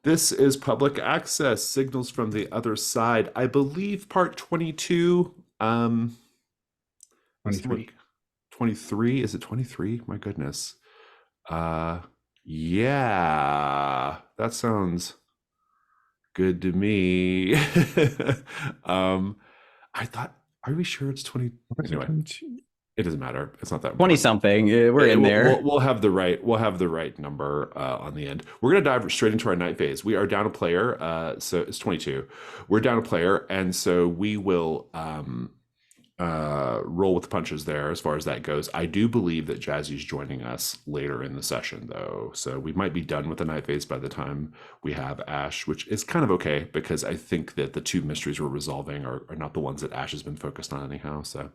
This is public access, signals from the other side. I believe part 22. Someone 23. 23. Is it 23? My goodness. Uh yeah. That sounds good to me. um I thought, are we sure it's 20? Or is it Anyway, 22? it doesn't matter. It's not that 20 important. something. We're in there. We'll have the right number on the end. We're gonna dive straight into our night phase. We are down a player, so it's 22. We're down a player, and so we will roll with the punches there as far as that goes. I do believe that Jazzy's joining us later in the session, though, so we might be done with the night phase by the time we have Ash, which is kind of okay because I think that the two mysteries we're resolving are not the ones that Ash has been focused on anyhow. So,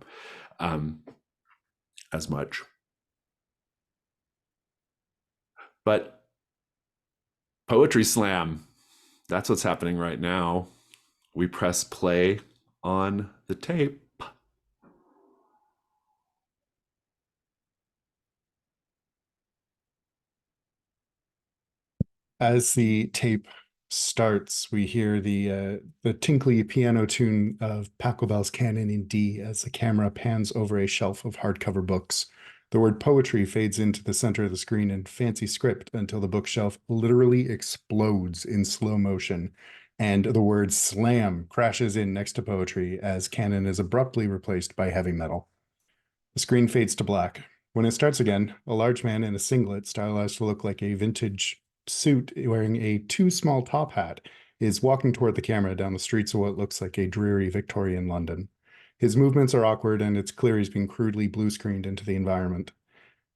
um, as much. But PoetrySLAM, that's what's happening right now. We press play on the tape. As the tape starts, we hear the tinkly piano tune of Pachelbel's Canon in D as the camera pans over a shelf of hardcover books. The word poetry fades into the center of the screen in fancy script until the bookshelf literally explodes in slow motion, and the word slam crashes in next to poetry as canon is abruptly replaced by heavy metal. The screen fades to black. When it starts again, a large man in a singlet stylized to look like a vintage suit wearing a too small top hat is walking toward the camera down the streets of what looks like a dreary Victorian London. His movements are awkward, and it's clear he's been crudely blue screened into the environment.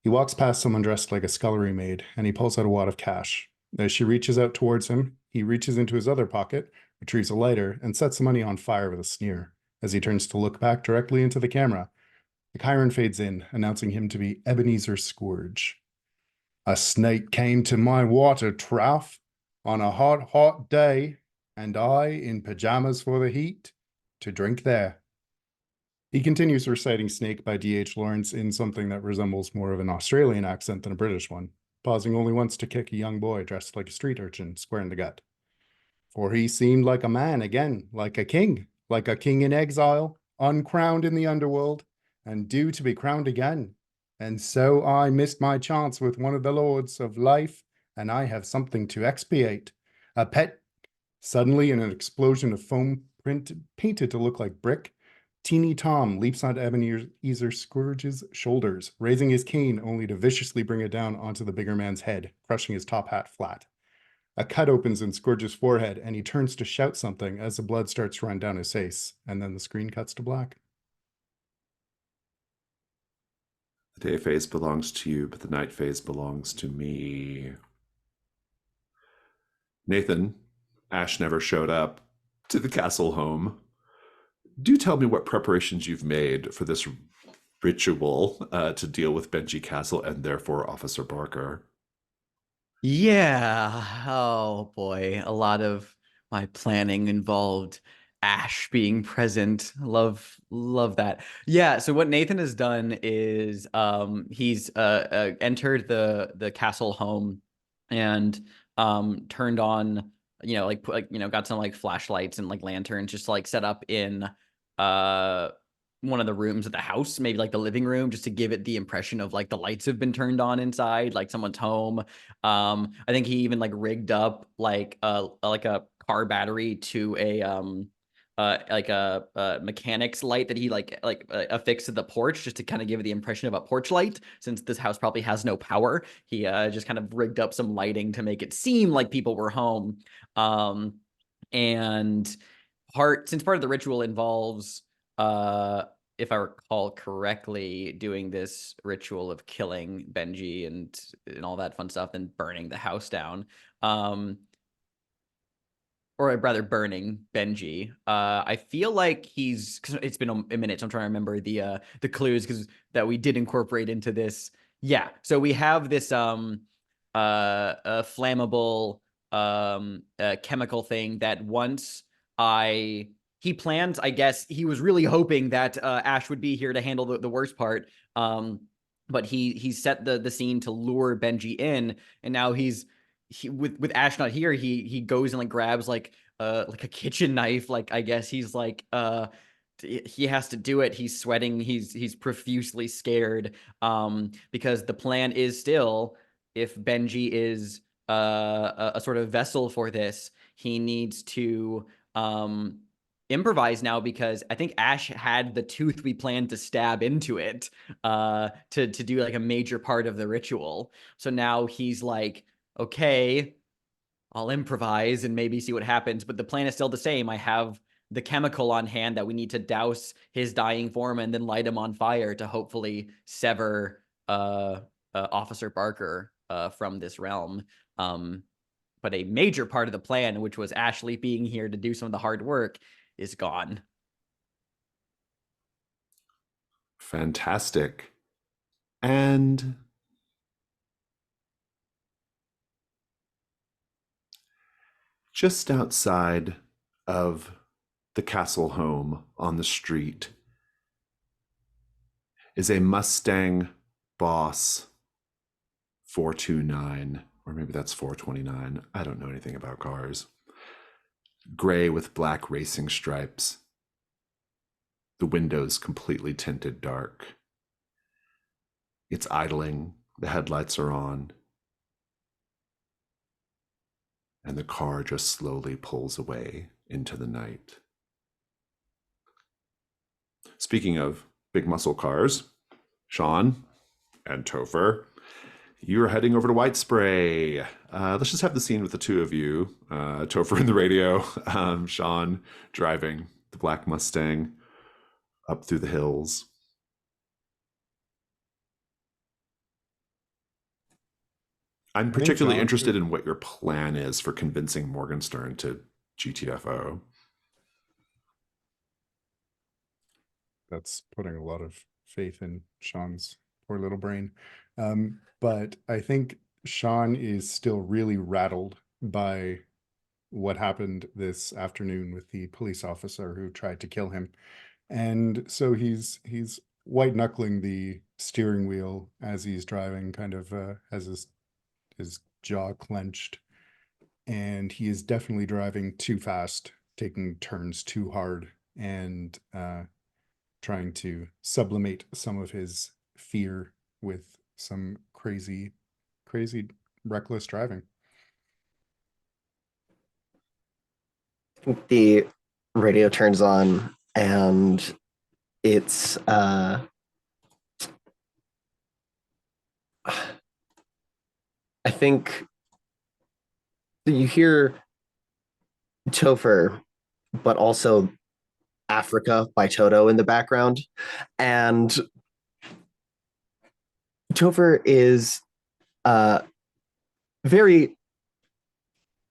He walks past someone dressed like a scullery maid, and he pulls out a wad of cash. As she reaches out towards him, he reaches into his other pocket, retrieves a lighter, and sets the money on fire with a sneer. As he turns to look back directly into the camera, the Chiron fades in, announcing him to be Ebenezer Scourge. A snake came to my water trough on a hot, hot day, and I, in pajamas for the heat, to drink there. He continues reciting Snake by D.H. Lawrence in something that resembles more of an Australian accent than a British one, pausing only once to kick a young boy dressed like a street urchin square in the gut. For he seemed like a man again, like a king in exile, uncrowned in the underworld, and due to be crowned again. And so I missed my chance with one of the lords of life, and I have something to expiate. A pet. Suddenly, in an explosion of foam painted to look like brick, Teeny Tom leaps onto Ebenezer Scourge's shoulders, raising his cane only to viciously bring it down onto the bigger man's head, crushing his top hat flat. A cut opens in Scourge's forehead, and he turns to shout something as the blood starts to run down his face, and then the screen cuts to black. The day phase belongs to you, but the night phase belongs to me. Nathan, Ash never showed up to the castle home. Do tell me what preparations you've made for this ritual to deal with Benji Castle and therefore Officer Barker. Yeah. Oh boy. A lot of my planning involved Ash being present. Love that. Yeah, so what Nathan has done is he's entered the castle home and turned on, got some like flashlights and like lanterns just like set up in uh one of the rooms of the house, maybe like the living room, just to give it the impression of like the lights have been turned on inside, like someone's home. I think he even like rigged up like a car battery to a mechanic's light that he affixed to the porch, just to kind of give it the impression of a porch light, since this house probably has no power. He just kind of rigged up some lighting to make it seem like people were home. And since part of the ritual involves if I recall correctly, doing this ritual of killing Benji and all that fun stuff, then burning the house down. Or rather burning Benji. I feel like it's been a minute, so I'm trying to remember the clues because that we did incorporate into this. Yeah, so we have this a flammable chemical thing that once he planned, I guess he was really hoping that Ash would be here to handle the worst part. But he set the scene to lure Benji in, and now he's with Ash not here, he goes and like grabs like a kitchen knife. Like I guess he's like he has to do it. He's sweating. He's profusely scared. Because the plan is still, if Benji is a sort of vessel for this, he needs to improvise now, because I think Ash had the tooth we planned to stab into it to do like a major part of the ritual. So now he's like, okay, I'll improvise and maybe see what happens, but the plan is still the same. I have the chemical on hand that we need to douse his dying form and then light him on fire to hopefully sever Officer Barker from this realm. But a major part of the plan, which was Ashley being here to do some of the hard work, is gone. Fantastic. And just outside of the castle home on the street is a Mustang Boss 429, or maybe that's 429. I don't know anything about cars. Gray with black racing stripes. The windows completely tinted dark. It's idling, the headlights are on, and the car just slowly pulls away into the night. Speaking of big muscle cars, Sean and Topher, you're heading over to White Spray. Let's just have the scene with the two of you. Topher in the radio, Sean driving the black Mustang up through the hills. I'm particularly interested in what your plan is for convincing Morgenstern to GTFO. That's putting a lot of faith in Sean's poor little brain. But I think Sean is still really rattled by what happened this afternoon with the police officer who tried to kill him. And so he's white knuckling the steering wheel as he's driving, kind of has his jaw clenched. And he is definitely driving too fast, taking turns too hard, and trying to sublimate some of his fear with some crazy reckless driving. The radio turns on and it's I think you hear Topher, but also Africa by Toto in the background. And Topher is very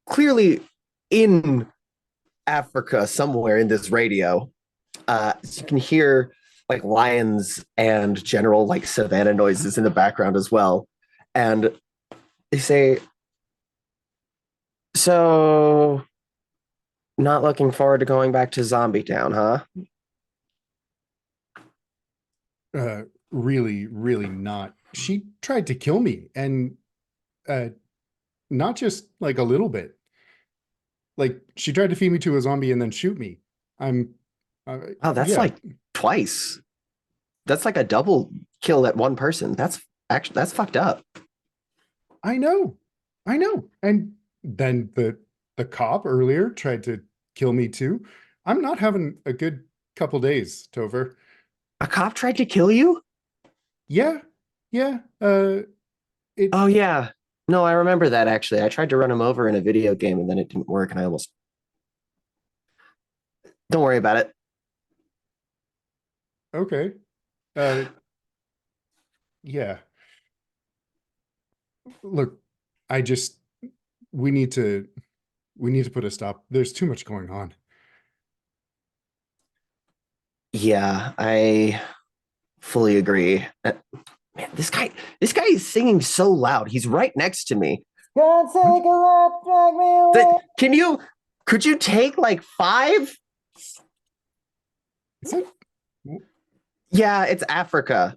clearly in Africa somewhere in this radio. So you can hear like lions and general like savannah noises in the background as well. And they say, so not looking forward to going back to Zombie Town, huh? Really, really not. She tried to kill me, and not just like a little bit. Like she tried to feed me to a zombie and then shoot me. I'm Oh, that's yeah. like twice. That's like a double kill at one person. That's fucked up. I know. And then the cop earlier tried to kill me too. I'm not having a good couple days, Topher. A cop tried to kill you? Yeah. Oh yeah. No, I remember that actually. I tried to run him over in a video game and then it didn't work and I almost. Don't worry about it. Okay. Yeah. Look, we need to put a stop. There's too much going on. Yeah, I fully agree. Man, this guy is singing so loud. He's right next to me. Could you take like 5? Is it? Yeah, it's Africa.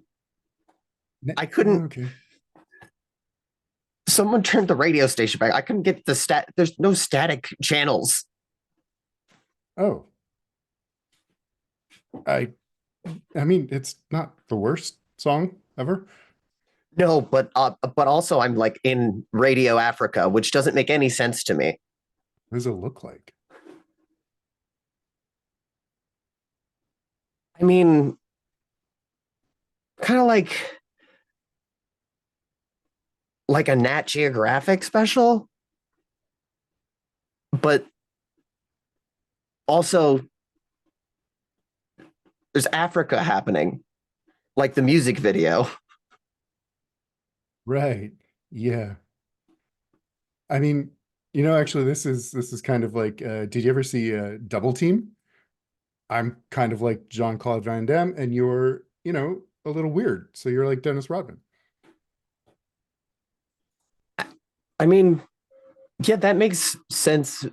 I couldn't. Okay. Someone turned the radio station back. I couldn't get the there's no static channels. Oh, I mean, it's not the worst song ever. No, but also I'm like in Radio Africa, which doesn't make any sense to me. What does it look like? I mean, kind of like a Nat Geographic special, but also there's Africa happening, like the music video. Right. Yeah. I mean, actually, this is kind of like, did you ever see Double Team? I'm kind of like Jean-Claude Van Damme, and you're, a little weird. So you're like Dennis Rodman. I mean, yeah, that makes sense.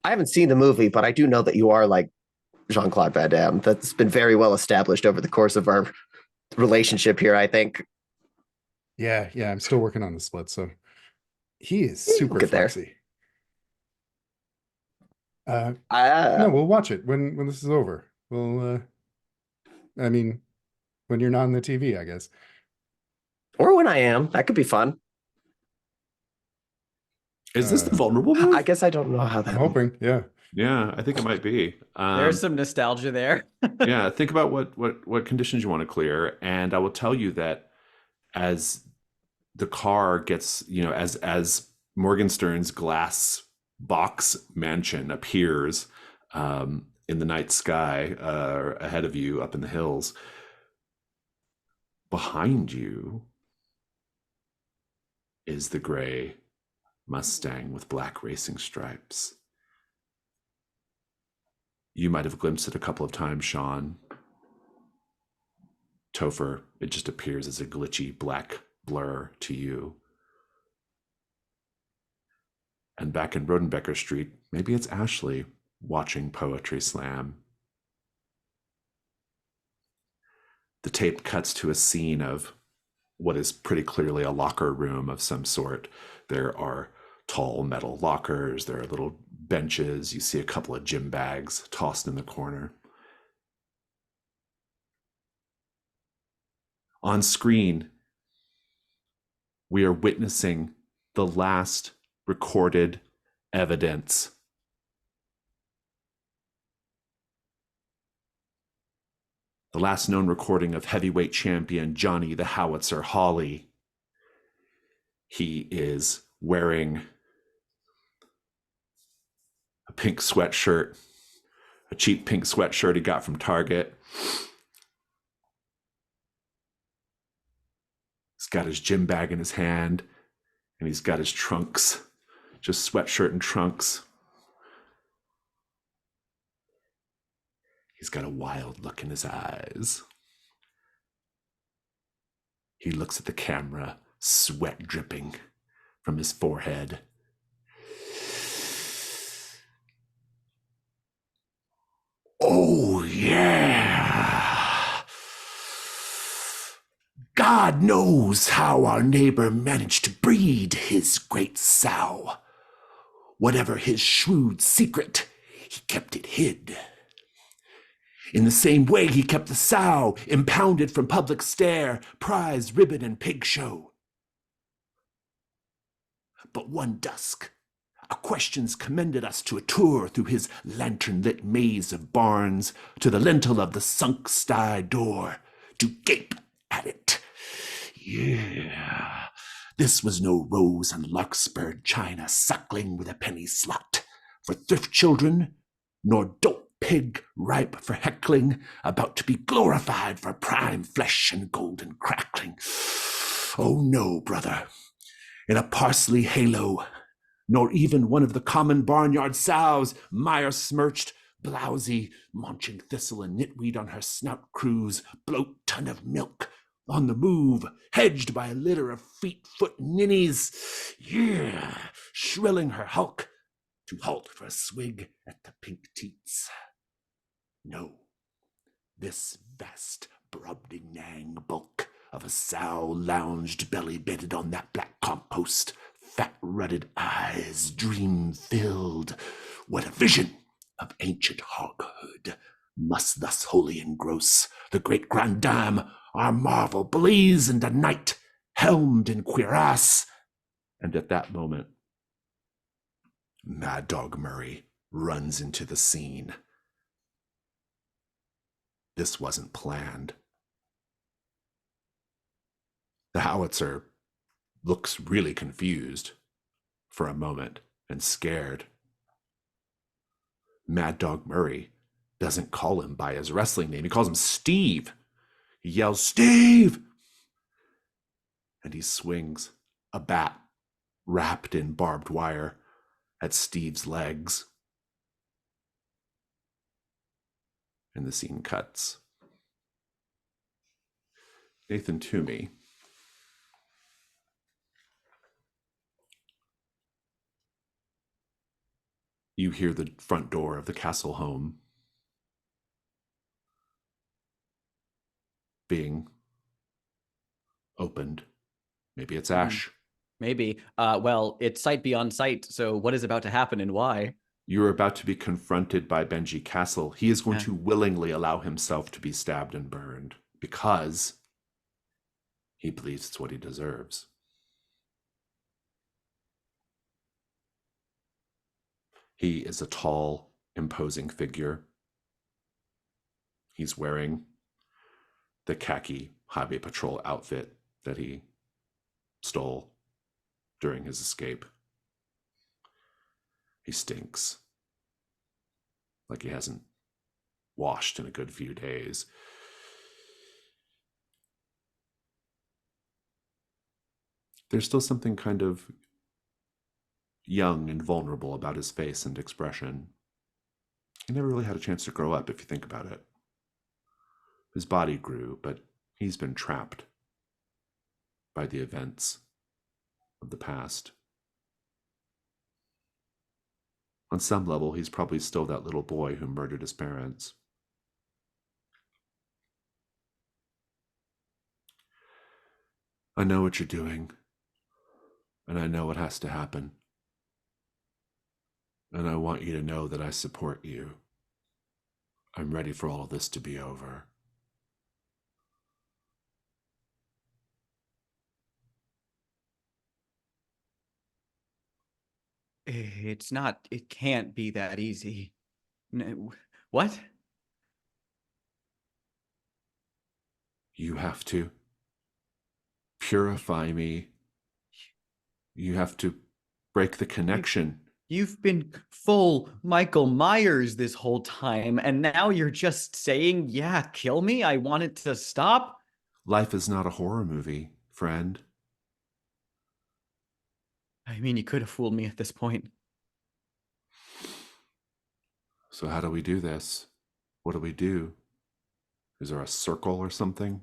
I haven't seen the movie, but I do know that you are like Jean-Claude Van Damme. That's been very well established over the course of our relationship here, I think. Yeah, yeah. I'm still working on the split, so he is We'll super get there. flexy. No, we'll watch it when this is over. We'll, I mean, when you're not on the TV, I guess. Or when I am. That could be fun. Is this the vulnerable move? I guess I don't know how that. I'm hoping, yeah. Yeah, I think it might be. There's some nostalgia there. Yeah, think about what conditions you want to clear, and I will tell you that as the car gets, as Morgenstern's glass box mansion appears in the night sky ahead of you up in the hills, behind you is the gray Mustang with black racing stripes. You might have glimpsed it a couple of times, Sean. Topher, it just appears as a glitchy black blur to you. And back in Rodenbecker Street, maybe it's Ashley watching Poetry Slam. The tape cuts to a scene of what is pretty clearly a locker room of some sort. There are tall metal lockers, there are little benches, you see a couple of gym bags tossed in the corner. On screen, we are witnessing the last recorded evidence. The last known recording of heavyweight champion Johnny the Howitzer Hawley. He is wearing a pink sweatshirt, a cheap pink sweatshirt he got from Target. He's got his gym bag in his hand, and he's got his trunks, just sweatshirt and trunks. He's got a wild look in his eyes. He looks at the camera, sweat dripping from his forehead. Oh, yeah. God knows how our neighbor managed to breed his great sow. Whatever his shrewd secret, he kept it hid. In the same way he kept the sow impounded from public stare, prize, ribbon, and pig show. But one dusk, our questions commended us to a tour through his lantern-lit maze of barns, to the lintel of the sunk sty door, to gape at it. Yeah, this was no rose and larkspur china suckling with a penny slot for thrift children, nor dope pig ripe for heckling, about to be glorified for prime flesh and golden crackling. Oh no, brother, in a parsley halo, nor even one of the common barnyard sows, mire-smirched, blousy, munching thistle and knitweed on her snout cruise, bloat ton of milk, on the move, hedged by a litter of fleet-foot ninnies, yeah, shrilling her hulk to halt for a swig at the pink teats. No, this vast Brobdingnag bulk of a sow lounged belly-bedded on that black compost, fat-rutted eyes dream-filled. What a vision of ancient hoghood must thus wholly engross the great grand dame, our marvel blazoned a knight, helmed in cuirass. And at that moment, Mad Dog Murray runs into the scene. This wasn't planned. The howitzer looks really confused for a moment and scared. Mad Dog Murray doesn't call him by his wrestling name. He calls him Steve. He yells, "Steve!" And he swings a bat wrapped in barbed wire at Steve's legs. And the scene cuts. Nathan Toomey. You hear the front door of the castle home being opened. Maybe it's Ash. Maybe. Well, it's sight beyond sight. So what is about to happen and why? You're about to be confronted by Benji Castle. He is going to willingly allow himself to be stabbed and burned because he believes it's what he deserves. He is a tall, imposing figure. He's wearing the khaki highway patrol outfit that he stole during his escape. He stinks like he hasn't washed in a good few days. There's still something kind of young and vulnerable about his face and expression. He never really had a chance to grow up, if you think about it. His body grew, but he's been trapped by the events of the past. On some level, he's probably still that little boy who murdered his parents. I know what you're doing, and I know what has to happen. And I want you to know that I support you. I'm ready for all of this to be over. It's not, it can't be that easy. What? You have to purify me. You have to break the connection. You've been full Michael Myers this whole time, and now you're just saying, yeah, kill me? I want it to stop? Life is not a horror movie, friend. I mean, you could have fooled me at this point. So how do we do this? What do we do? Is there a circle or something?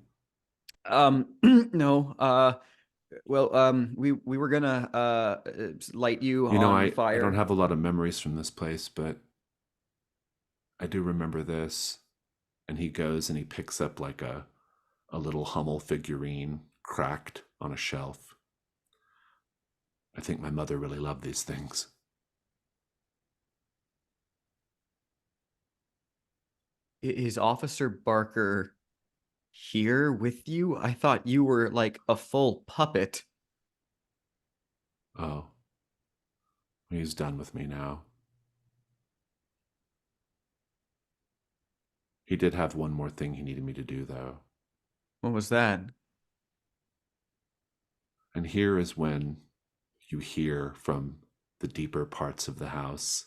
No, we were gonna light you on fire. I don't have a lot of memories from this place, but I do remember this. And he goes and he picks up like a little Hummel figurine cracked on a shelf. I think my mother really loved these things. Is Officer Barker here with you? I thought you were like a full puppet. Oh, he's done with me now. He did have one more thing he needed me to do, though. What was that? And here is when you hear from the deeper parts of the house.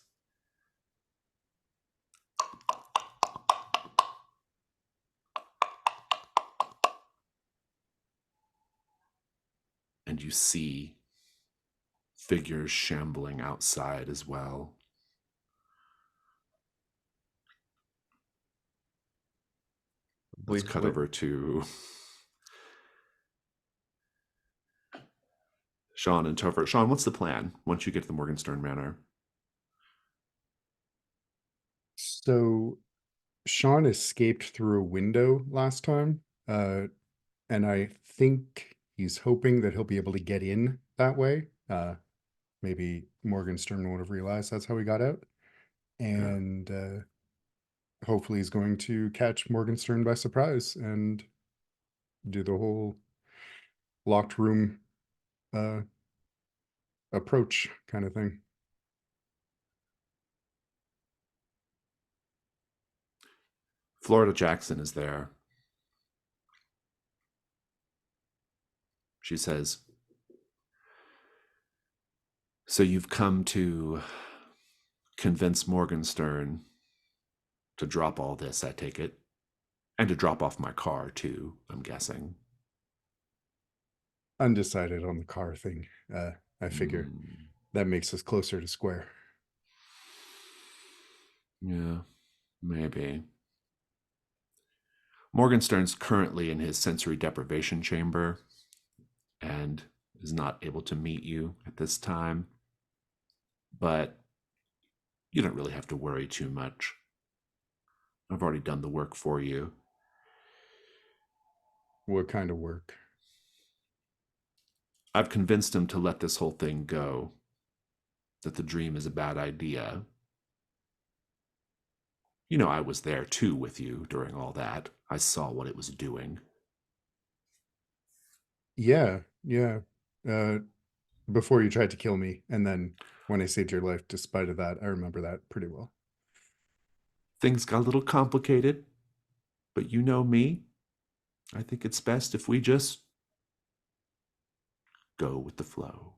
And you see figures shambling outside as well. Let's cut over to Sean and Topher. Sean, what's the plan once you get to the Morgenstern Manor? So Sean escaped through a window last time. And I think he's hoping that he'll be able to get in that way. Maybe Morgenstern would have realized that's how he got out. And hopefully he's going to catch Morgenstern by surprise and do the whole locked room approach kind of thing. Florida Jackson is there. She says, "So you've come to convince Morgenstern to drop all this, I take it, and to drop off my car too, I'm guessing." Undecided on the car thing. I figure Mm, that makes us closer to square. yeah, maybe. Morgenstern's currently in his sensory deprivation chamber and is not able to meet you at this time. But you don't really have to worry too much. I've already done the work for you. What kind of work? I've convinced him to let this whole thing go, that the dream is a bad idea. You know, I was there too with you during all that. I saw what it was doing. Yeah. Before you tried to kill me, and then when I saved your life, despite of that, I remember that pretty well. Things got a little complicated, but you know me. I think it's best if we just go with the flow.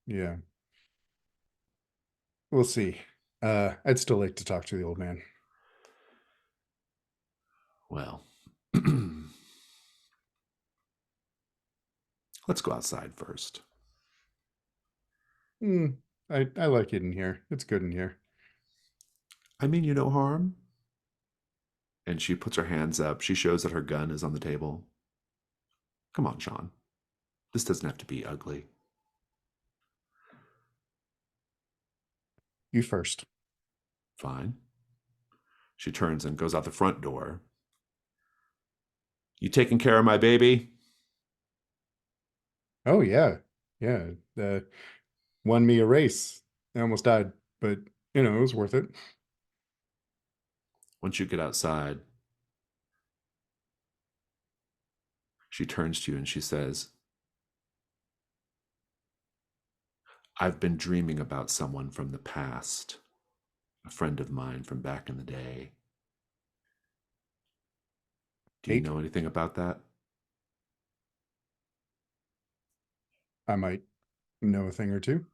Yeah. We'll see. I'd still like to talk to the old man. Well, let's go outside first. I like it in here. It's good in here. I mean you no harm. And she puts her hands up. She shows that her gun is on the table. Come on, Sean. This doesn't have to be ugly. You first. Fine. She turns and goes out the front door. You taking care of my baby? Oh yeah. Yeah. Won me a race. I almost died, but it was worth it. Once you get outside, she turns to you and she says, I've been dreaming about someone from the past, a friend of mine from back in the day. Do you Kate, know anything about that? I might know a thing or two.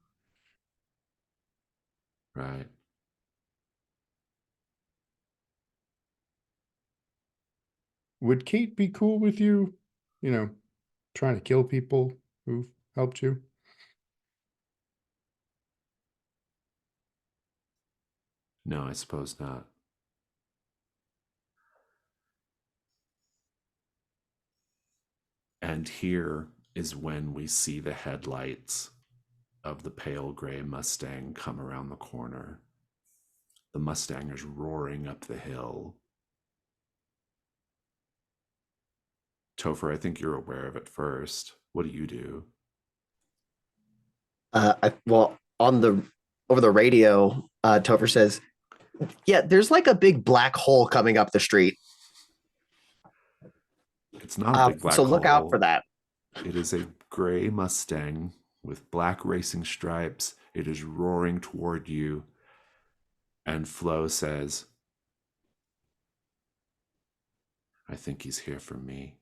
Right. Would Kate be cool with you, trying to kill people who've helped you? No, I suppose not. And here is when we see the headlights of the pale gray Mustang come around the corner. The Mustang is roaring up the hill. Topher, I think you're aware of it first. What do you do? Well, over the radio, Topher says, "Yeah, there's like a big black hole coming up the street. It's not a big black So hole. look out for that." It is a gray Mustang with black racing stripes. It is roaring toward you. And Flo says, I think he's here for me.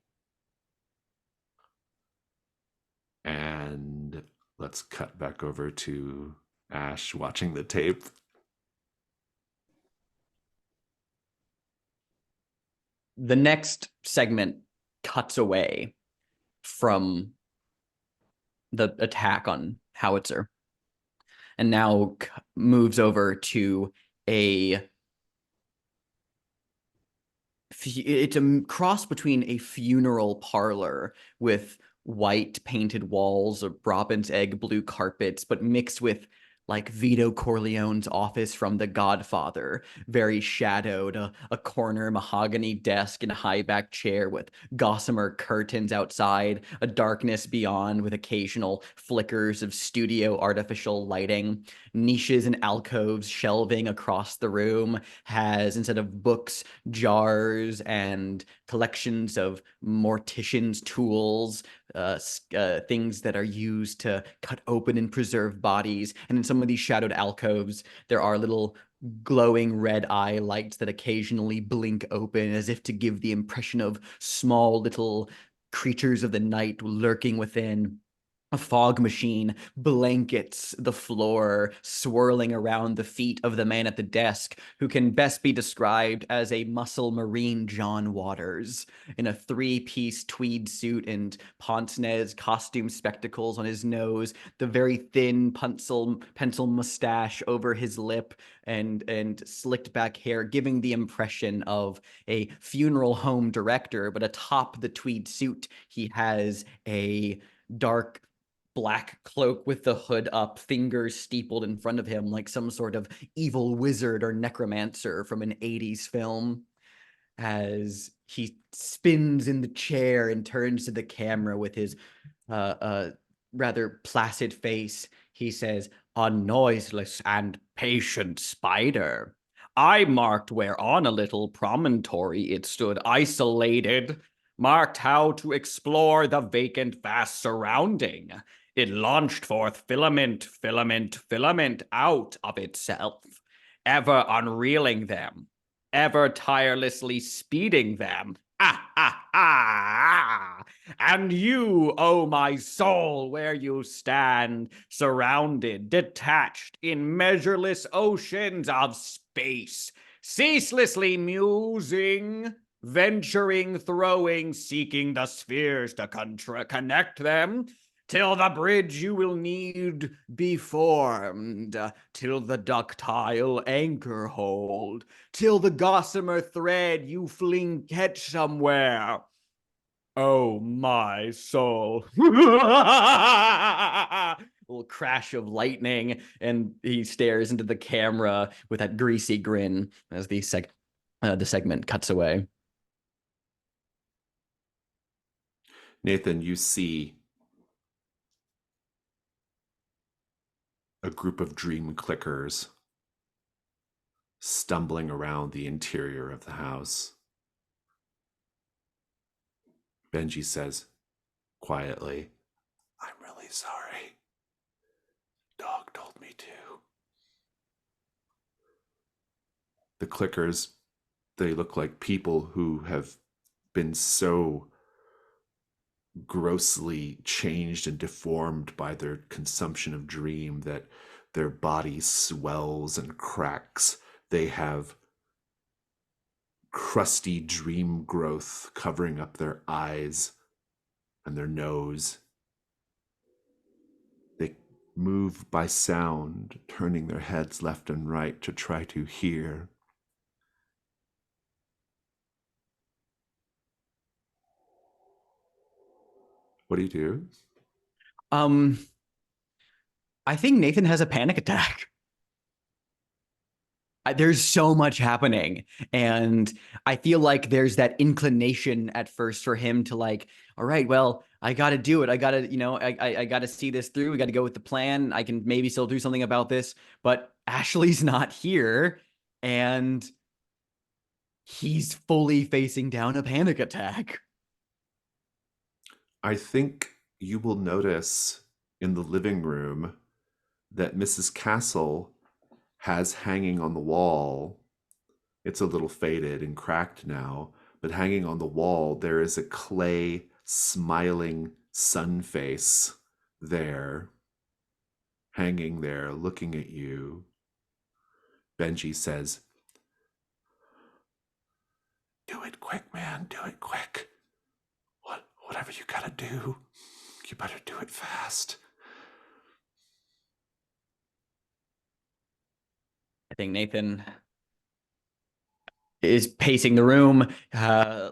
And let's cut back over to Ash watching the tape. The next segment cuts away from the attack on Howitzer and now moves over to it's a cross between a funeral parlor with white painted walls, or robin's egg blue carpets, but mixed with like Vito Corleone's office from The Godfather, very shadowed, a corner mahogany desk and a high back chair with gossamer curtains outside, a darkness beyond with occasional flickers of studio artificial lighting, niches and alcoves shelving across the room, has, instead of books, jars and collections of mortician's tools, things that are used to cut open and preserve bodies. And in some of these shadowed alcoves, there are little glowing red eye lights that occasionally blink open as if to give the impression of small little creatures of the night lurking within. A fog machine blankets the floor, swirling around the feet of the man at the desk, who can best be described as a muscle marine John Waters in a three-piece tweed suit and pince-nez costume spectacles on his nose, the very thin pencil mustache over his lip, and slicked back hair, giving the impression of a funeral home director. But atop the tweed suit, he has a dark black cloak with the hood up, fingers steepled in front of him like some sort of evil wizard or necromancer from an 80s film. As he spins in the chair and turns to the camera with his rather placid face, he says, "A noiseless and patient spider. I marked where on a little promontory it stood isolated, marked how to explore the vacant vast surrounding. It launched forth filament, filament, filament out of itself, ever unreeling them, ever tirelessly speeding them. Ah, ah, ah! And you, oh my soul, where you stand, surrounded, detached in measureless oceans of space, ceaselessly musing, venturing, throwing, seeking the spheres to connect them, till the bridge you will need be formed, till the ductile anchor hold, till the gossamer thread you fling catch somewhere. Oh, my soul." Little crash of lightning, and he stares into the camera with that greasy grin as the segment cuts away. Nathan, you see a group of dream clickers stumbling around the interior of the house. Benji says quietly, "I'm really sorry. Dog told me to." The clickers, they look like people who have been so grossly changed and deformed by their consumption of dream that their body swells and cracks. They have crusty dream growth covering up their eyes and their nose. They move by sound, turning their heads left and right to try to hear. What do you do? I think Nathan has a panic attack. There's so much happening, and I feel like there's that inclination at first for him to like, all right, well, I got to do it. I got to, I got to see this through. We got to go with the plan. I can maybe still do something about this, but Ashley's not here, and he's fully facing down a panic attack. I think you will notice in the living room that Mrs. Castle has hanging on the wall, it's a little faded and cracked now, but hanging on the wall, there is a clay smiling sun face there, hanging there, looking at you. Benji says, "Do it quick, man, do it quick. Whatever you gotta do, you better do it fast." I think Nathan is pacing the room,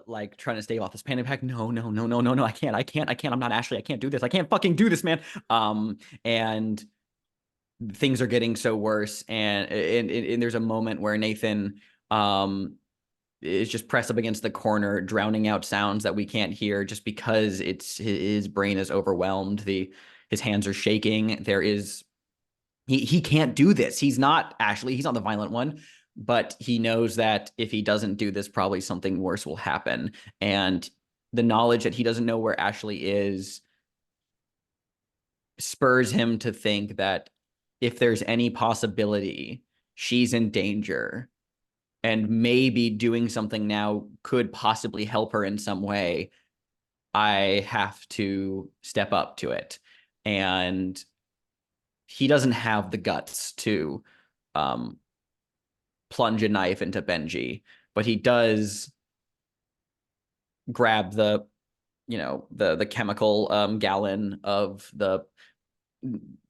like trying to stave off this panic attack. No, I can't. I'm not Ashley. I can't do this. I can't fucking do this, man. And things are getting so worse, and there's a moment where Nathan is just pressed up against the corner, drowning out sounds that we can't hear just because his brain is overwhelmed. His hands are shaking. He can't do this. He's not the violent one, but he knows that if he doesn't do this, probably something worse will happen. And the knowledge that he doesn't know where Ashley is spurs him to think that if there's any possibility she's in danger, and maybe doing something now could possibly help her in some way, I have to step up to it. And he doesn't have the guts to plunge a knife into Benji, but he does grab the chemical gallon of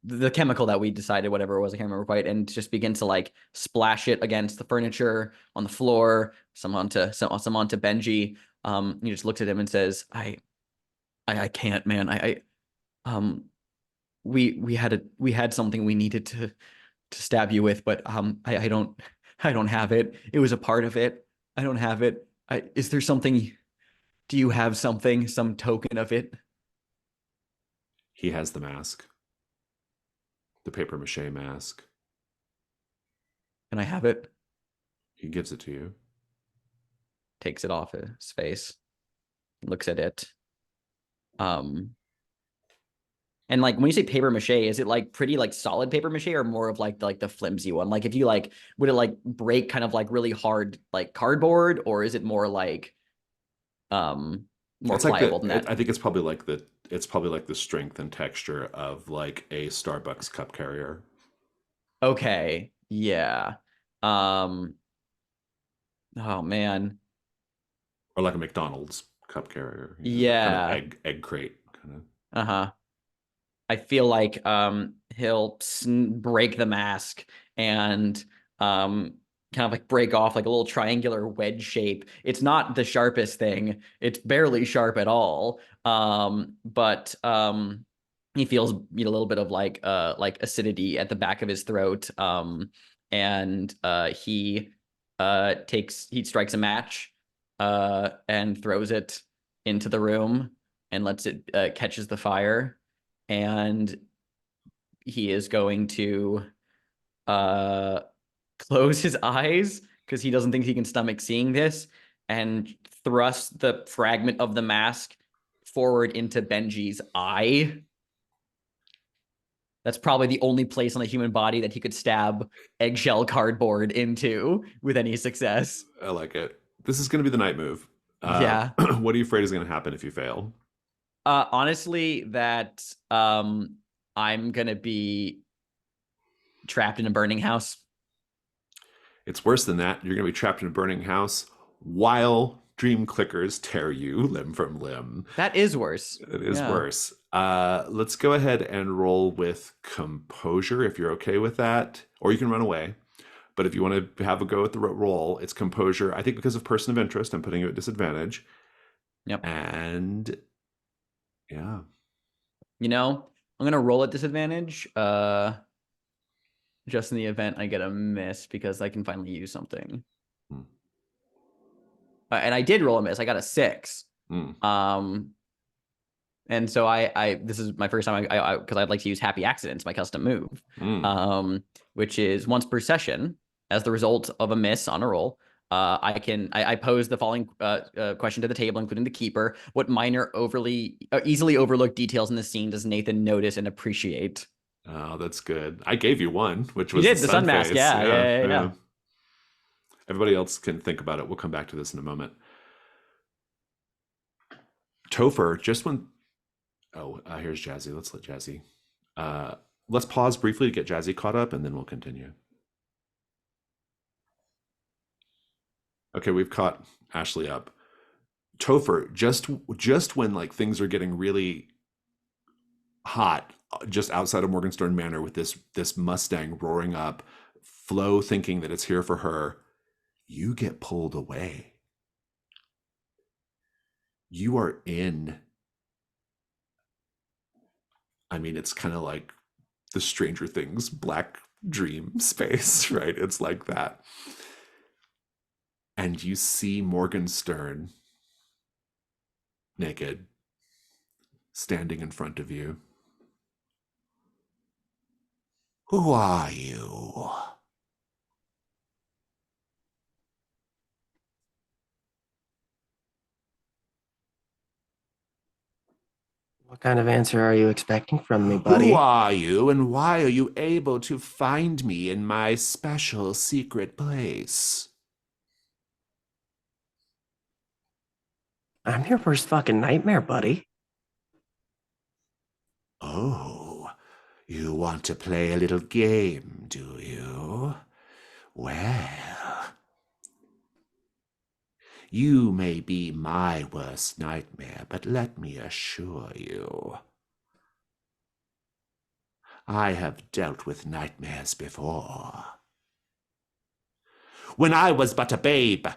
the chemical that we decided, whatever it was, I can't remember quite, and just begin to like splash it against the furniture, on the floor, some onto Benji. He just looks at him and says, I can't, man. We had something we needed to stab you with, but I don't have it. It was a part of it. I don't have it. Is there something? Do you have something, some token of it? He has the mask. The paper mache mask. Can I have it? He gives it to you. Takes it off his face, looks at it. And like when you say paper mache, is it like pretty like solid paper mache, or more of like the flimsy one? Like if you like, would it like break kind of like really hard like cardboard, or is it more like more It's pliable than that? I think it's probably like the strength and texture of like a Starbucks cup carrier. Okay. Yeah. Oh man. Or like a McDonald's cup carrier. Kind Yeah. of egg crate kind of. Uh-huh. I feel like he'll break the mask and kind of like break off like a little triangular wedge shape. It's not the sharpest thing. It's barely sharp at all. But he feels a little bit of like acidity at the back of his throat. And he strikes a match and throws it into the room and lets it catches the fire. And he is going to close his eyes because he doesn't think he can stomach seeing this, and thrust the fragment of the mask forward into Benji's eye. That's probably the only place on the human body that he could stab eggshell cardboard into with any success. I like it. This is going to be the night move. Yeah. What are you afraid is going to happen if you fail? Honestly, that I'm gonna be trapped in a burning house. It's worse than that. You're going to be trapped in a burning house while dream clickers tear you limb from limb. That is worse. It is worse. Let's go ahead and roll with composure if you're okay with that. Or you can run away. But if you want to have a go at the roll, it's composure. I think because of person of interest, I'm putting you at disadvantage. Yep. And yeah. I'm gonna roll at disadvantage. Just in the event I get a miss, because I can finally use something. And I did roll a miss. I got a 6. And so I this is my first time I because I'd like to use Happy Accidents, my custom move, which is once per session, as the result of a miss on a roll, I pose the following question to the table, including the keeper: what minor, easily overlooked details in the scene does Nathan notice and appreciate? Oh, that's good. I gave you one, which was the sun mask. face. Yeah. Everybody else can think about it. We'll come back to this in a moment. Topher, just when... Oh, here's Jazzy. Let's let Jazzy... let's pause briefly to get Jazzy caught up, and then we'll continue. Okay, we've caught Ashley up. Topher, just when like things are getting really hot, just outside of Morgenstern Manor with this Mustang roaring up, Flo thinking that it's here for her, you get pulled away. You are in. I mean, it's kind of like the Stranger Things black dream space, right? It's like that. And you see Morgenstern naked, standing in front of you. Who are you? What kind of answer are you expecting from me, Who buddy? are you, and why are you able to find me in my special secret place? I'm your worst fucking nightmare, buddy. Oh, you want to play a little game, do you? Well, you may be my worst nightmare, but let me assure you, I have dealt with nightmares before. When I was but a babe,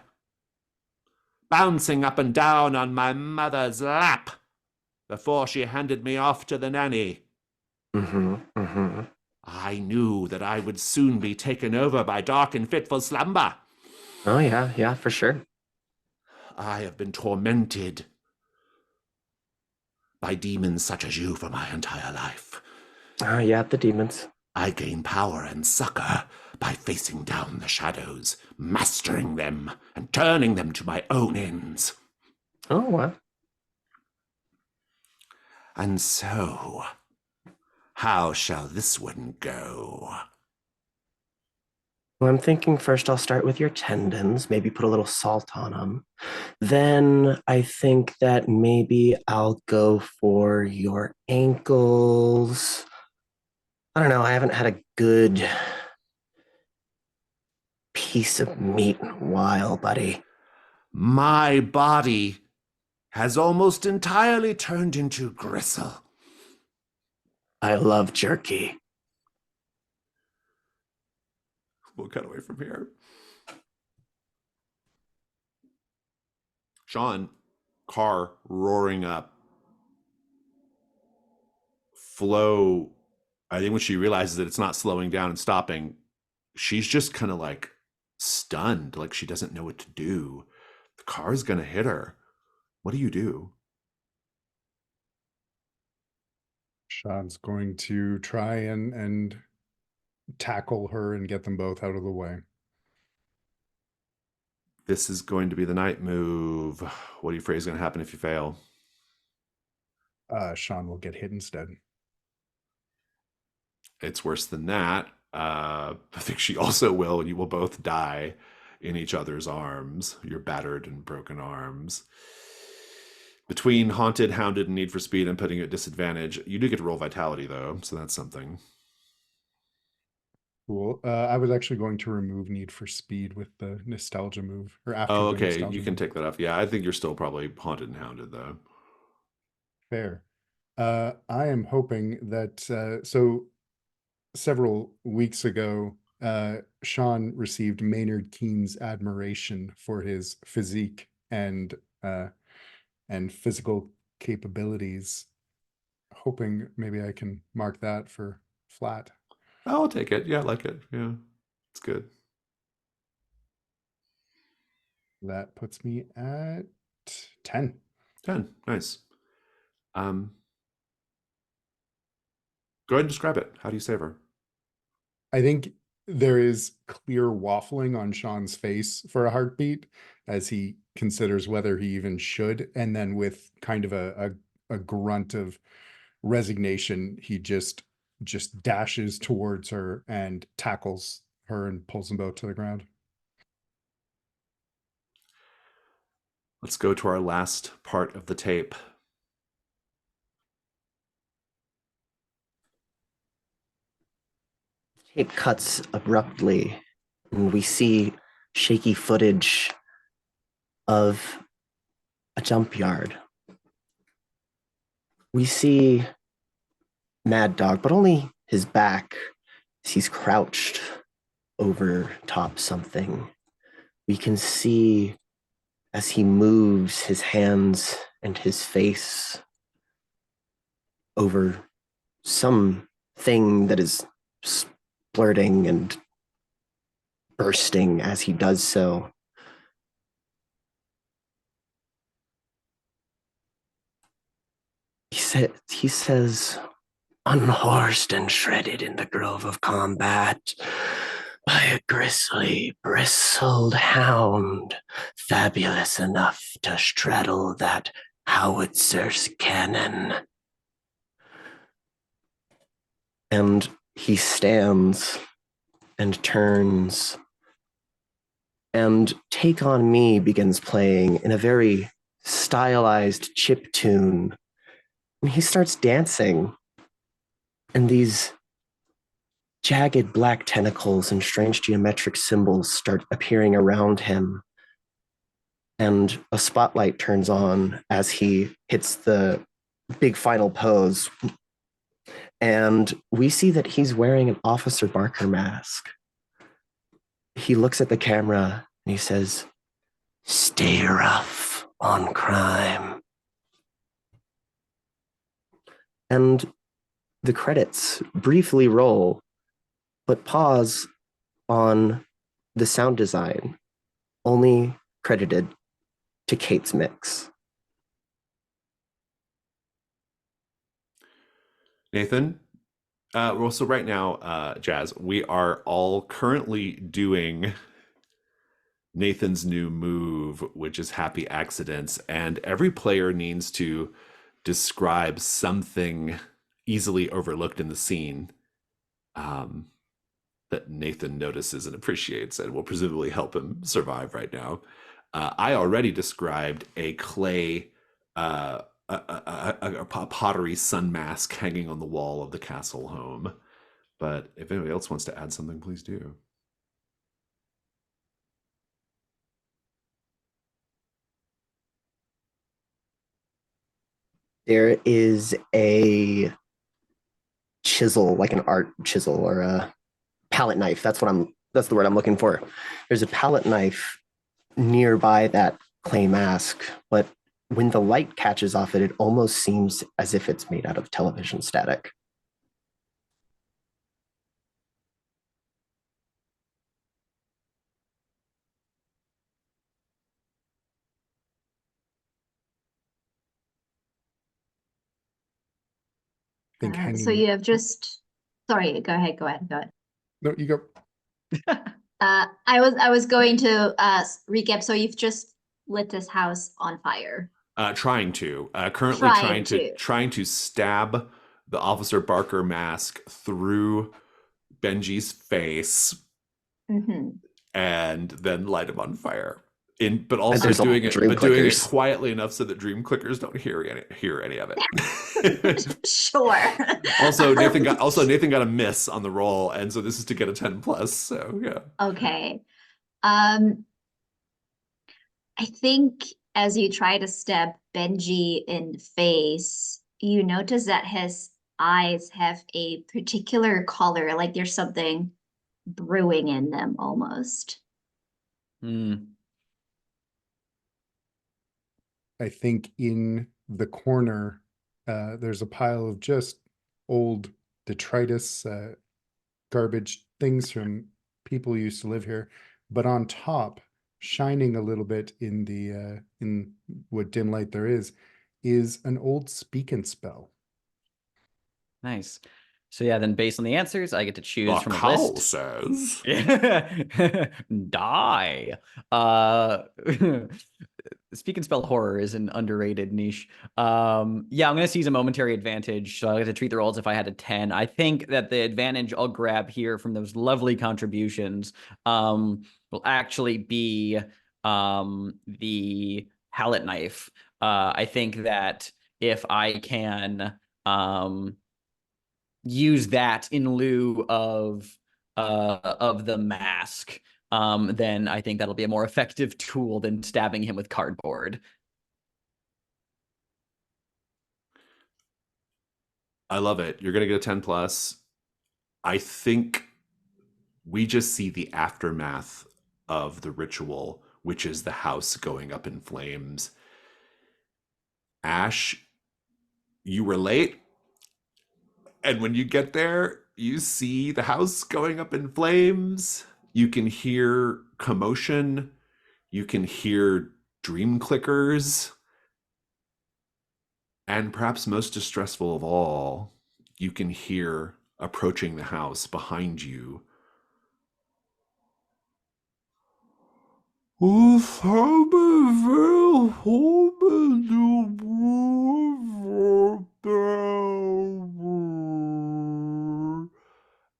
bouncing up and down on my mother's lap before she handed me off to the nanny, I knew that I would soon be taken over by dark and fitful slumber. Oh, yeah, for sure. I have been tormented by demons such as you for my entire life. Yeah, the demons. I gain power and succor by facing down the shadows, mastering them, and turning them to my own ends. Oh, what? And so, how shall this one go? Well, I'm thinking first I'll start with your tendons, maybe put a little salt on them. Then I think that maybe I'll go for your ankles. I don't know. I haven't had a good piece of meat in a while, buddy. My body has almost entirely turned into gristle. I love jerky. We'll cut away from here. Sean, car roaring up. Flo, I think when she realizes that it's not slowing down and stopping, she's just kind of like stunned, like she doesn't know what to do. The car is going to hit her. What do you do? Sean's going to try and tackle her and get them both out of the way. This is going to be the night move. What do you afraid is going to happen if you fail? Sean will get hit instead. It's worse than that. I think she also will, and you will both die in each other's arms, your battered and broken arms. Between Haunted, Hounded, and Need for Speed, and putting you at disadvantage, you do get to roll Vitality, though, so that's something. Cool. I was actually going to remove Need for Speed with the Nostalgia move, or after Oh, the okay, Nostalgia you can move. take that off. Yeah, I think you're still probably Haunted and Hounded, though. Fair. I am hoping that, so several weeks ago, Sean received Maynard Keene's admiration for his physique and physical capabilities. Hoping maybe I can mark that for flat. I'll take it. Yeah, I like it. Yeah, it's good. That puts me at 10. 10. Nice. Go ahead and describe it. How do you save her? I think there is clear waffling on Sean's face for a heartbeat as he considers whether he even should. And then with kind of a grunt of resignation, he just dashes towards her and tackles her and pulls them both to the ground. Let's go to our last part of the tape. Tape cuts abruptly, and we see shaky footage of a jump yard. We see Mad Dog, but only his back as he's crouched over top something. We can see as he moves his hands and his face over some thing that is splurting and bursting as he does so. He says, unhorsed and shredded in the grove of combat by a grisly, bristled hound, fabulous enough to straddle that howitzer's cannon. And he stands and turns, and Take On Me begins playing in a very stylized chip tune. And he starts dancing, and these jagged black tentacles and strange geometric symbols start appearing around him. And a spotlight turns on as he hits the big final pose. And we see that he's wearing an Officer Barker mask. He looks at the camera and he says, "Stay rough on crime." And the credits briefly roll, but pause on the sound design, only credited to Kate's mix. Nathan, well, so right now, Jazz, we are all currently doing Nathan's new move, which is Happy Accidents, and every player needs to describe something easily overlooked in the scene that Nathan notices and appreciates and will presumably help him survive right now. I already described a clay, a pottery sun mask hanging on the wall of the castle home. But if anybody else wants to add something, please do. There is a chisel, like an art chisel or a palette knife. That's the word I'm looking for. There's a palette knife nearby that clay mask, but when the light catches off it, it almost seems as if it's made out of television static. So you have just, sorry, go ahead. No, you go. I was going to recap. So you've just lit this house on fire. Trying to currently trying to stab the Officer Barker mask through Benji's face, and then light him on fire. But also doing it quietly enough so that dream clickers don't hear any of it. Sure. Also, Nathan got a miss on the roll, and so this is to get a 10+. So yeah. Okay. I think as you try to stab Benji in the face, you notice that his eyes have a particular color, like there's something brewing in them almost. I think in the corner, there's a pile of just old detritus, garbage things from people who used to live here. But on top, shining a little bit in the in what dim light there is an old speak and spell. Nice. So yeah, then based on the answers, I get to choose from a list. Says. Die. Speak and spell horror is an underrated niche. Yeah, I'm gonna seize a momentary advantage. So I get to treat the rolls if I had a 10. I think that the advantage I'll grab here from those lovely contributions will actually be the palette knife. I think that if I can use that in lieu of the mask, then I think that'll be a more effective tool than stabbing him with cardboard. I love it. You're gonna get a 10+. I think we just see the aftermath of the ritual, which is the house going up in flames. Ash, you were late, And when you get there, you see the house going up in flames. You can hear commotion. You can hear dream clickers. And perhaps most distressful of all, you can hear approaching the house behind you.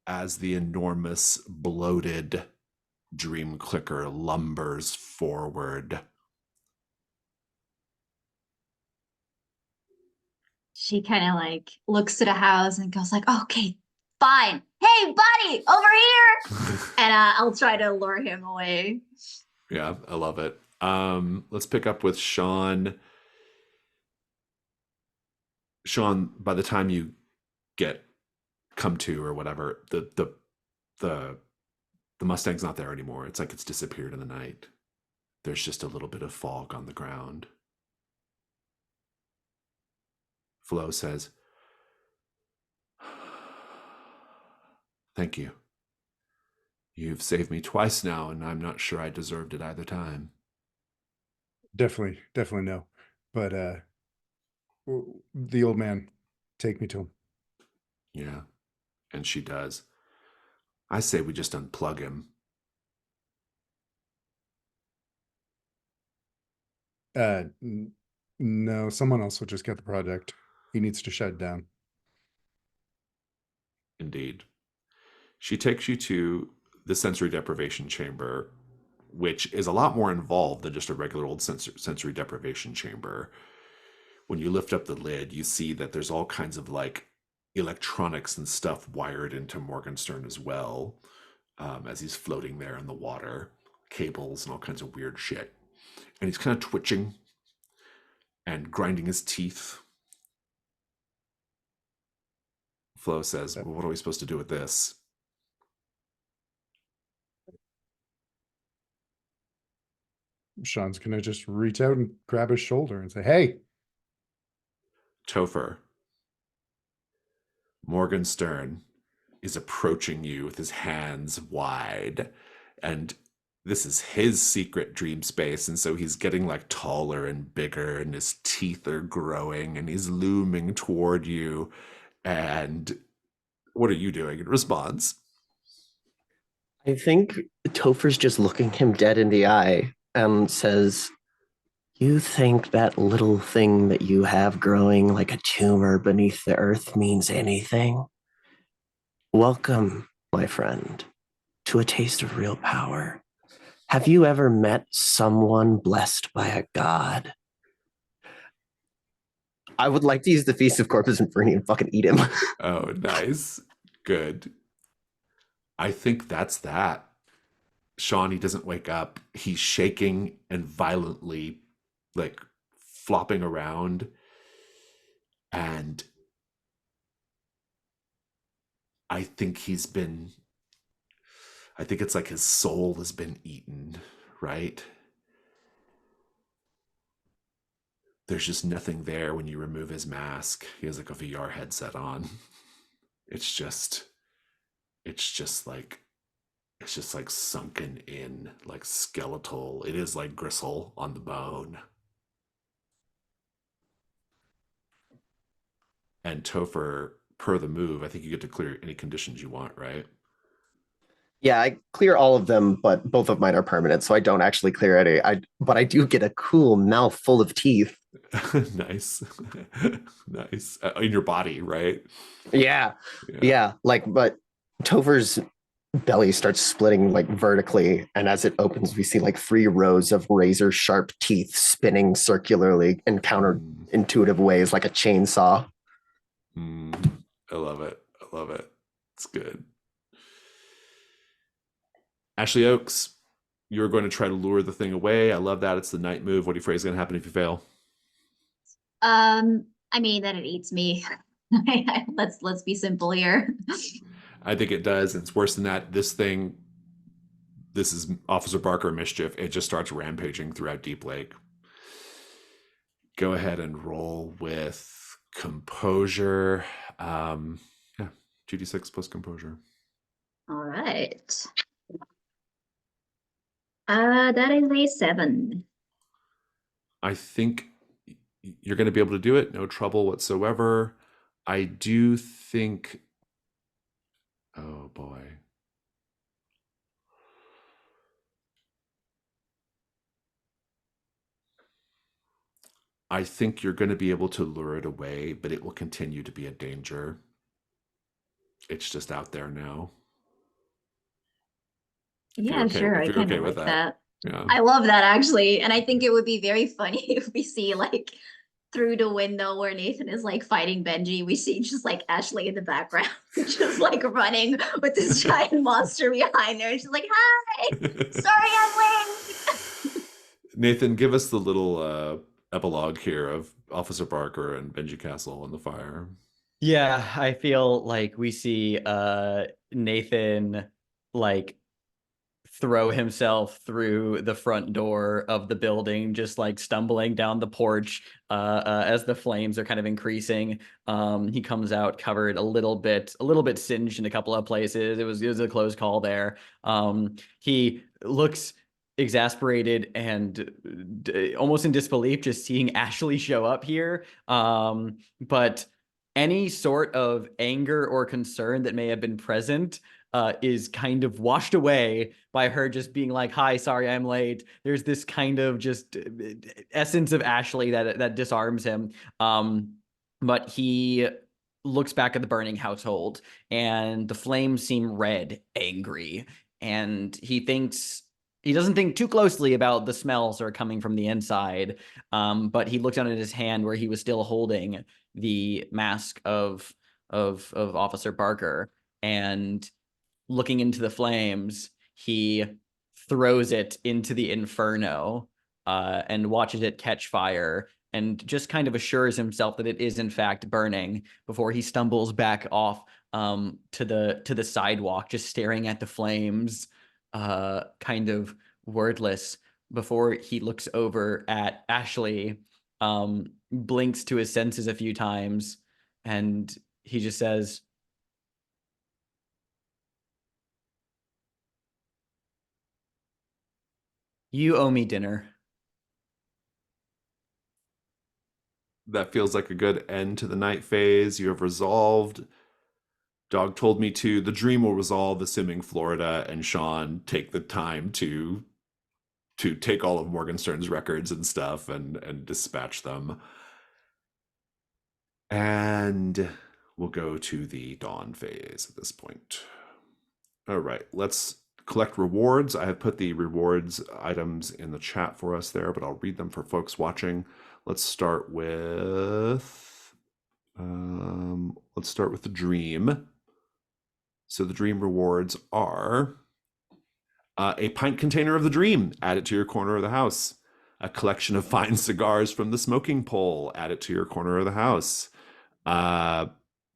As the enormous, bloated dream clicker lumbers forward. She kind of like looks at a house and goes like, okay, fine. Hey, buddy, over here. And I'll try to lure him away. Yeah, I love it. Let's pick up with Sean. Sean, by the time you come to or whatever, the Mustang's not there anymore. It's like it's disappeared in the night. There's just a little bit of fog on the ground. Flo says, "Thank you. You've saved me twice now, and I'm not sure I deserved it either time." Definitely no. But the old man, take me to him. Yeah, and she does. I say we just unplug him. No, someone else will just get the project. He needs to shut down. Indeed. She takes you to the sensory deprivation chamber, which is a lot more involved than just a regular old sensory deprivation chamber. When you lift up the lid, you see that there's all kinds of like electronics and stuff wired into Morgenstern as well, as he's floating there in the water, cables and all kinds of weird shit. And he's kind of twitching and grinding his teeth. Flo says, well, what are we supposed to do with this? Sean's gonna just reach out and grab his shoulder and say, hey. Topher, Morgenstern is approaching you with his hands wide, and this is his secret dream space, and so he's getting like taller and bigger, and his teeth are growing, and he's looming toward you. And what are you doing in response? I think Topher's just looking him dead in the eye and says, "You think that little thing that you have growing like a tumor beneath the earth means anything? Welcome, my friend, to a taste of real power. Have you ever met someone blessed by a god?" I would like to use the Feast of Corpus Inferni and fucking eat him. Oh, nice. Good. I think that's that. Sean, he doesn't wake up. He's shaking and violently, like, flopping around. And I think I think it's like his soul has been eaten, right? There's just nothing there when you remove his mask. He has like a VR headset on. It's just like sunken in, like skeletal. It is like gristle on the bone. And Topher, per the move, I think you get to clear any conditions you want, right? Yeah, I clear all of them, but both of mine are permanent, so I don't actually clear any. But I do get a cool mouth full of teeth. Nice. Nice. In your body, right? Yeah. But Topher's belly starts splitting like vertically, and as it opens, we see like 3 rows of razor sharp teeth spinning circularly in counterintuitive ways, like a chainsaw. I love it. I love it. It's good. Ashley Oaks, you're going to try to lure the thing away. I love that. It's the night move. What do you afraid is going to happen if you fail? I mean that it eats me. Let's be simple here. I think it does. It's worse than that. This is Officer Barker mischief. It just starts rampaging throughout Deep Lake. Go ahead and roll with composure. Yeah, 2d6 plus composure. All right. That is a 7. I think you're going to be able to do it. No trouble whatsoever. I do think. Oh boy. I think you're going to be able to lure it away, but it will continue to be a danger. It's just out there now. Yeah, sure. If I you're kind okay of with like that. that. Yeah. I love that actually. And I think it would be very funny if we see like through the window where Nathan is like fighting Benji, we see just like Ashley in the background, just like running with this giant monster behind her. She's like, hi, sorry I'm late. Nathan, give us the little epilogue here of Officer Barker and Benji Castle on the fire. Yeah, I feel like we see Nathan like throw himself through the front door of the building, just like stumbling down the porch as the flames are kind of increasing. He comes out covered a little bit singed in a couple of places. It was a close call there. He looks exasperated and almost in disbelief just seeing Ashley show up here. But any sort of anger or concern that may have been present is kind of washed away by her just being like, hi, sorry, I'm late. There's this kind of just essence of Ashley that disarms him. But he looks back at the burning household and the flames seem red, angry. And he doesn't think too closely about the smells that are coming from the inside. But he looks down at his hand where he was still holding the mask of Officer Barker, and looking into the flames, he throws it into the inferno and watches it catch fire and just kind of assures himself that it is in fact burning before he stumbles back off to the sidewalk, just staring at the flames, kind of wordless, before he looks over at Ashley, blinks to his senses a few times, and he just says, "You owe me dinner." That feels like a good end to the night phase. You have resolved. Dog told me to. The dream will resolve, assuming Florida and Sean take the time to take all of Morgenstern's records and stuff and dispatch them. And we'll go to the dawn phase at this point. All right, let's collect rewards. I have put the rewards items in the chat for us there, but I'll read them for folks watching. Let's start with the dream. So the dream rewards are a pint container of the dream, add it to your corner of the house. A collection of fine cigars from the smoking pole, add it to your corner of the house.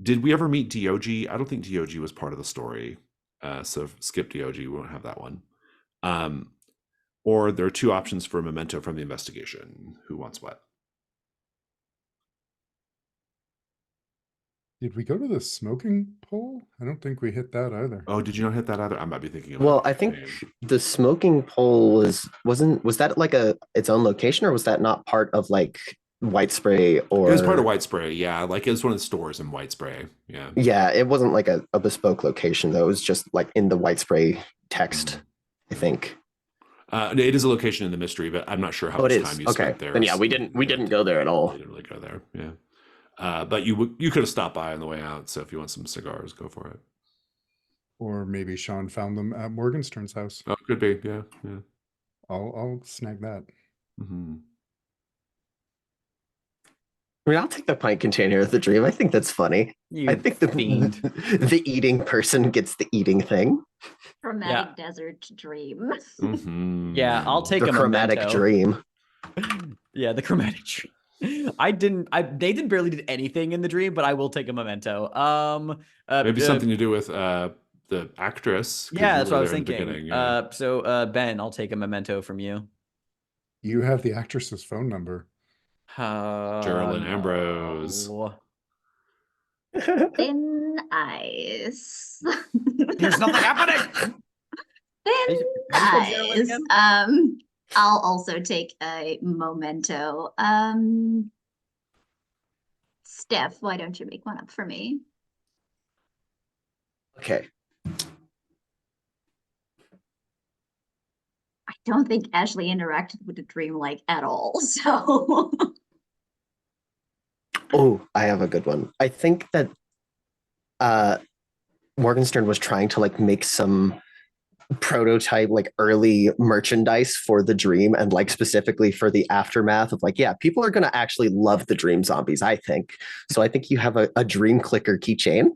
Did we ever meet DOG? I don't think DOG was part of the story. So skip DOG, we won't have that one. Or there are two options for a memento from the investigation. Who wants what? Did we go to the smoking pole? I don't think we hit that either. Oh, did you not hit that either? I might be thinking of Well, I think the smoking pole was that like its own location, or was that not part of like White Spray? Or it was part of White Spray, yeah. Like it was one of the stores in White Spray, yeah. Yeah, it wasn't like a bespoke location though. It was just like in the White Spray text, I think. It is a location in the mystery, but I'm not sure how much time you spent there. Then yeah, we didn't go there at all. We didn't really go there, yeah. But you could have stopped by on the way out. So if you want some cigars, go for it. Or maybe Sean found them at Morgenstern's house. Oh, could be, yeah. I'll snag that. Mm-hmm. I mean, I'll take the pint container of the dream. I think that's funny. I think the eating person gets the eating thing. Chromatic desert dream. Mm-hmm. Yeah, I'll take the chromatic memento. dream. Yeah, the chromatic dream. Nathan barely did anything in the dream, but I will take a memento. Maybe something to do with the actress. Yeah, that's what I was thinking. Yeah. So Ben, I'll take a memento from you. You have the actress's phone number. Geraldine Ambrose. Then thin ice. There's nothing happening. Thin How do you spell zero ice. again? I'll also take a memento. Steph, why don't you make one up for me? Okay. I don't think Ashley interacted with the dream like at all. So Oh, I have a good one. I think that Morgenstern was trying to like make some prototype like early merchandise for the dream, and like specifically for the aftermath of like, yeah, people are gonna actually love the dream zombies, I think. So I think you have a dream clicker keychain.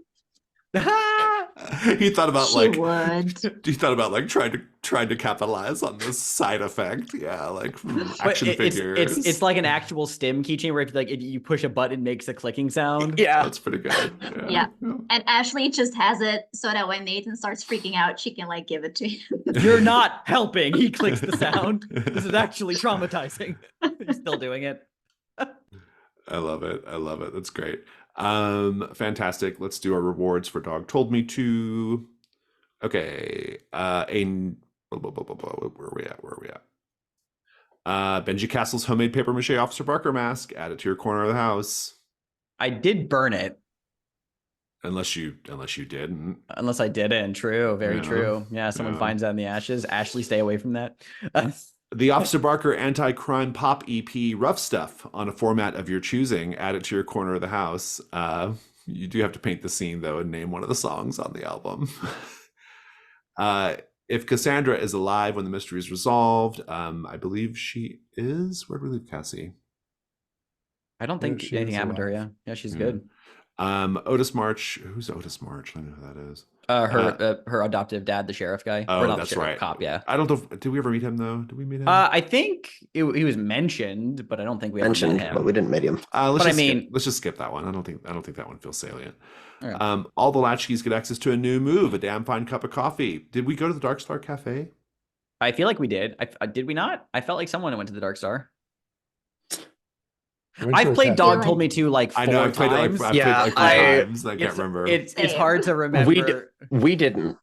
He thought about she like would. he thought about like trying to capitalize on this side effect. Yeah, like action figures. It's like an actual stim keychain where if you push a button, it makes a clicking sound. Yeah. That's pretty good. Yeah. And Ashley just has it so that when Nathan starts freaking out, she can like give it to him. You're not helping. He clicks the sound. This is actually traumatizing. He's still doing it. I love it. I love it. That's great. Fantastic. Let's do our rewards for Dog Told Me To. Okay. Where are we at? Benji Castle's homemade paper mache Officer Barker mask. Add it to your corner of the house. I did burn it. Unless you didn't. Unless I didn't. True. Very Yeah. true. Yeah, someone finds that in the ashes. Ashley, stay away from that. The Officer Barker Anti-Crime Pop EP Rough Stuff on a format of your choosing. Add it to your corner of the house. You do have to paint the scene, though, and name one of the songs on the album. If Cassandra is alive when the mystery is resolved, I believe she is. Where do we leave Cassie? I don't think she anything is happened to her. alive. Yeah. Yeah, she's good. Otis March. Who's Otis March? I don't know who that is. Her adoptive dad, the sheriff guy. Oh, Or not the that's sheriff, right. Cop, yeah. I don't know. Did we ever meet him, though? Did we meet him? I think he was mentioned, but I don't think we ever Mentioned, met him. but we didn't meet him. Let's just skip that one. I don't think that one feels salient. Okay. All the Latchkeys get access to a new move, a damn fine cup of coffee. Did we go to the Dark Star Cafe? I feel like we did. Did we not? I felt like someone went to the Dark Star. I've played Dog Told Me To like 4 I know, I've played times. it like 4 times. I can't remember. It's hard to remember. We didn't.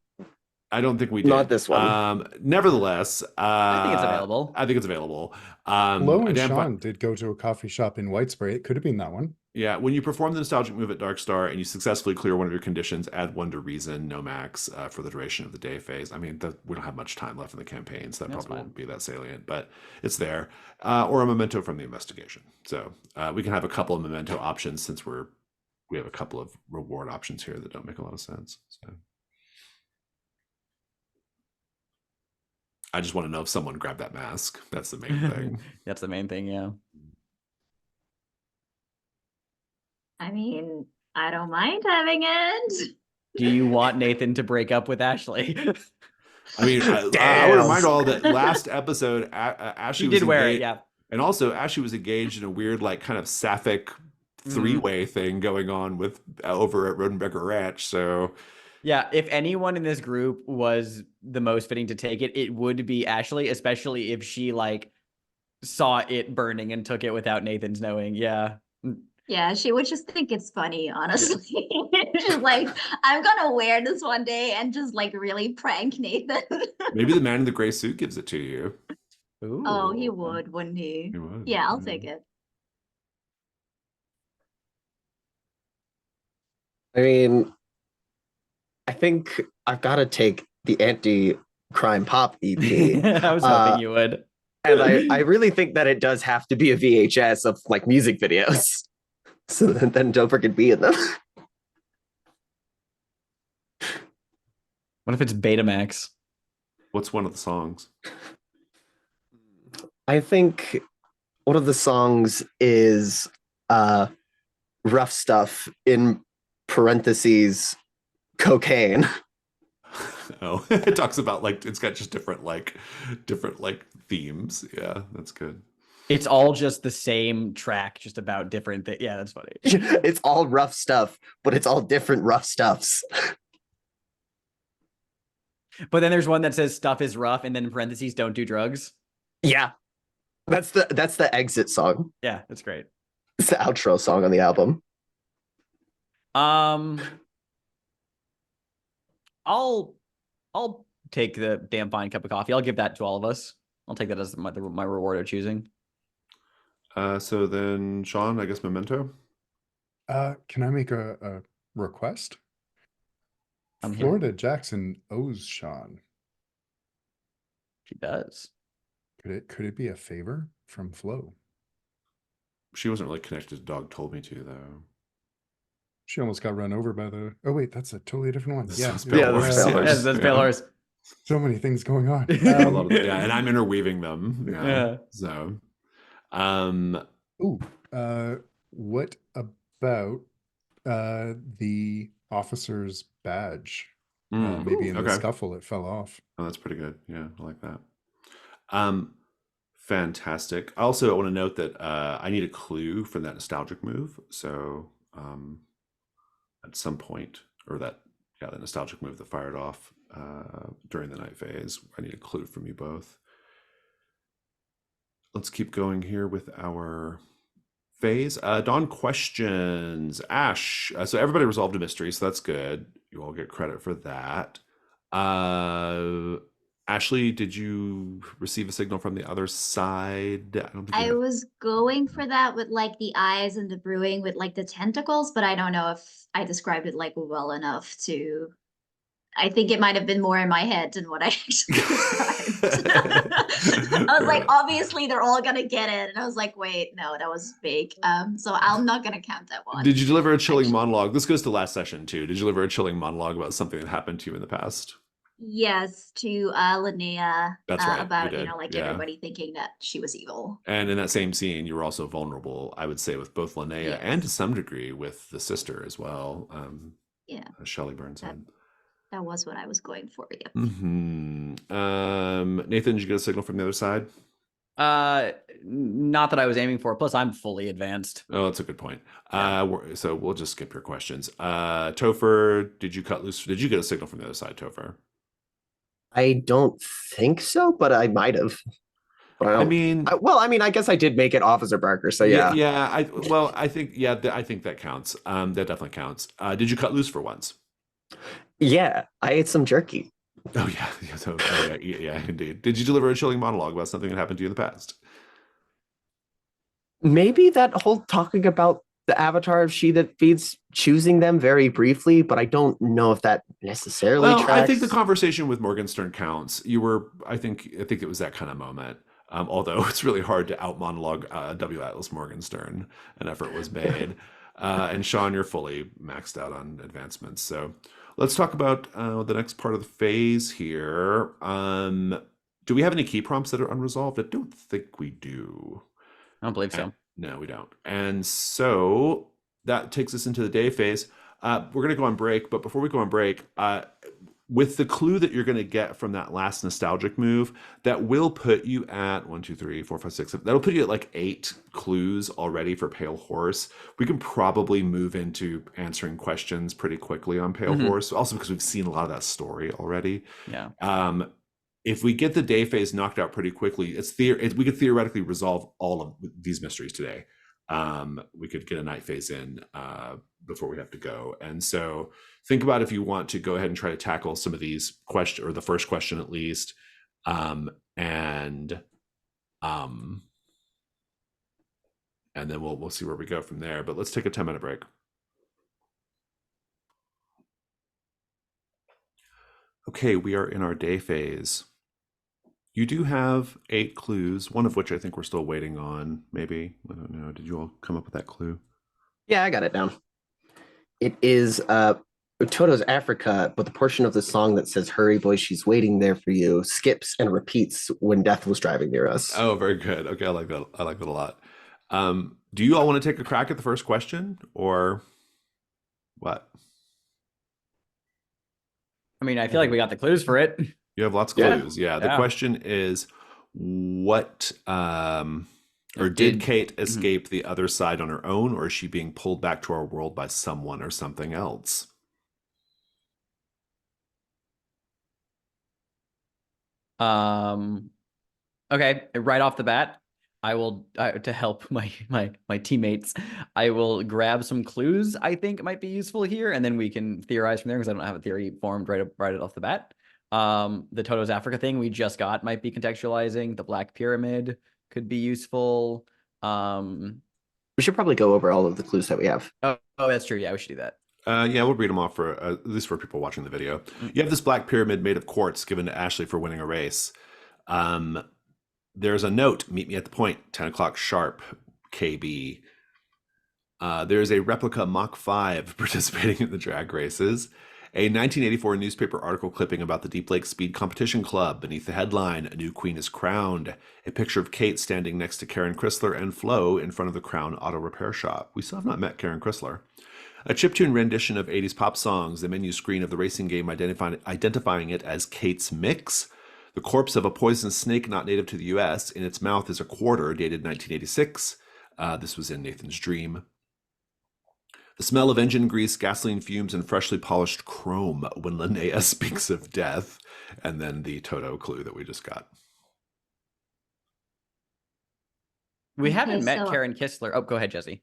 I don't think we did. Not this one. Nevertheless, I think it's available. I think it's available. Lo and Sean did go to a coffee shop in Whitesbury. It could have been that one. Yeah, when you perform the nostalgic move at Dark Star and you successfully clear one of your conditions, add 1 to Reason, no max, for the duration of the day phase. I mean, we don't have much time left in the campaign, so that That's probably fine. won't be that salient, but it's there. Or a memento from the investigation. So we can have a couple of memento options since we have a couple of reward options here that don't make a lot of sense. So I just want to know if someone grabbed that mask. That's the main thing. That's the main thing, yeah. I mean, I don't mind having it. Do you want Nathan to break up with Ashley? I mean, I would remind all that last episode, Ashley She was did wear engaged, it, yeah. and also Ashley was engaged in a weird, like, kind of sapphic three-way thing going on with over at Rodenbecker Ranch. So, Yeah, if anyone in this group was the most fitting to take it, it would be Ashley, especially if she like saw it burning and took it without Nathan's knowing. Yeah. Yeah, she would just think it's funny, honestly. She's like, I'm gonna wear this one day and just like really prank Nathan. maybe the man in the gray suit gives it to you. Ooh. Oh, he would, wouldn't he? He would. Yeah, I'll take it. I mean, I think I've got to take the anti-crime pop EP. I was hoping you would. And I really think that it does have to be a VHS of like music videos. So that then Doper could be in them. What if it's Betamax? What's one of the songs? I think one of the songs is Rough Stuff in parentheses cocaine. Oh, it talks about like it's got just different themes. Yeah, that's good. It's all just the same track, just about different things. Yeah, that's funny. It's all rough stuff, but it's all different rough stuffs. But then there's one that says stuff is rough, and then in parentheses, don't do drugs. Yeah. That's the exit song. Yeah, that's great. It's the outro song on the album. I'll take the damn fine cup of coffee. I'll give that to all of us. I'll take that as my reward of choosing. So then, Sean, I guess memento. Can I make a request? I'm here. Florida Jackson owes Sean. She does. Could it be a favor from Flo? She wasn't really connected to Dog Told Me To, though. She almost got run over by the. Oh wait, that's a totally different one. This Yeah, is Pale Yeah, Horse, that's Pale Horse. That's Pale Horse. So many things going on. A lot of, yeah, and I'm interweaving them. Yeah. So, Ooh, what about the officer's badge? Maybe in the okay. scuffle it fell off. Oh, that's pretty good. Yeah, I like that. Fantastic. Also, I want to note that I need a clue for that nostalgic move. So, at some point, or that nostalgic move that fired off during the night phase, I need a clue from you both. Let's keep going here with our phase. Dawn questions. Ash. So everybody resolved a mystery, so that's good. You all get credit for that. Ashley, did you receive a signal from the other side? I don't think I was going for that with like the eyes and the brewing with like the tentacles, but I don't know if I described it like well enough to. I think it might have been more in my head than what I actually described. I was like, obviously they're all gonna get it, and I was like, wait, no, that was fake. So I'm not gonna count that one. Did you deliver a chilling monologue? This goes to last session too. Did you deliver a chilling monologue about something that happened to you in the past? Yes, to Linnea. That's right. About did. like Yeah. everybody thinking that she was evil. And in that same scene, you were also vulnerable, I would say, with both Linnea Yes. and to some degree with the sister as well. Yeah. Shelley Burnside. That was what I was going for. Yeah. Nathan, did you get a signal from the other side? Not that I was aiming for. Plus, I'm fully advanced. Oh, that's a good point. Yeah. So we'll just skip your questions. Topher, did you cut loose? Did you get a signal from the other side, Topher? I don't think so, but I might have. But I mean, I guess I did make it Officer Barker, so yeah. Yeah. I think that counts. That definitely counts. Did you cut loose for once? Yeah, I ate some jerky. Oh yeah, yeah, indeed. Did you deliver a chilling monologue about something that happened to you in the past? Maybe that whole talking about the avatar of She That Feeds, choosing them very briefly, but I don't know if that necessarily tracks. I think the conversation with Morgenstern counts. You were, I think it was that kind of moment. Although it's really hard to out monologue W. Atlas Morgenstern. An effort was made. And Sean, you're fully maxed out on advancements. So let's talk about the next part of the phase here. Do we have any key prompts that are unresolved? I don't think we do. I don't believe so. No, we don't. And so that takes us into the day phase. We're going to go on break, but before we go on break, with the clue that you're going to get from that last nostalgic move, that will put you at 1, 2, 3, 4, 5, 6, 7. That'll put you at like 8 clues already for Pale Horse. We can probably move into answering questions pretty quickly on Pale Horse, also because we've seen a lot of that story already. Yeah. If we get the day phase knocked out pretty quickly, we could theoretically resolve all of these mysteries today. We could get a night phase in before we have to go. And so think about if you want to go ahead and try to tackle some of these questions, or the first question at least, and then we'll see where we go from there. But let's take a 10-minute break. Okay, we are in our day phase. You do have 8 clues, one of which I think we're still waiting on, maybe. I don't know. Did you all come up with that clue? Yeah, I got it down. It is Toto's Africa, but the portion of the song that says, "Hurry, boy, she's waiting there for you," skips and repeats when death was driving near us. Oh, very good. Okay, I like that. I like that a lot. Do you all want to take a crack at the first question, or what? I mean, I feel like we got the clues for it. You have lots of clues. Yeah. The Yeah. question is, what or did Kate escape the other side on her own, or is she being pulled back to our world by someone or something else? Okay, right off the bat, I will to help my teammates. I will grab some clues I think might be useful here, and then we can theorize from there because I don't have a theory formed right off the bat. The Toto's Africa thing we just got might be contextualizing. The Black Pyramid could be useful. We should probably go over all of the clues that we have. Oh, that's true. Yeah, we should do that. Yeah, we'll read them off for at least for people watching the video. You have this black pyramid made of quartz given to Ashley for winning a race. There's a note, meet me at the point, 10 o'clock sharp, KB. There's a replica Mach 5 participating in the drag races. A 1984 newspaper article clipping about the Deep Lake Speed Competition Club. Beneath the headline, a new queen is crowned. A picture of Kate standing next to Karen Chrysler and Flo in front of the Crown Auto Repair Shop. We still have not met Karen Chrysler. A chiptune rendition of 80s pop songs, the menu screen of the racing game identifying it as Kate's Mix. The corpse of a poisonous snake not native to the U.S. In its mouth is a quarter dated 1986. This was in Nathan's dream. The smell of engine grease, gasoline fumes, and freshly polished chrome when Linnea speaks of death. And then the Toto clue that we just got. We haven't Okay, met so- Karen Kistler. Oh, go ahead, Jesse.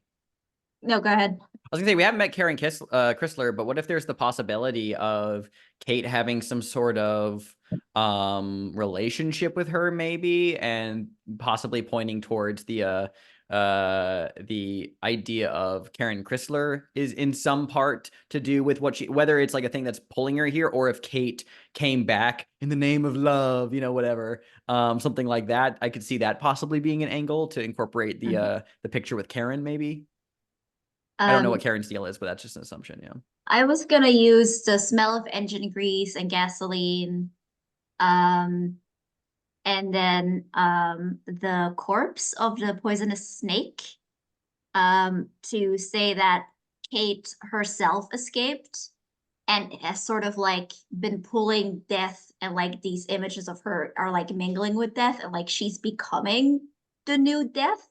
No, go ahead. I was gonna say we haven't met Karen Chrysler, but what if there's the possibility of Kate having some sort of relationship with her, maybe, and possibly pointing towards the idea of Karen Chrysler is in some part to do with what whether it's like a thing that's pulling her here, or if Kate came back in the name of love, whatever, something like that. I could see that possibly being an angle to incorporate the picture with Karen, maybe. I don't know what Karen's deal is, but that's just an assumption. Yeah. I was gonna use the smell of engine grease and gasoline, and then the corpse of the poisonous snake, to say that Kate herself escaped and has sort of like been pulling death, and like these images of her are like mingling with death, and like she's becoming the new death.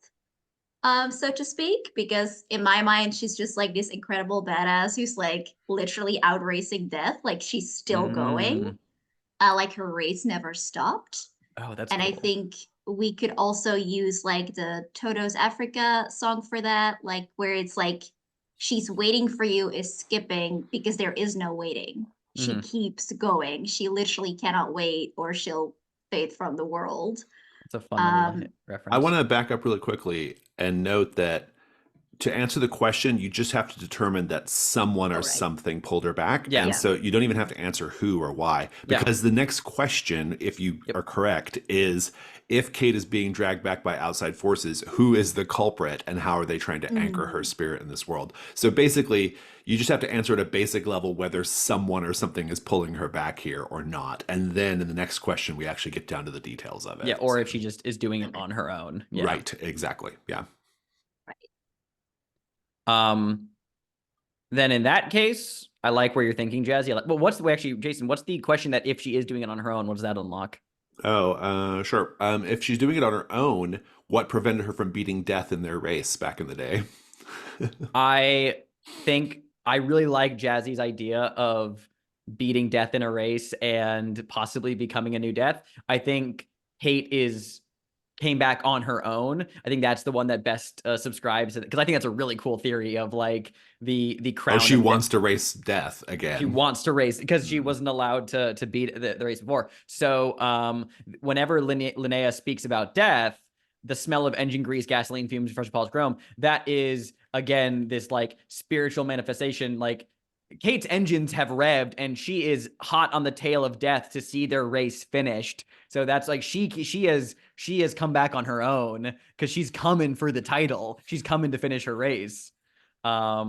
So to speak, because in my mind, she's just like this incredible badass who's like literally outracing death. Like she's still going, like her race never stopped. Oh, that's And cool. I think we could also use like the Toto's Africa song for that, like where it's like she's waiting for you is skipping because there is no waiting. She keeps going. She literally cannot wait or she'll fade from the world. It's a fun little reference. I want to back up really quickly and note that to answer the question, you just have to determine that someone or something pulled her back. Yeah. And so you don't even have to answer who or why, because the next question, if you are correct, is if Kate is being dragged back by outside forces, who is the culprit and how are they trying to anchor her spirit in this world? So basically, you just have to answer at a basic level whether someone or something is pulling her back here or not. And then in the next question, we actually get down to the details of it. Yeah, or if she just is doing it on her own. Yeah. Right, exactly. Yeah. Then in that case, I like where you're thinking, Jazzy. Well, what's the way, actually, Jason, what's the question that if she is doing it on her own, what does that unlock? Oh, sure. If she's doing it on her own, what prevented her from beating death in their race back in the day? I think I really like Jazzy's idea of beating death in a race and possibly becoming a new death. I think Kate came back on her own. I think that's the one that best subscribes to it, because I think that's a really cool theory of like the crown. Oh, she wants to race death again. She wants to race because she wasn't allowed to beat the race before. So whenever Linnea speaks about death, the smell of engine grease, gasoline fumes, fresh polished chrome, that is again this like spiritual manifestation. Like Kate's engines have revved and she is hot on the tail of death to see their race finished. So that's like she has come back on her own because she's coming for the title. She's coming to finish her race. I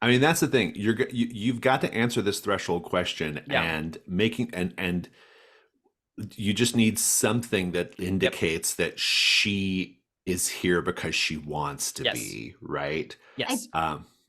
mean, that's the thing. You've got to answer this threshold question and and you just need something that indicates that she is here because she wants to be, right? Yes.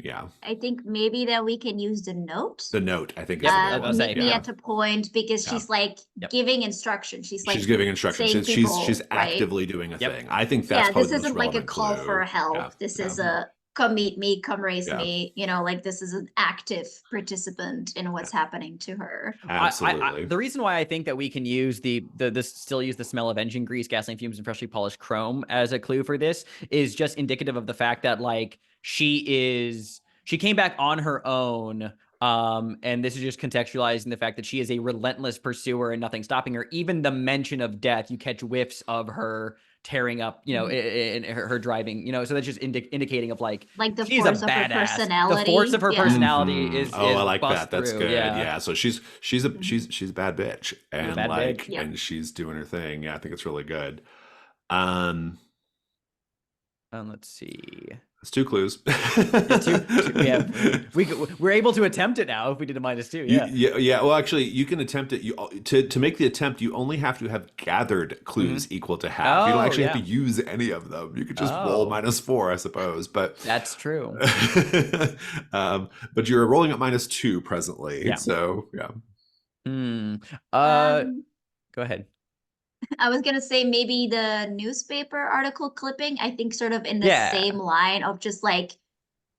Yeah. I think maybe that we can use the note. The note, I think. Is the was Meet me yeah. at a point, because she's like giving instructions. She's like giving instructions. saying people, She's right? actively doing a thing. I think that's this probably the most isn't like a relevant call clue. for help. This is a come meet me, come raise Yeah. me, like this is an active participant in what's happening to her. Absolutely. The reason why I think that we can use still use the smell of engine grease, gasoline fumes, and freshly polished chrome as a clue for this is just indicative of the fact that like she came back on her own. And this is just contextualizing the fact that she is a relentless pursuer and nothing stopping her. Even the mention of death, you catch whiffs of her tearing up, in her driving, so that's just indicating of like the she's a force of her badass. personality. The force of her Yeah. personality is I like bust that. That's through. good. Yeah. Yeah. So she's a bad bitch, and bad like bitch. Yeah. and she's doing her thing. Yeah, I think it's really good. Let's see. It's 2 clues. We're able to attempt it now if we did a -2. Yeah. Yeah. Well, actually, you can attempt it. To make the attempt, you only have to have gathered clues equal to half. You don't actually have to use any of them. You could just roll -4, I suppose. But that's true. But you're rolling at -2 presently. Yeah. So yeah. Go ahead. I was gonna say maybe the newspaper article clipping, I think sort of in the same line of just like,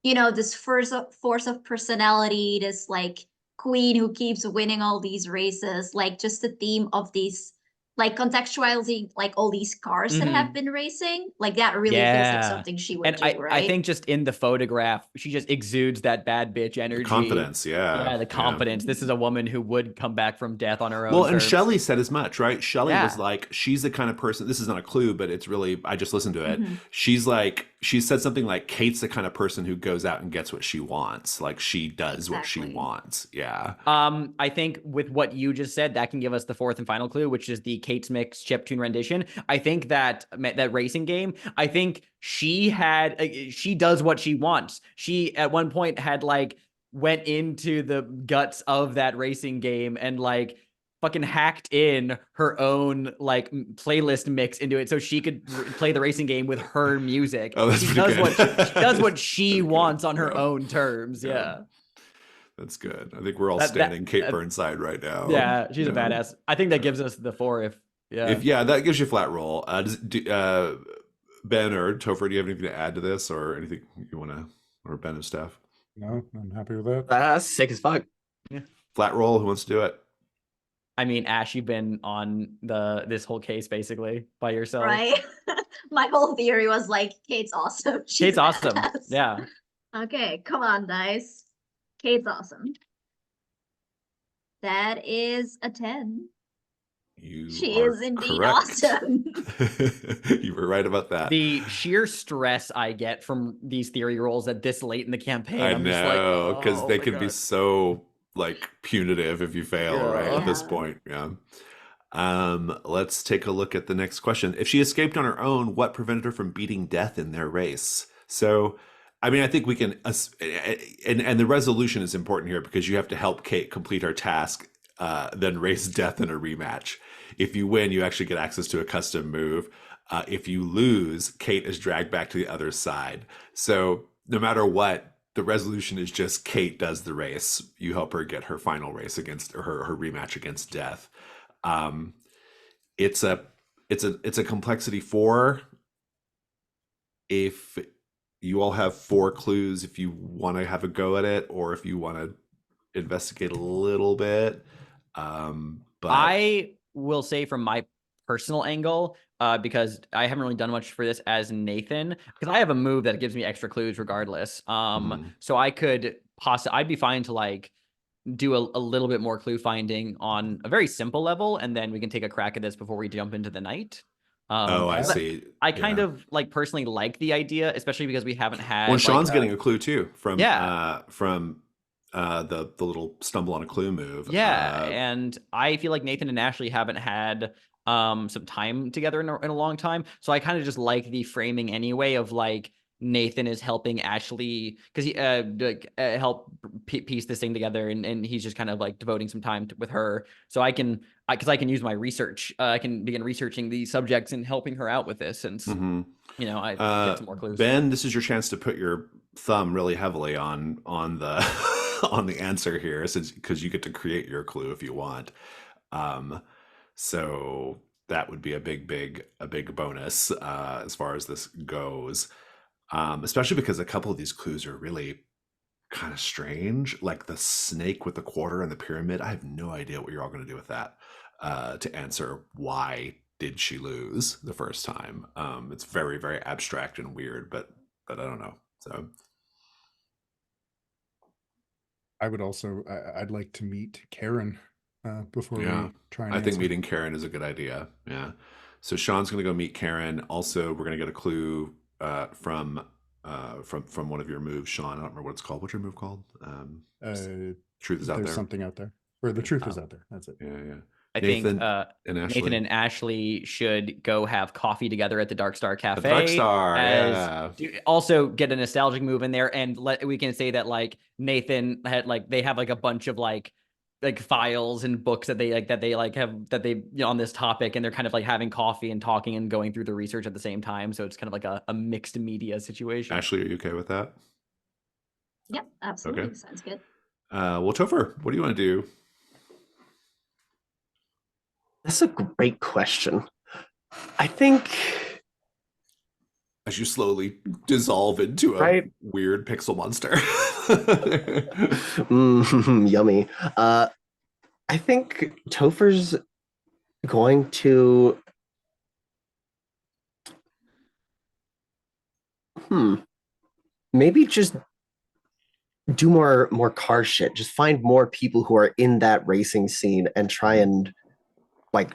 this force of personality, this like queen who keeps winning all these races, like just the theme of these, like contextualizing like all these cars that have been racing, like that really feels like something she would do, right? I think just in the photograph, she just exudes that bad bitch energy. The confidence, yeah. The confidence. This is a woman who would come back from death on her own Well, terms. and Shelley said as much, right? Shelley was like, she's the kind of person, this isn't a clue, but it's really, I just listened to it. She's like, she said something like, Kate's the kind of person who goes out and gets what she wants. Like she does what she wants. Yeah. I think with what you just said, that can give us the fourth and final clue, which is the Kate's Mix chiptune rendition. I think that racing game, I think she does what she wants. She at one point had like went into the guts of that racing game and like fucking hacked in her own like playlist mix into it so she could play the racing game with her music. She does what she wants on her own terms. Yeah. That's good. I think we're all standing Kate Burnside right now. Yeah, she's a badass. I think that gives us the 4 that gives you a flat roll. Ben or Topher, do you have anything to add to this or anything you want to, or Ben and Steph? No, I'm happy with that. That's sick as fuck. Yeah. Flat roll, who wants to do it? I mean, Ash, you've been on this whole case basically by yourself. Right. My whole theory was like, Kate's awesome. Kate's awesome. Yeah. Okay, come on, dice. Kate's awesome. That is a 10. She is indeed awesome. You were right about that. The sheer stress I get from these theory rolls at this late in the campaign. I'm know, because they can be so like punitive if you fail, right? At this point. Yeah. Let's take a look at the next question. If she escaped on her own, what prevented her from beating death in their race? So, I mean, I think we can, and the resolution is important here because you have to help Kate complete her task, then race death in a rematch. If you win, you actually get access to a custom move. If you lose, Kate is dragged back to the other side. So no matter what, the resolution is just Kate does the race. You help her get her final race against her rematch against death. It's a complexity 4. If you all have 4 clues, if you want to have a go at it, or if you want to investigate a little bit. But I will say from my personal angle, because I haven't really done much for this as Nathan, because I have a move that gives me extra clues regardless. So I could I'd be fine to like do a little bit more clue finding on a very simple level, and then we can take a crack at this before we jump into the night. I see. I kind of like personally like the idea, especially because we haven't had. Well, Sean's getting a clue too from the little stumble on a clue move. Yeah, and I feel like Nathan and Ashley haven't had some time together in a long time, so I kind of just like the framing anyway of like Nathan is helping Ashley because he help piece this thing together, and he's just kind of like devoting some time with her. So I can use my research. I can begin researching the subjects and helping her out with this since I get some more clues. Ben, this is your chance to put your thumb really heavily on the on the answer here, since because you get to create your clue if you want. So that would be a big bonus as far as this goes. Especially because a couple of these clues are really kind of strange, like the snake with the quarter and the pyramid. I have no idea what you're all going to do with that to answer why did she lose the first time. It's very, very abstract and weird, but I don't know. So I would also, I'd like to meet Karen before yeah, we try and I think answer. meeting Karen is a good idea. Yeah. So Sean's going to go meet Karen. Also, we're going to get a clue from one of your moves, Sean. I don't remember what it's called. What's your move called? Truth is out There's there. something out there, or the truth is out there. That's it. Yeah, yeah. I Nathan think and Ashley. Nathan and Ashley should go have coffee together at the Dark Star Cafe. The Dark Star, yeah. Also get a nostalgic move in there, and we can say that like Nathan had like they have like a bunch of like files and books that they have on this topic, and they're kind of like having coffee and talking and going through the research at the same time. So it's kind of like a mixed media situation. Ashley, are you okay with that? Yep, absolutely. Okay. Sounds good. Well, Topher, what do you want to do? That's a great question. I think as you slowly dissolve into a weird pixel monster. Yummy. I think Topher's going to maybe just do more car shit. Just find more people who are in that racing scene and try and like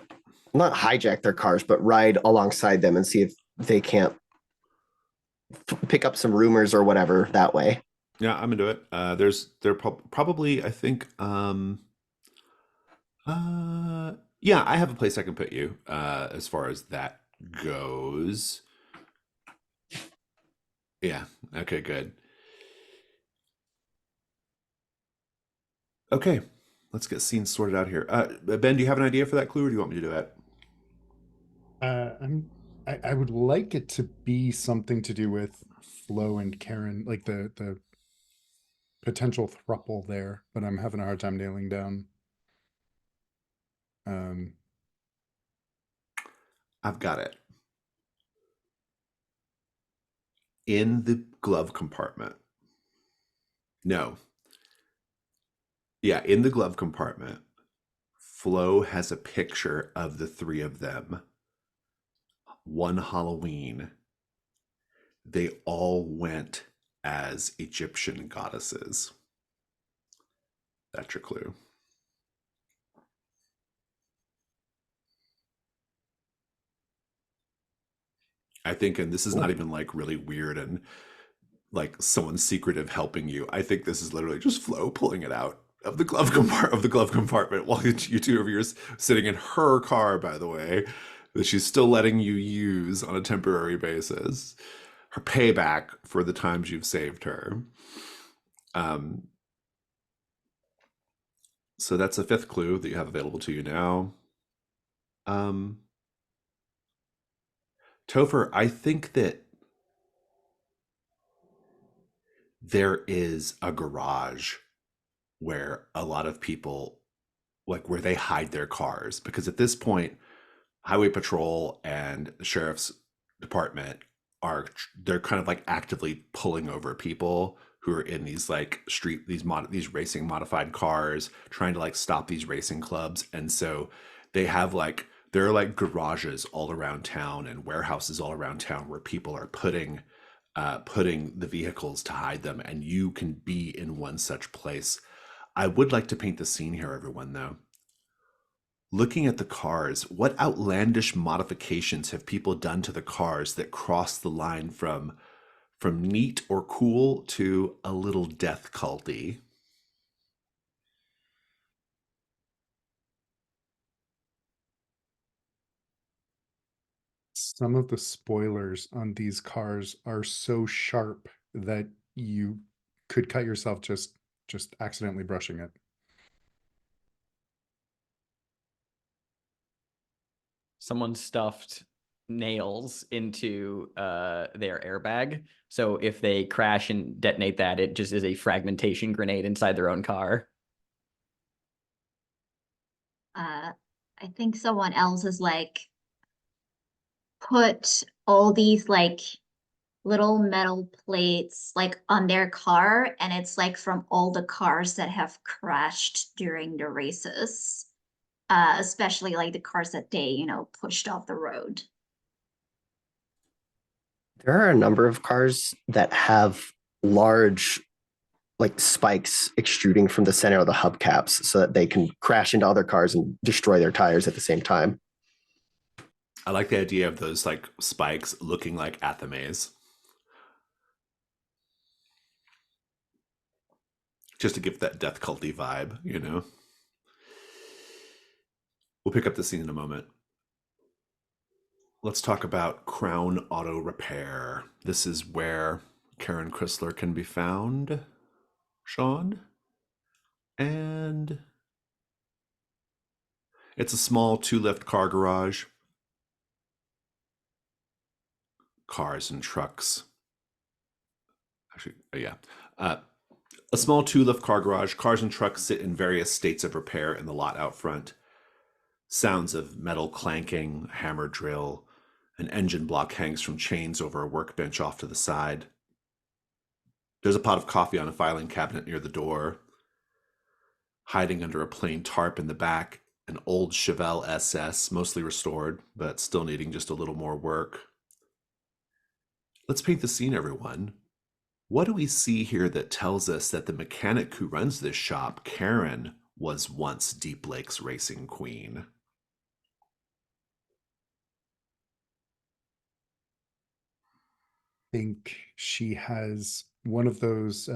not hijack their cars, but ride alongside them and see if they can't pick up some rumors or whatever that way. Yeah, I'm into it. They're probably, I think, yeah, I have a place I can put you as far as that goes. Yeah. Okay, good. Okay, let's get scenes sorted out here. Ben, do you have an idea for that clue, or do you want me to do it? I would like it to be something to do with Flo and Karen, like the potential throuple there, but I'm having a hard time nailing down. I've got it. In the glove compartment. No. Yeah, in the glove compartment, Flo has a picture of the three of them. One Halloween, they all went as Egyptian goddesses. That's your clue. I think, and this is not even like really weird and like someone secretive helping you. I think this is literally just Flo pulling it out of the glove compartment while you two of yours sitting in her car, by the way, that she's still letting you use on a temporary basis. Her payback for the times you've saved her. So that's a fifth clue that you have available to you now. Topher, I think that there is a garage where a lot of people, like where they hide their cars, because at this point, highway patrol and the sheriff's department they're kind of like actively pulling over people who are in these like these racing modified cars, trying to like stop these racing clubs. And so they have like, there are like garages all around town and warehouses all around town where people are putting the vehicles to hide them, and you can be in one such place. I would like to paint the scene here, everyone, though. Looking at the cars, what outlandish modifications have people done to the cars that cross the line from neat or cool to a little death culty? Some of the spoilers on these cars are so sharp that you could cut yourself just accidentally brushing it. Someone stuffed nails into their airbag, so if they crash and detonate that, it just is a fragmentation grenade inside their own car. I think someone else is like put all these like little metal plates like on their car, and it's like from all the cars that have crashed during the races, especially like the cars that they, pushed off the road. There are a number of cars that have large like spikes extruding from the center of the hubcaps so that they can crash into other cars and destroy their tires at the same time. I like the idea of those like spikes looking like athames. Just to give that death culty vibe, you know? We'll pick up the scene in a moment. Let's talk about Crown Auto Repair. This is where Karen Chrysler can be found, Sean. And it's a small 2-lift car garage. Cars and trucks. Actually, yeah. A small 2-lift car garage. Cars and trucks sit in various states of repair in the lot out front. Sounds of metal clanking, hammer drill. An engine block hangs from chains over a workbench off to the side. There's a pot of coffee on a filing cabinet near the door. Hiding under a plain tarp in the back, an old Chevelle SS, mostly restored, but still needing just a little more work. Let's paint the scene, everyone. What do we see here that tells us that the mechanic who runs this shop, Karen, was once Deep Lake's racing queen? I think she has one of those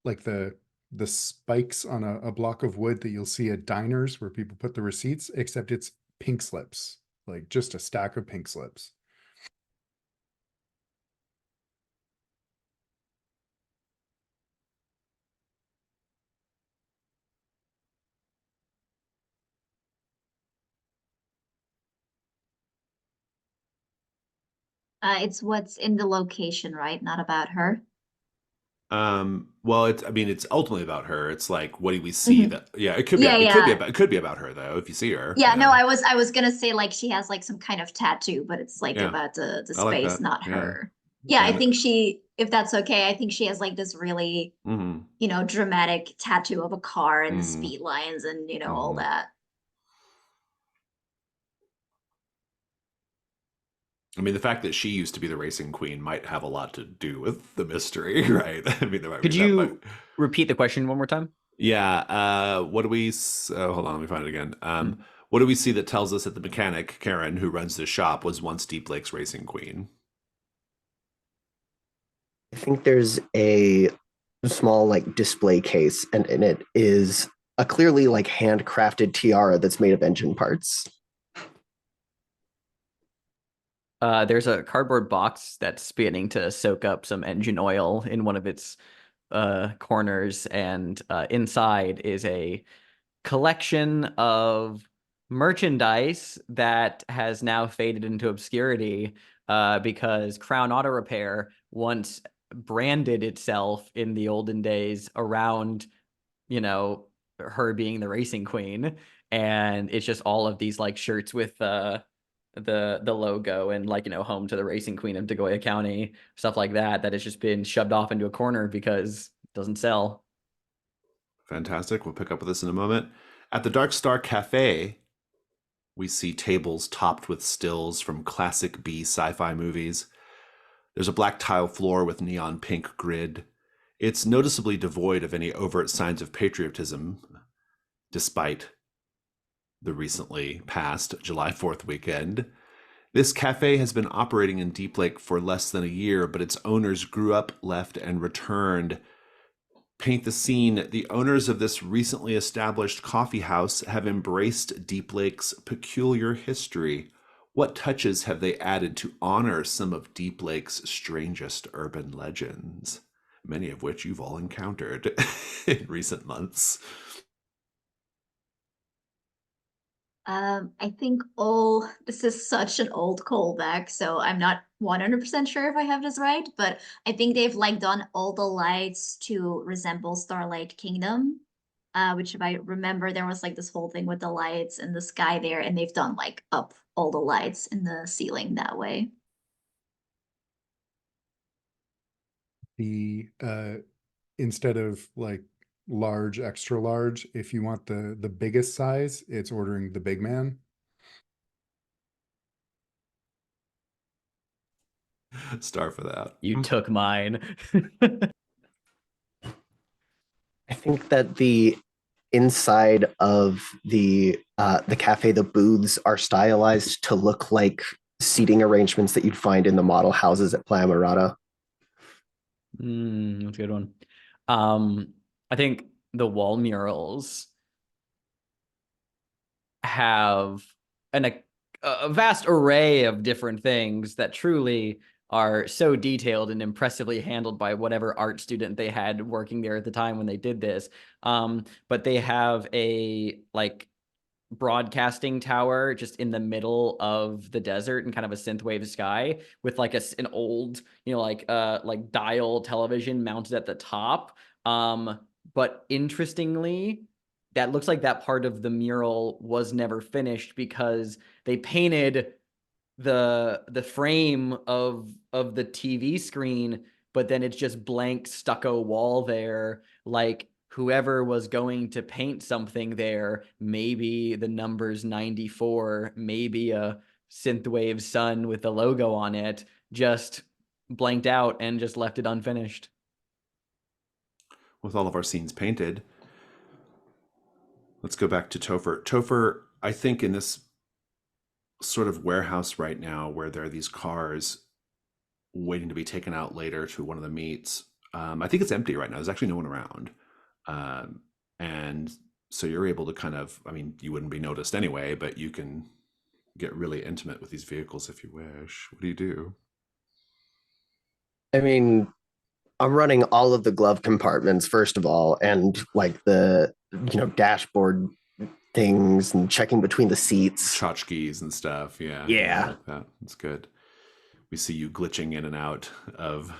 like the spikes on a block of wood that you'll see at diners where people put the receipts, except it's pink slips, like just a stack of pink slips. It's what's in the location, right? Not about her. Well, it's ultimately about her. It's like, what do we see that, yeah, it could be, Yeah, it could be about her though, if you see her. yeah. No, I was gonna say like she has like some kind of tattoo, but it's like Yeah. about the I like space, that. not Yeah. her. Yeah, I And- think she, if that's okay, I think she has like this really, Mhm. dramatic tattoo of a car and the Mm. speed lines and all Mhm. that. I mean, the fact that she used to be the racing queen might have a lot to do with the mystery, right? I mean, Could you repeat the question one more time? Yeah. What do we? Hold on, let me find it again. What do we see that tells us that the mechanic, Karen, who runs this shop, was once Deep Lake's racing queen? I think there's a small like display case, and in it is a clearly like handcrafted tiara that's made of engine parts. There's a cardboard box that's beginning to soak up some engine oil in one of its corners, and inside is a collection of merchandise that has now faded into obscurity because Crown Auto Repair once branded itself in the olden days around, her being the racing queen, and it's just all of these like shirts with the logo and like home to the racing queen of Degoya County, stuff like that has just been shoved off into a corner because it doesn't sell. Fantastic. We'll pick up with this in a moment. At the Dark Star Cafe, we see tables topped with stills from classic B sci-fi movies. There's a black tile floor with neon pink grid. It's noticeably devoid of any overt signs of patriotism, despite the recently passed July 4th weekend. This cafe has been operating in Deep Lake for less than a year, but its owners grew up, left, and returned. Paint the scene. The owners of this recently established coffee house have embraced Deep Lake's peculiar history. What touches have they added to honor some of Deep Lake's strangest urban legends, many of which you've all encountered in recent months? I think this is such an old callback, so I'm not 100% sure if I have this right, but I think they've like done all the lights to resemble Starlight Kingdom, which if I remember, there was like this whole thing with the lights in the sky there, and they've done like up all the lights in the ceiling that way. The instead of like large, extra large, if you want the biggest size, it's ordering the big man. Star for that. You took mine. I think that the inside of the cafe, the booths are stylized to look like seating arrangements that you'd find in the model houses at Playa Mirada. That's a good one. I think the wall murals have a vast array of different things that truly are so detailed and impressively handled by whatever art student they had working there at the time when they did this. But they have a like broadcasting tower just in the middle of the desert and kind of a synthwave sky with like an old, like dial television mounted at the top. But interestingly, that looks like that part of the mural was never finished because they painted the frame of the TV screen, but then it's just blank stucco wall there. Like whoever was going to paint something there, maybe the numbers 94, maybe a synthwave sun with the logo on it, just blanked out and just left it unfinished. With all of our scenes painted, let's go back to Topher. Topher, I think in this sort of warehouse right now where there are these cars waiting to be taken out later to one of the meets, I think it's empty right now. There's actually no one around. And so you're able to kind of, I mean, you wouldn't be noticed anyway, but you can get really intimate with these vehicles if you wish. What do you do? I mean, I'm running all of the glove compartments first of all, and like the dashboard things and checking between the seats. Tchotchkes and stuff. Yeah. Yeah. I like that. That's good. We see you glitching in and out of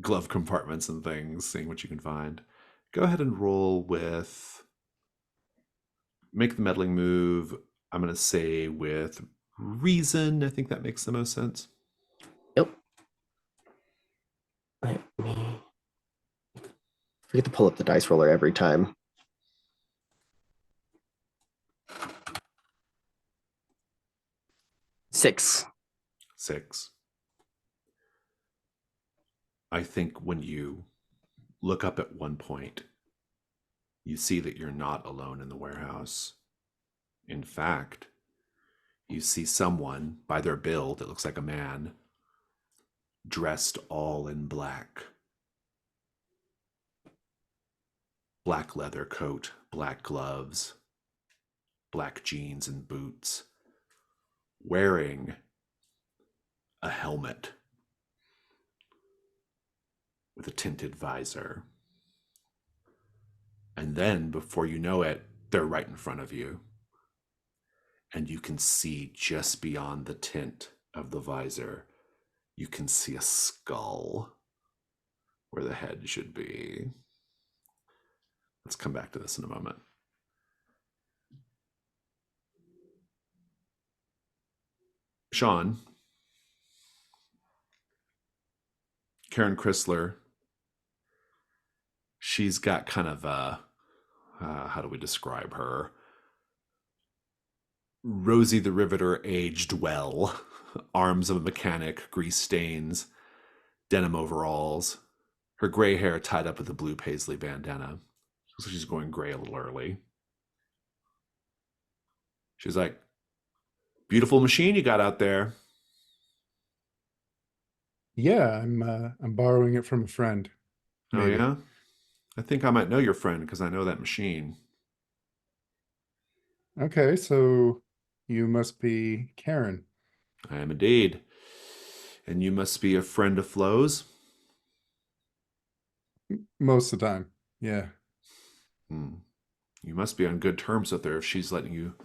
glove compartments and things, seeing what you can find. Go ahead and roll with, make the meddling move. I'm going to say with reason. I think that makes the most sense. Yep. Let me forget to pull up the dice roller every time. Six. I think when you look up at one point, you see that you're not alone in the warehouse. In fact, you see someone by their build, it looks like a man, dressed all in black. Black leather coat, black gloves, black jeans and boots, wearing a helmet with a tinted visor. And then, before you know it, they're right in front of you. And you can see just beyond the tint of the visor, you can see a skull where the head should be. Let's come back to this in a moment. Sean, Karen Chrysler, she's got kind of a, how do we describe her? Rosie the Riveter aged well, arms of a mechanic, grease stains, denim overalls, her gray hair tied up with a blue paisley bandana. So she's going gray a little early. She's like, beautiful machine you got out there. Yeah, I'm borrowing it from a friend. Oh, Maybe. yeah? I think I might know your friend because I know that machine. Okay, so you must be Karen. I am indeed. And you must be a friend of Flo's? Most of the time. Yeah. You must be on good terms with her if she's letting you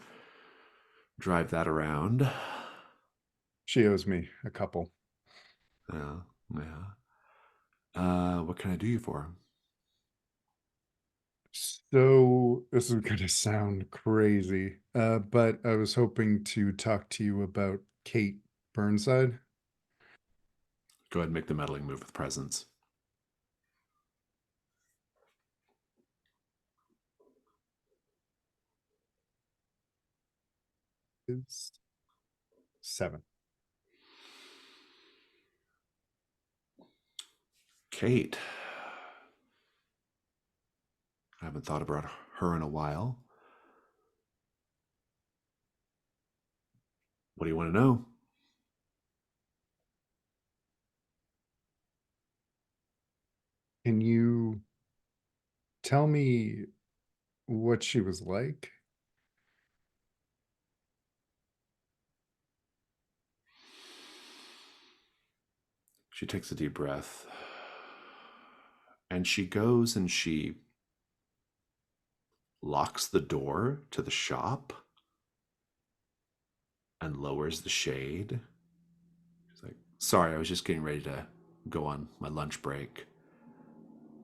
drive that around. She owes me a couple. Yeah. What can I do you for? So this is gonna sound crazy, but I was hoping to talk to you about Kate Burnside. Go ahead and make the meddling move with presence. is 7. Kate. I haven't thought about her in a while. What do you want to know? Can you tell me what she was like? She takes a deep breath. And she goes and she locks the door to the shop and lowers the shade. She's like, sorry, I was just getting ready to go on my lunch break.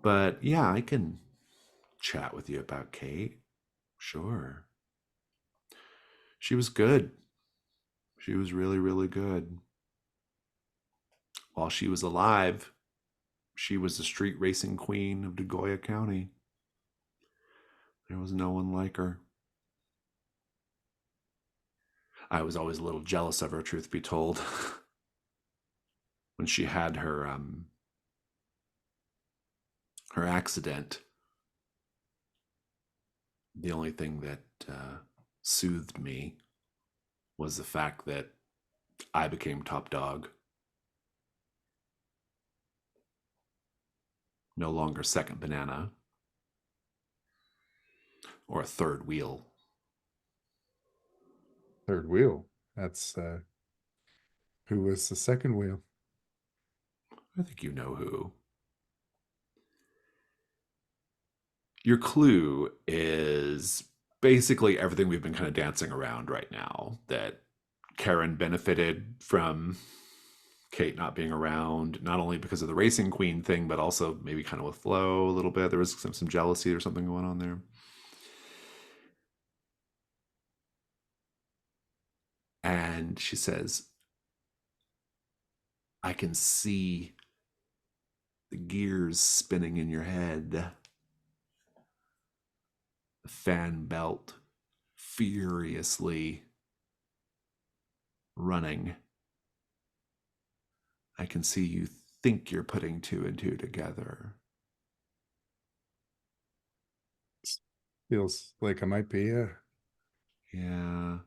But yeah, I can chat with you about Kate. Sure. She was good. She was really, really good. While she was alive, she was the street racing queen of Degoya County. There was no one like her. I was always a little jealous of her, truth be told. When she had her accident, the only thing that soothed me was the fact that I became top dog. No longer second banana or a third wheel. Third wheel. That's who was the second wheel? I think you know who. Your clue is basically everything we've been kind of dancing around right now, that Karen benefited from Kate not being around, not only because of the racing queen thing, but also maybe kind of with Flo a little bit. There was some jealousy or something going on there. And she says, I can see the gears spinning in your head, the fan belt furiously running. I can see you think you're putting 2 and 2 together. Feels like I might be. Yeah.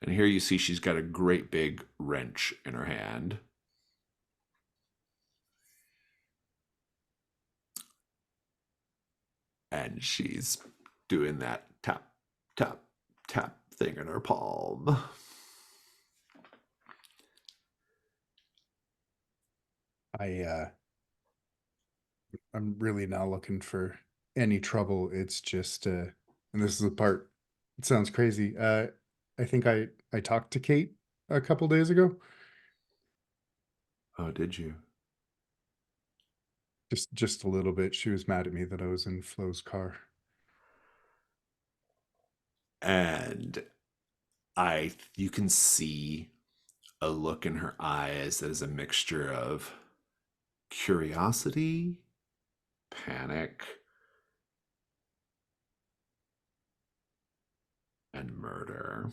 And here you see she's got a great big wrench in her hand. And she's doing that tap, tap, tap thing in her palm. I'm really not looking for any trouble. It's just and this is the part, it sounds crazy. I think I talked to Kate a couple days ago. Oh, did you? Just a little bit. She was mad at me that I was in Flo's car. And you can see a look in her eyes that is a mixture of curiosity, panic, and murder.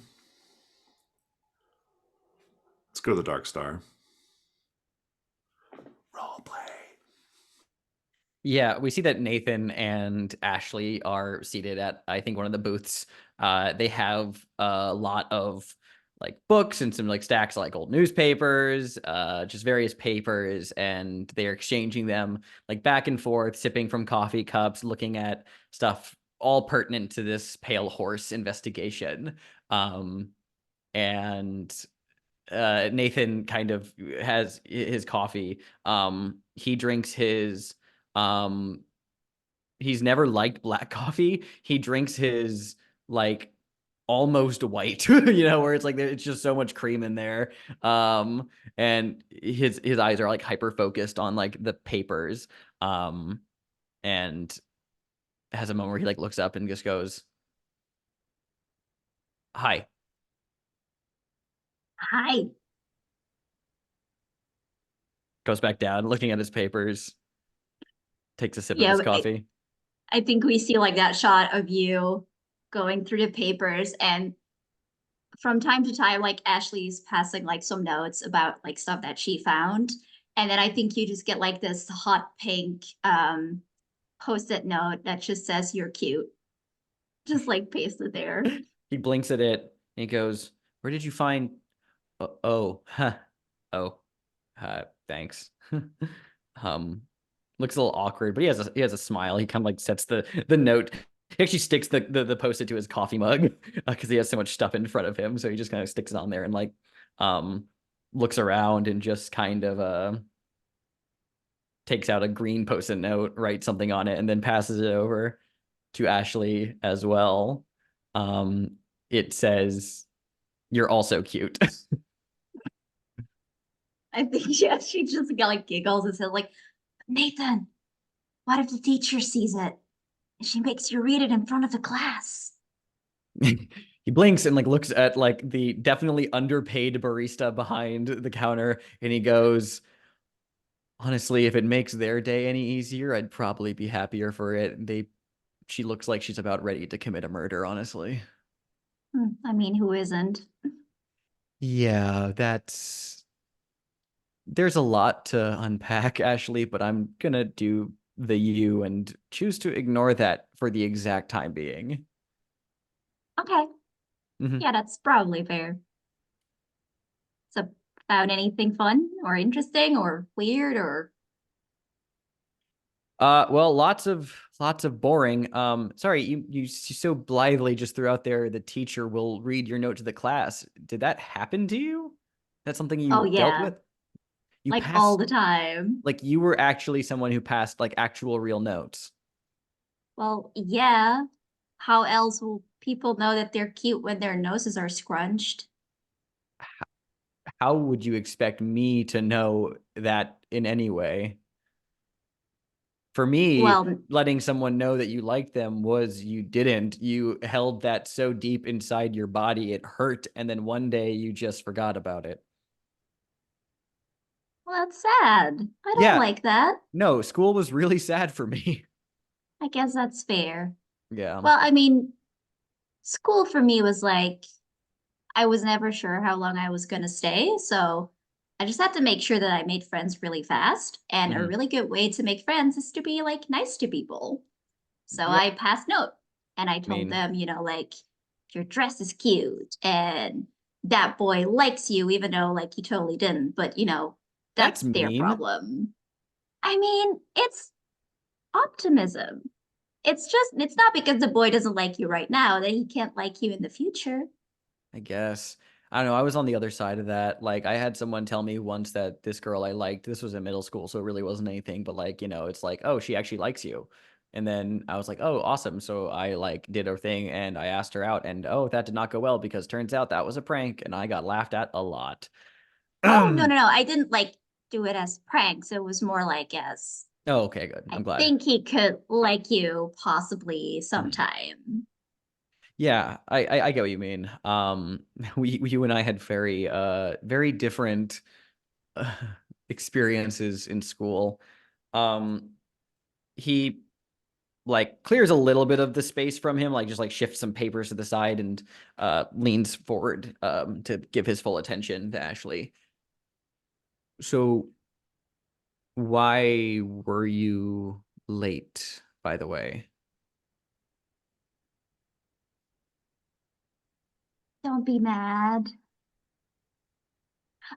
Let's go to the Dark Star. Role play. Yeah, we see that Nathan and Ashley are seated at, I think, one of the booths. They have a lot of like books and some like stacks of like old newspapers, just various papers, and they're exchanging them like back and forth, sipping from coffee cups, looking at stuff all pertinent to this pale horse investigation. And Nathan kind of has his coffee. He drinks his he's never liked black coffee. He drinks his like almost white, where it's like it's just so much cream in there. And his eyes are like hyper focused on like the papers. And has a moment where he like looks up and just goes, "Hi." Hi. Goes back down, looking at his papers, takes a sip of Yeah, his coffee. I think we see like that shot of you going through the papers, and from time to time, like Ashley's passing like some notes about like stuff that she found. And then I think you just get like this hot pink post-it note that just says you're cute. Just like pasted there. He blinks at it and he goes, "Where did you find oh, huh. Oh, thanks." Looks a little awkward, but he has a smile. He kind of like sets the note. He actually sticks the post-it to his coffee mug because he has so much stuff in front of him. So he just kind of sticks it on there and like looks around and just kind of takes out a green post-it note, writes something on it, and then passes it over to Ashley as well. It says, "You're also cute." I think she just got like giggles and said like, Nathan, what if the teacher sees it and she makes you read it in front of the class? He blinks and like looks at like the definitely underpaid barista behind the counter, and he goes, "Honestly, if it makes their day any easier, I'd probably be happier for it. She looks like she's about ready to commit a murder, honestly." I mean, who isn't? Yeah, there's a lot to unpack, Ashley, but I'm gonna do the you and choose to ignore that for the exact time being. Okay. Mhm. Yeah, that's probably fair. So, found anything fun or interesting or weird or Well, lots of boring. Sorry, you so blithely just threw out there the teacher will read your note to the class. Did that happen to you? That's something you oh dealt yeah, with? You like all passed, the time. like you were actually someone who passed like actual real notes. Well, yeah. How else will people know that they're cute when their noses are scrunched? How would you expect me to know that in any way? For me, Well, letting someone know that you liked them was you didn't. You held that so deep inside your body, it hurt. And then one day you just forgot about it. well, that's sad. I don't Yeah, like that. no, school was really sad for me. I guess that's fair. Yeah. Well, I mean, school for me was like, I was never sure how long I was going to stay. So I just had to make sure that I made friends really fast. And a Mhm. really good way to make friends is to be like nice to people. So Yeah. I passed note and I told mean, them, like your dress is cute and that boy likes you, even though like he totally didn't. But that's that's their mean. problem. I mean, it's optimism. It's not because the boy doesn't like you right now that he can't like you in the future. I guess. I don't know. I was on the other side of that. Like, I had someone tell me once that this girl I liked, this was in middle school, so it really wasn't anything, but like, it's like, oh, she actually likes you. And then I was like, oh, awesome. So I like did her thing and I asked her out, and oh, that did not go well because turns out that was a prank and I got laughed at a lot. Oh, no, Oh, no, no. I didn't like do it as pranks. It was more like as okay, good. I'm I glad. think he could like you possibly sometime. Yeah, I get what you mean. You and I had very different experiences in school. Um, he like clears a little bit of the space from him, like just like shifts some papers to the side and leans forward to give his full attention to Ashley. So why were you late, by the way? Don't be mad.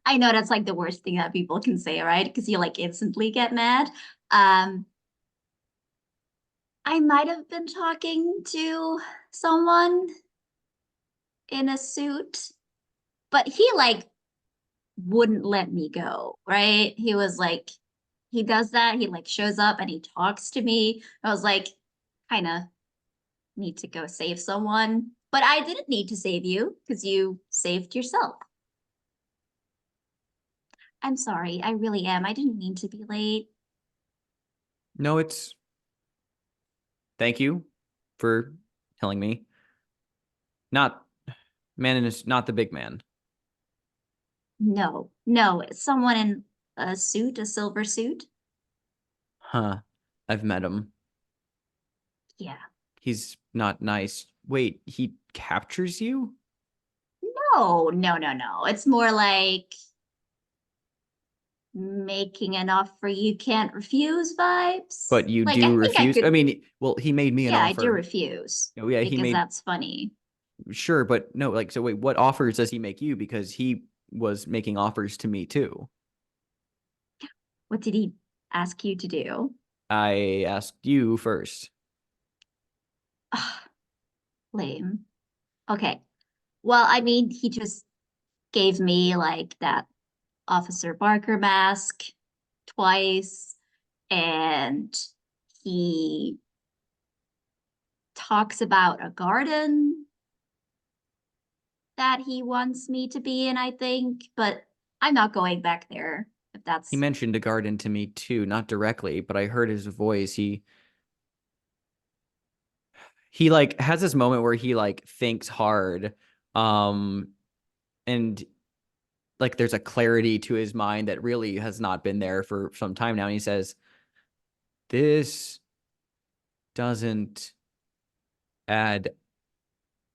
I know that's like the worst thing that people can say, right? Because you like instantly get mad. Um, I might have been talking to someone in a suit, but he like wouldn't let me go, right? He was like, he does that. He like shows up and he talks to me. I was like, kind of need to go save someone, but I didn't need to save you because you saved yourself. I'm sorry. I really am. I didn't mean to be late. No, thank you for telling me. Not man is not the big man. No, no, someone in a suit, a silver suit. Huh. I've met him. Yeah. He's not nice. Wait, he captures you? Oh, no, no, no. It's more like making an offer you can't refuse vibes. But you Like, I do think I refuse. could, I mean, well, he made me an yeah, I do offer. refuse Oh, yeah, he because made that's funny. sure, but no, like, so wait, what offers does he make you? Because he was making offers to me too. What did he ask you to do? I asked you first. Ugh, lame. Okay. Well, I mean, he just gave me like that Officer Barker mask twice, and he talks about a garden that he wants me to be in, I think, but I'm not going back there if He that's mentioned a garden to me too, not directly, but I heard his voice. He like has this moment where he like thinks hard, and like there's a clarity to his mind that really has not been there for some time now. And he says, "This doesn't add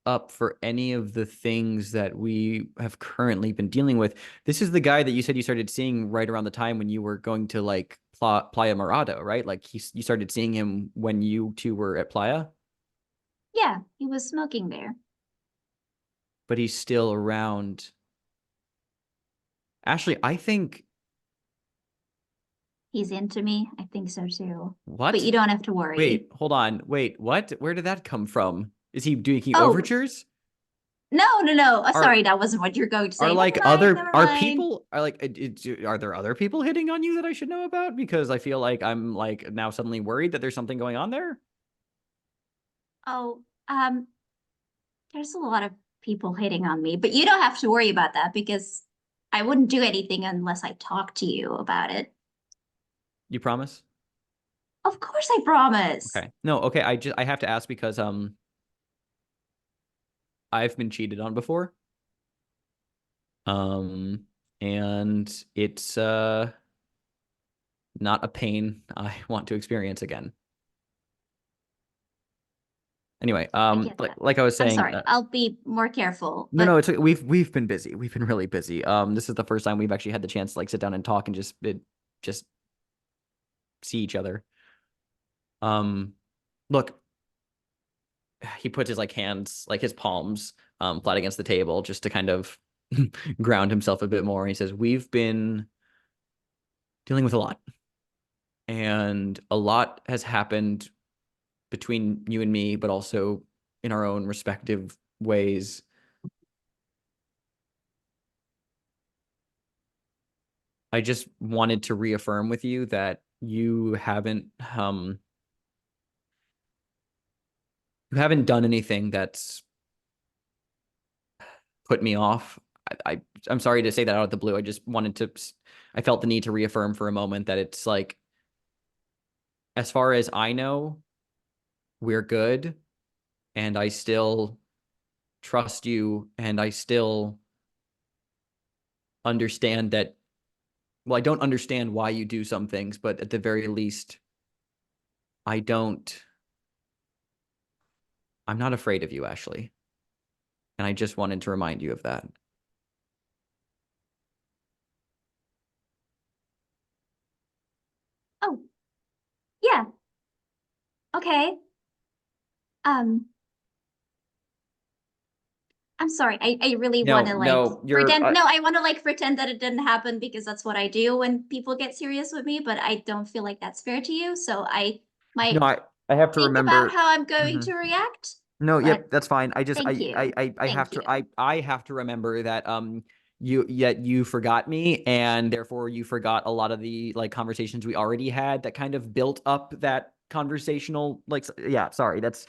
up for any of the things that we have currently been dealing with." This is the guy that you said you started seeing right around the time when you were going to like Playa Morado, right? Like you started seeing him when you two were at Playa, yeah, he was smoking there. but he's still around. Ashley, I think He's into me. I think so too. But what? you don't have to worry. Wait, hold on. Wait, what? Where did that come from? Is he doing Oh, overtures? no, no, no. Are Sorry, that wasn't what you're going to say. are Never like mind, other never are mind. people are like are there other people hitting on you that I should know about? Because I feel like I'm like now suddenly worried that there's something going on there. Oh, there's a lot of people hitting on me, but you don't have to worry about that because I wouldn't do anything unless I talk to you about it. You promise? Of course I promise. Okay. No, okay. I have to ask because I've been cheated on before. Um and it's not a pain I want to experience again. Anyway, I get that. like I was I'm saying, sorry. I'll be more careful. no, But no, it's we've been busy. We've been really busy. This is the first time we've actually had the chance to like sit down and talk and just see each other. Look, he puts his like hands, like his palms, flat against the table just to kind of ground himself a bit more. He says, "We've been dealing with a lot, and a lot has happened between you and me, but also in our own respective ways. I just wanted to reaffirm with you that you haven't done anything that's put me off. I'm sorry to say that out of the blue. I just wanted to I felt the need to reaffirm for a moment that it's like, as far as I know, we're good, and I still trust you, and I still understand that, well, I don't understand why you do some things, but at the very least, I don't I'm not afraid of you, Ashley. And I just wanted to remind you of that." oh, yeah. Okay. Um, I'm sorry. I really want No, to like no, you're pretend. No, I want to like pretend that it didn't happen because that's what I do when people get serious with me, but I don't feel like that's fair to you. So I no, might I have to think about remember. how I'm going Mhm. to react. No, But yep, that's fine. I just thank you. I have Thank to you. I have to remember that you forgot me, and therefore you forgot a lot of the like conversations we already had that kind of built up that conversational like yeah, sorry. That's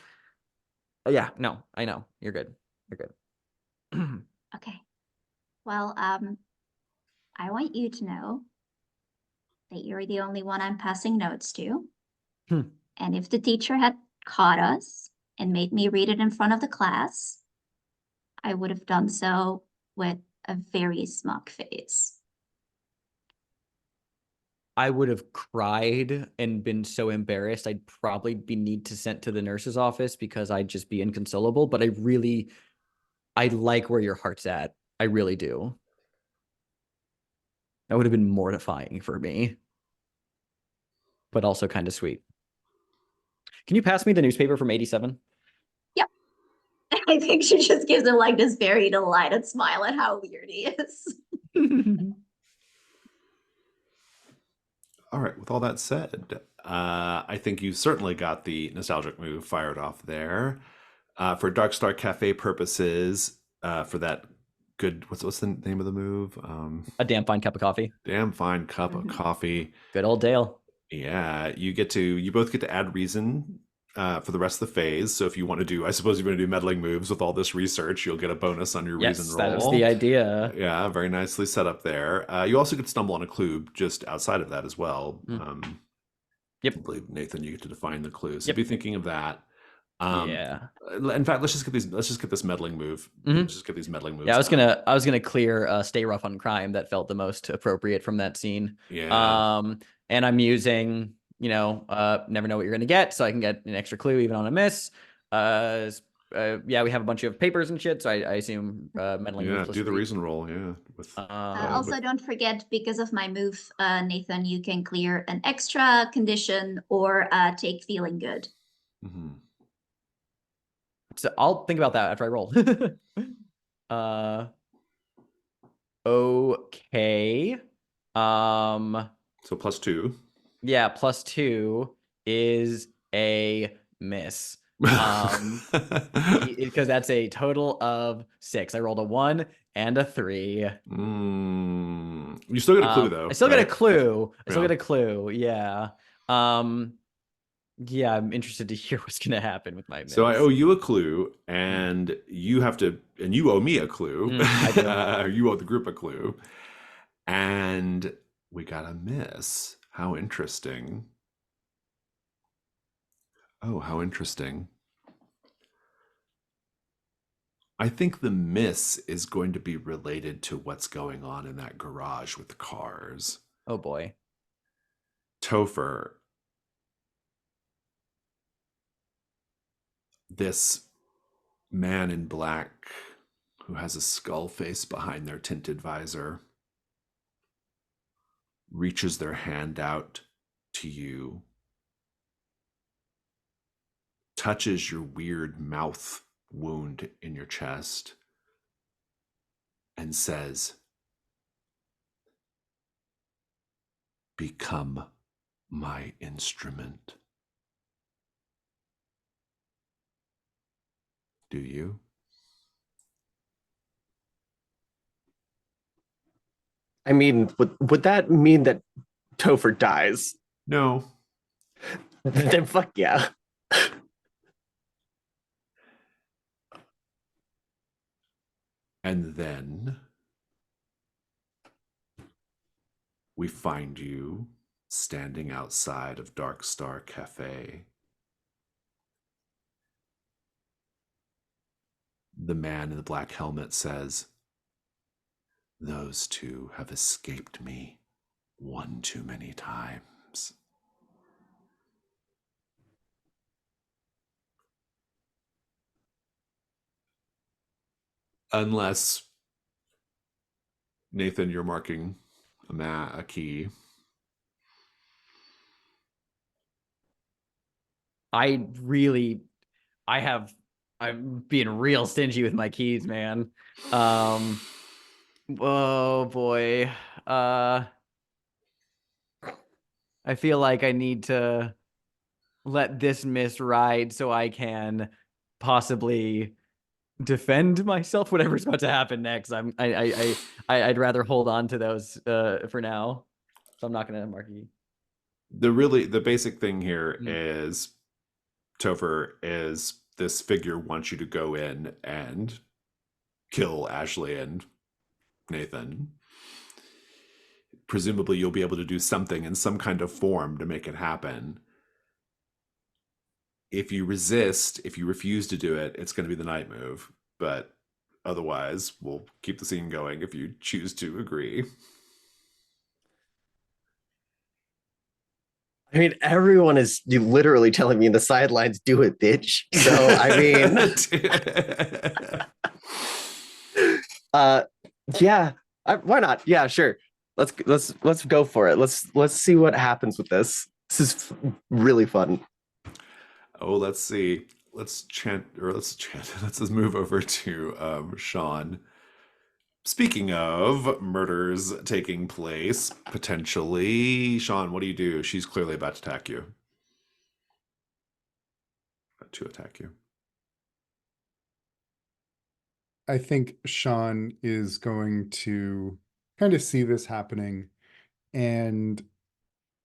yeah, no, I know. You're good. You're good. Okay. Well, I want you to know that you're the only one I'm passing notes to. Hmm. And if the teacher had caught us and made me read it in front of the class, I would have done so with a very smug face. I would have cried and been so embarrassed. I'd probably be need to sent to the nurse's office because I'd just be inconsolable. But I like where your heart's at. I really do. That would have been mortifying for me, but also kind of sweet. Can you pass me the newspaper from 87? Yep. I think she just gives him like this very delighted smile at how weird he is. All right, with all that said, I think you certainly got the nostalgic move fired off there. For Dark Star Cafe purposes, for that good, what's the name of the move? A damn fine cup of coffee. Damn fine cup of coffee. Good old Dale. Yeah, you both get to add reason for the rest of the phase. So if you want to do, I suppose you're going to do meddling moves with all this research, you'll get a bonus on your reason roll. That was the idea. Yeah, very nicely set up there. You also could stumble on a clue just outside of that as well. Yep. I believe, Nathan, you get to define the clue. So Yep. be thinking of that. Yeah. In fact, let's just get this meddling move. Let's just get these meddling moves. Yeah, I was gonna clear Stay Rough on Crime. That felt the most appropriate from that scene. Yeah. And I'm using, never know what you're gonna get, so I can get an extra clue even on a miss. Yeah, we have a bunch of papers and shit, so I assume meddling. Yeah, do the reason roll. Yeah. Also, don't forget, because of my move, Nathan, you can clear an extra condition or take feeling good. Mm-hmm. So I'll think about that after I roll. Okay. So +2. Yeah, +2 is a miss. Because that's a total of 6. I rolled a 1 and a 3. You still get a clue though. I still right? get a clue. I still Yeah. get a clue. Yeah. Yeah, I'm interested to hear what's gonna happen with my miss. So I owe you a clue, and you have to, and you owe me a clue. I do. You owe the group a clue, and we got a miss. How interesting. Oh, how interesting. I think the miss is going to be related to what's going on in that garage with the cars. Oh boy. Topher, this man in black who has a skull face behind their tinted visor reaches their hand out to you, touches your weird mouth wound in your chest, and says, "Become my instrument." Do you? I mean, would that mean that Topher dies? No. Then fuck yeah. And then we find you standing outside of Dark Star Cafe. The man in the black helmet says, "Those two have escaped me one too many times." Unless, Nathan, you're marking a key. I'm being real stingy with my keys, man. Oh boy. I feel like I need to let this miss ride so I can possibly defend myself, whatever's about to happen next. I'd rather hold on to those for now. So I'm not gonna mark you. The basic thing here is Topher is this figure wants you to go in and kill Ashley and Nathan. Presumably you'll be able to do something in some kind of form to make it happen. If you resist, if you refuse to do it, it's going to be the night move. But otherwise, we'll keep the scene going if you choose to agree. I mean, everyone is literally telling me in the sidelines, "Do it, bitch." So I mean, Yeah, why not? Yeah, sure. Let's go for it. Let's see what happens with this. This is really fun. Oh, let's see. Let's chant, or let's chant. Let's just move over to Sean. Speaking of murders taking place, potentially, Sean, what do you do? She's clearly about to attack you. About to attack you. I think Sean is going to kind of see this happening and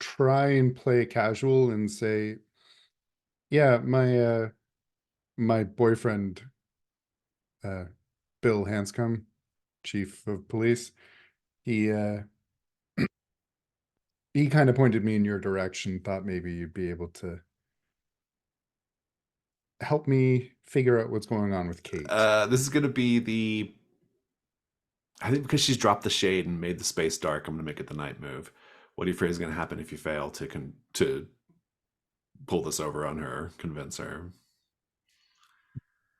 try and play casual and say, yeah, my boyfriend, Bill Hanscom, chief of police, he he kind of pointed me in your direction, thought maybe you'd be able to help me figure out what's going on with Kate. This is going to be the. I think because she's dropped the shade and made the space dark, I'm going to make it the night move. What do you fear is going to happen if you fail to pull this over on her, convince her?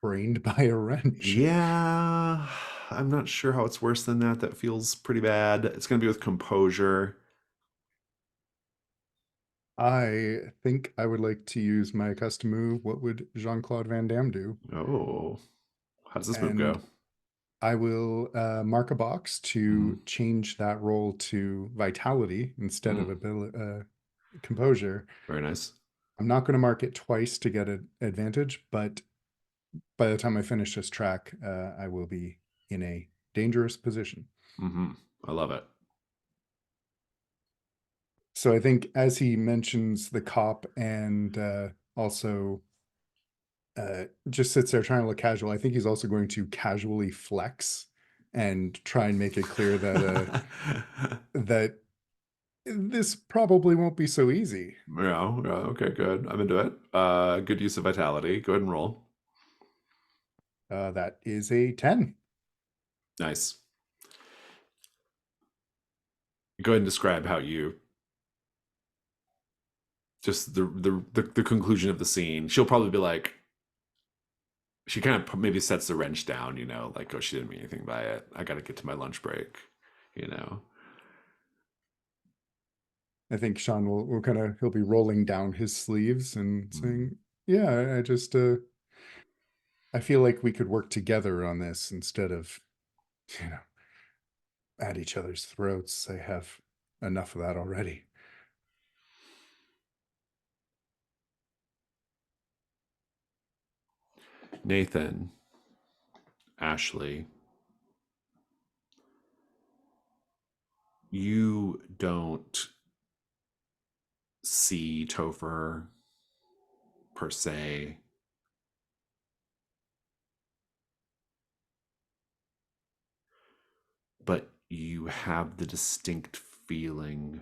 Brained by a wrench. Yeah, I'm not sure how it's worse than that. That feels pretty bad. It's going to be with composure. I think I would like to use my custom move. What would Jean-Claude Van Damme do? Oh, how does this move And go? I will mark a box to change that roll to vitality instead of composure. Very nice. I'm not going to mark it twice to get an advantage, but by the time I finish this track, I will be in a dangerous position. I love it. So I think as he mentions the cop and also just sits there trying to look casual, I think he's also going to casually flex and try and make it clear that that this probably won't be so easy. Yeah, okay, good. I'm into it. Good use of vitality. Go ahead and roll. That is a 10. Nice. Go ahead and describe how you just the conclusion of the scene. She'll probably be like, she kind of maybe sets the wrench down, you know, like, oh, she didn't mean anything by it. I got to get to my lunch break, you know. I think Sean will kind of, he'll be rolling down his sleeves and saying, yeah, I just, I feel like we could work together on this instead of, you know, at each other's throats. I have enough of that already. Nathan, Ashley, you don't see Topher per se. But you have the distinct feeling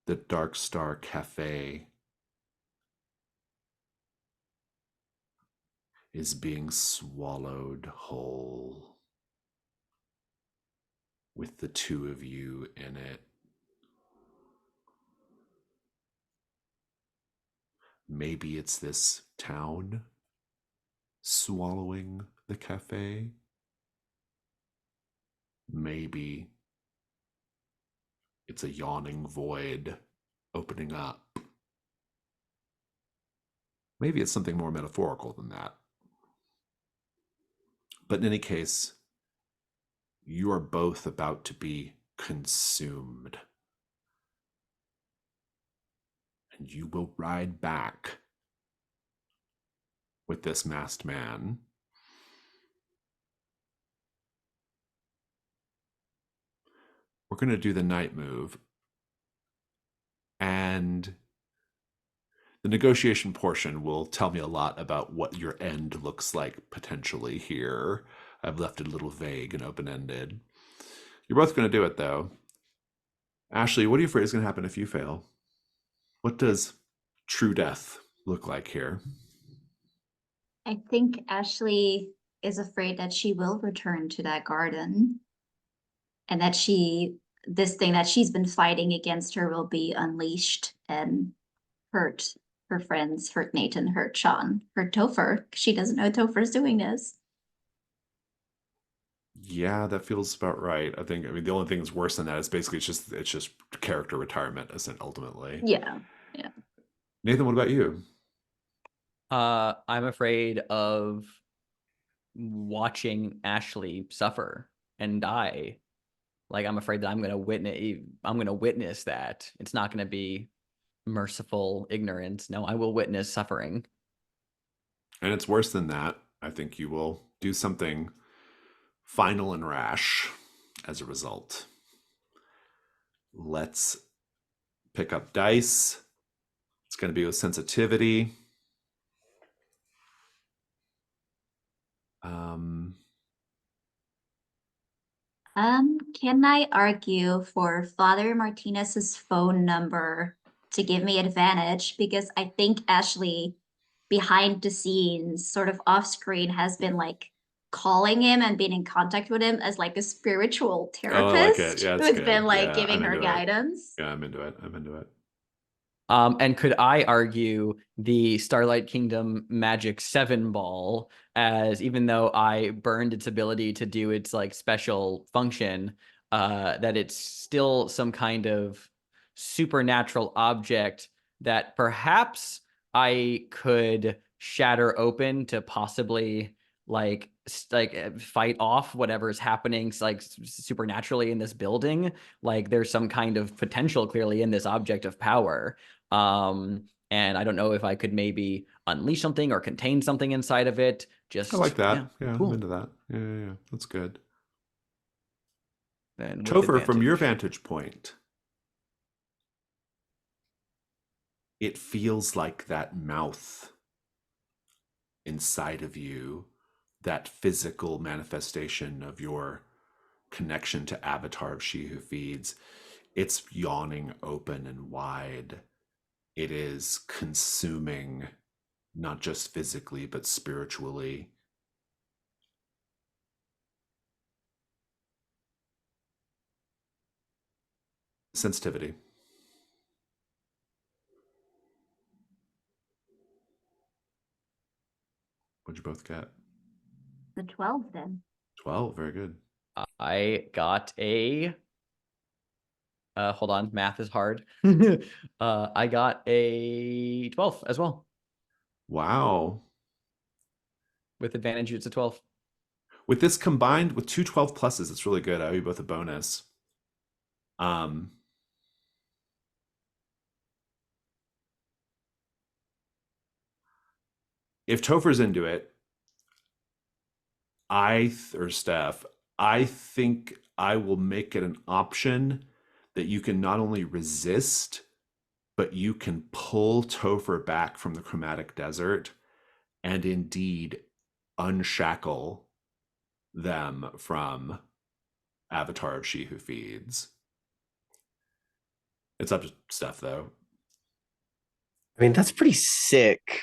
that Dark Star Cafe is being swallowed whole with the two of you in it. Maybe it's this town swallowing the cafe. Maybe it's a yawning void opening up. Maybe it's something more metaphorical than that. But in any case, you are both about to be consumed. And you will ride back with this masked man. We're going to do the night move. And the negotiation portion will tell me a lot about what your end looks like potentially here. I've left it a little vague and open-ended. You're both going to do it, though. Ashley, what are you afraid is going to happen if you fail? What does true death look like here? I think Ashley is afraid that she will return to that garden and that she this thing that she's been fighting against her will be unleashed and hurt her friends, hurt Nathan, hurt Sean, hurt Topher. She doesn't know Topher's doing this. Yeah, that feels about right. I mean, the only thing that's worse than that is basically it's just character retirement, isn't ultimately. Yeah. Yeah. Nathan, what about you? I'm afraid of watching Ashley suffer and die. Like, I'm afraid that I'm gonna witness that. It's not gonna be merciful ignorance. No, I will witness suffering. And it's worse than that. I think you will do something final and rash as a result. Let's pick up dice. It's going to be with sensitivity. Can I argue for Father Martinez's phone number to give me advantage? Because I think Ashley, behind the scenes, sort of off screen, has been like calling him and being in contact with him as like a spiritual Oh, I like it. therapist Yeah, it's who's good. been like Yeah, giving I'm her into it. guidance. Yeah, I'm into it. I'm into it. And could I argue the Starlight Kingdom Magic 7 ball, as even though I burned its ability to do its like special function, that it's still some kind of supernatural object that perhaps I could shatter open to possibly fight off whatever is happening like supernaturally in this building. Like, there's some kind of potential clearly in this object of power. And I don't know if I could maybe unleash something or contain something inside of it. Just, I like that. Yeah, cool. I'm into that. Yeah. That's good. Then with Topher, from your advantage. vantage point, it feels like that mouth inside of you, that physical manifestation of your connection to Avatar of She Who Feeds, it's yawning open and wide. It is consuming, not just physically, but spiritually. Sensitivity. What'd you both get? The 12 then. 12, very good. I got a hold on, math is hard. I got a 12 as well. Wow. With advantage, it's a 12. With this combined with 2 12 pluses, it's really good. I owe you both a bonus. If Topher's into it, or Steph, I think I will make it an option that you can not only resist, but you can pull Topher back from the chromatic desert and indeed unshackle them from Avatar of She Who Feeds. It's up to Steph, though. I mean, that's pretty sick.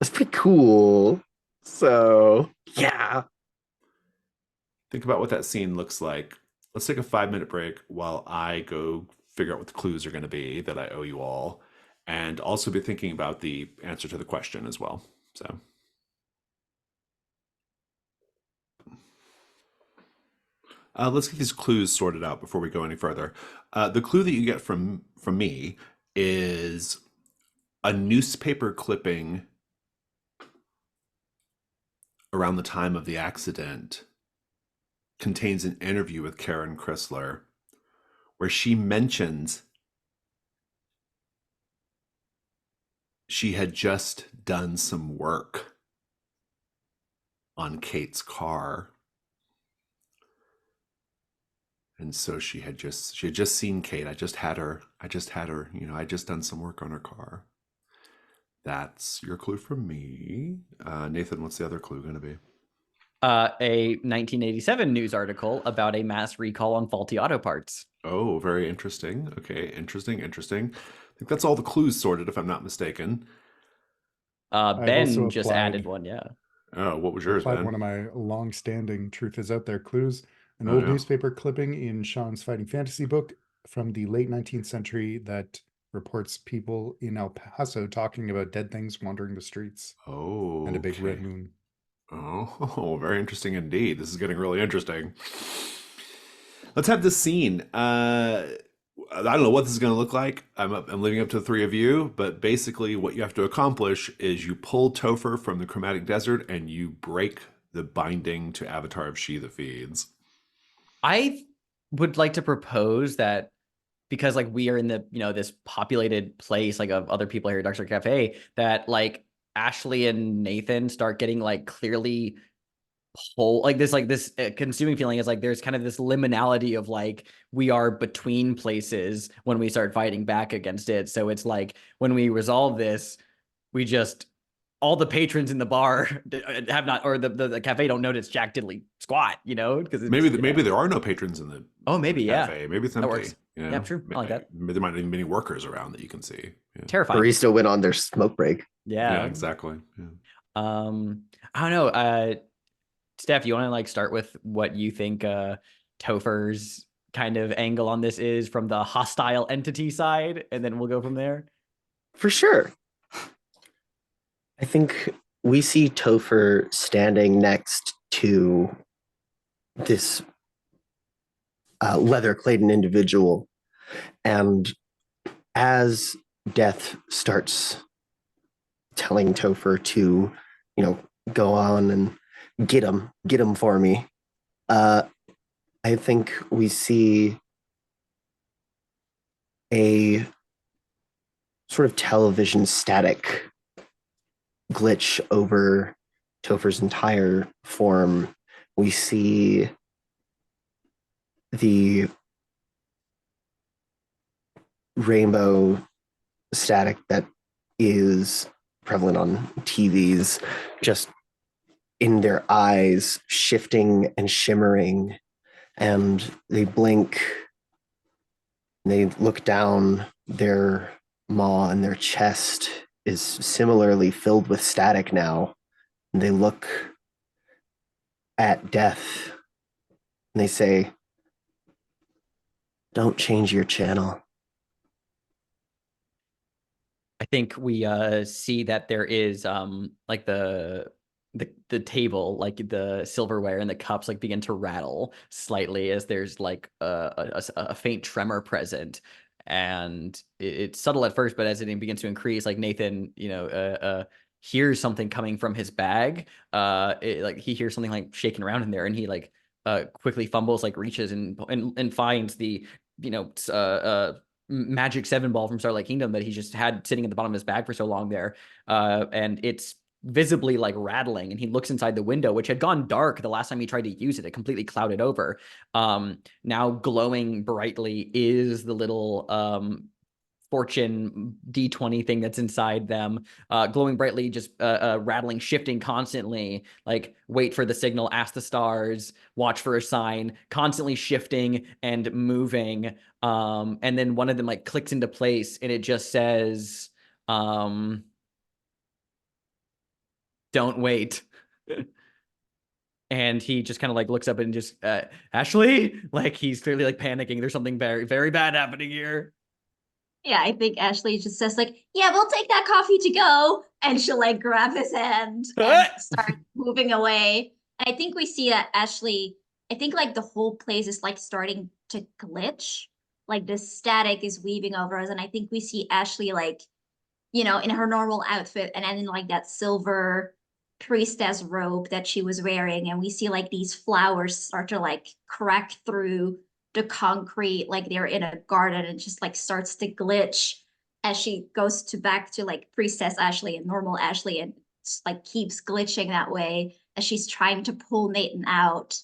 That's pretty cool. So, yeah. Think about what that scene looks like. Let's take a 5-minute break while I go figure out what the clues are going to be that I owe you all, and also be thinking about the answer to the question as well. So. Let's get these clues sorted out before we go any further. The clue that you get from me is a newspaper clipping around the time of the accident contains an interview with Karen Chrysler where she mentions she had just done some work on Kate's car. And so she had just seen Kate. I just had her, I just done some work on her car. That's your clue from me. Nathan, what's the other clue going to be? A 1987 news article about a mass recall on faulty auto parts. Oh, very interesting. Okay, interesting. I think that's all the clues sorted, if I'm not mistaken. Ben just added one, yeah. Oh, what was yours, Applied Ben? one of my long-standing truth is out there clues. An Oh, old yeah. newspaper clipping in Sean's Fighting Fantasy book from the late 19th century that reports people in El Paso talking about dead things wandering the streets Oh, and a big red okay. moon. Oh, very interesting indeed. This is getting really interesting. Let's have this scene. I don't know what this is going to look like. I'm leaving up to the three of you, but basically, what you have to accomplish is you pull Topher from the chromatic desert and you break the binding to Avatar of She that feeds. I would like to propose that because like we are in the this populated place like of other people here at Dark Cafe, that like Ashley and Nathan start getting like clearly whole like this consuming feeling is like there's kind of this liminality of like we are between places when we start fighting back against it. So it's like when we resolve this, we just all the patrons in the bar have not, or the cafe don't notice Jack Diddley squat, because it's Maybe there are no patrons in the maybe cafe. Maybe it's that empty. works. Yeah, true. I like that. There might not even be any workers around that you can see. Yeah, Terrifying. Barista went on their smoke break. Yeah, exactly. Yeah. I don't know. Steph, you want to like start with what you think Topher's kind of angle on this is from the hostile entity side, and then we'll go from there. For sure. I think we see Topher standing next to this leather-claden individual, and as Death starts telling Topher to, go on and get him for me, I think we see a sort of television static glitch over Topher's entire form. We see the rainbow static that is prevalent on TVs just in their eyes shifting and shimmering, and they blink, they look down, their maw and their chest is similarly filled with static now. And they look at Death and they say, "Don't change your channel." I think we see that there is like the table, like the silverware and the cups like begin to rattle slightly as there's like a faint tremor present, and it's subtle at first, but as it begins to increase, like Nathan hears something coming from his bag. Like he hears something like shaking around in there, and he like quickly fumbles, like reaches and finds the magic 7 ball from Starlight Kingdom that he just had sitting at the bottom of his bag for so long there, and it's visibly like rattling, and he looks inside the window, which had gone dark the last time he tried to use it. It completely clouded over. Now glowing brightly is the little fortune D20 thing that's inside them, glowing brightly, just rattling, shifting constantly, like wait for the signal, ask the stars, watch for a sign, constantly shifting and moving. And then one of them like clicks into place, and it just says, don't wait. And he just kind of like looks up and just, Ashley, like he's clearly like panicking. There's something very, very bad happening here. Yeah, I think Ashley just says like, "Yeah, we'll take that coffee to go," and she'll like grab his hand and start moving away. And I think we see that Ashley, I think like the whole place is like starting to glitch, like the static is weaving over us, and I think we see Ashley like, in her normal outfit, and then in like that silver priestess robe that she was wearing, and we see like these flowers start to like crack through the concrete like they're in a garden, and just like starts to glitch as she goes to back to like priestess Ashley and normal Ashley, and like keeps glitching that way as she's trying to pull Nathan out.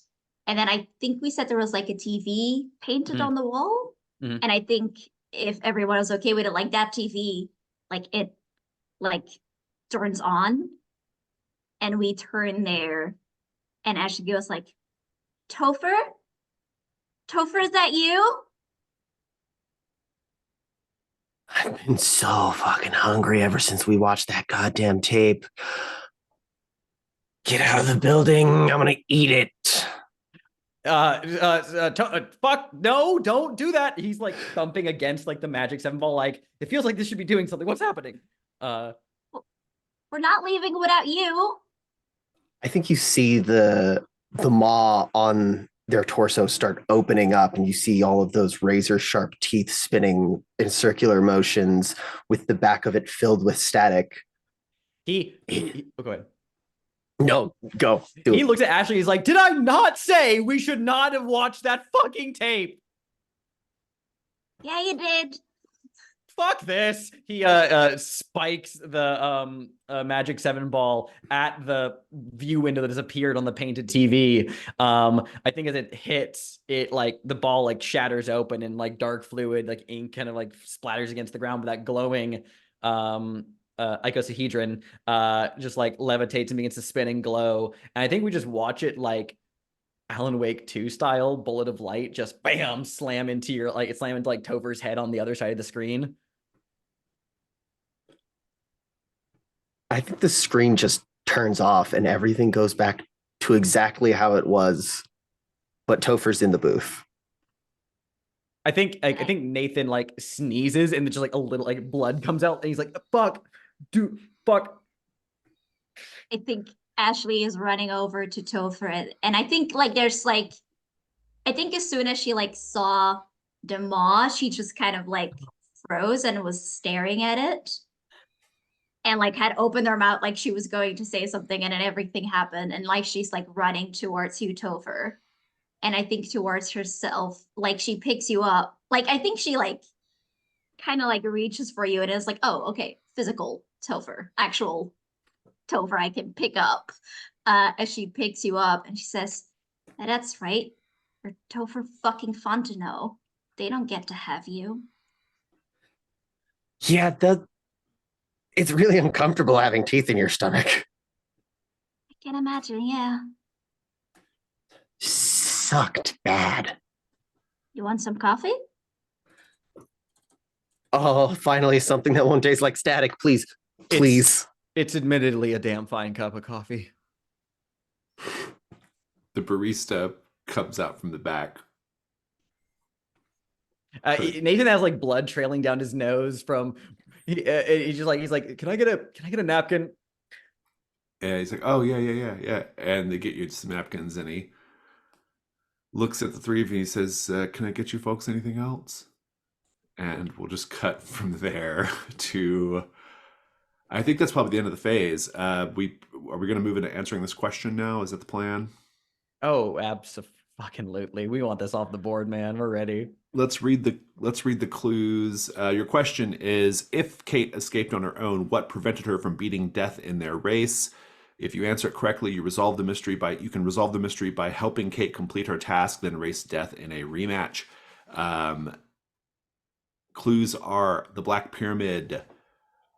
And then I think we said there was like a TV painted on the wall. And I think if everyone is okay with it, like that TV, like it like turns on, and we turn there, and Ashley goes like, "Topher? Topher, is that you?" I've been so fucking hungry ever since we watched that goddamn tape. Get out of the building. I'm gonna eat it. fuck, no, don't do that. He's like thumping against like the Magic 7 ball. Like, it feels like this should be doing something. What's happening? We're not leaving without you. I think you see the maw on their torso start opening up, and you see all of those razor sharp teeth spinning in circular motions with the back of it filled with static. Oh, go ahead. No, go. He looks at Ashley. He's like, did I not say we should not have watched that fucking tape? Yeah, you did. Fuck this. He spikes the Magic 7 ball at the view window that has appeared on the painted TV. I think as it hits, it like the ball like shatters open and like dark fluid, like ink kind of like splatters against the ground, but that glowing icosahedron just like levitates and begins to spin and glow. And I think we just watch it like Alan Wake 2 style, bullet of light, just bam, slam into like Topher's head on the other side of the screen. I think the screen just turns off and everything goes back to exactly how it was, but Topher's in the booth. I think Nathan like sneezes and just like a little like blood comes out and he's like, fuck, dude, fuck. I think Ashley is running over to Topher, and I think like there's like, I think as soon as she like saw the maw, she just kind of like froze and was staring at it. And like had opened her mouth like she was going to say something, and then everything happened, and like she's like running towards you, Topher. And I think towards herself, like she picks you up. Like I think she like kind of like reaches for you and is like, oh, okay, physical Topher, actual Topher I can pick up. As she picks you up and she says, that's right. You're Topher fucking Fontenot. They don't get to have you. Yeah, it's really uncomfortable having teeth in your stomach. I can imagine, yeah. Sucked bad. You want some coffee? Oh, finally something that won't taste like static. Please, please. It's admittedly a damn fine cup of coffee. The barista comes out from the back. Nathan has like blood trailing down his nose from. He's like, can I get a napkin? And he's like, oh yeah. And they get you some napkins, and he looks at the three of you and he says, can I get you folks anything else? And we'll just cut from there to, I think that's probably the end of the phase. Are we going to move into answering this question now? Is that the plan? Oh, absolutely. We want this off the board, man. We're ready. Let's read the clues. Your question is, if Kate escaped on her own, what prevented her from beating death in their race? If you answer it correctly, you can resolve the mystery by helping Kate complete her task, then race death in a rematch. Clues are the Black Pyramid,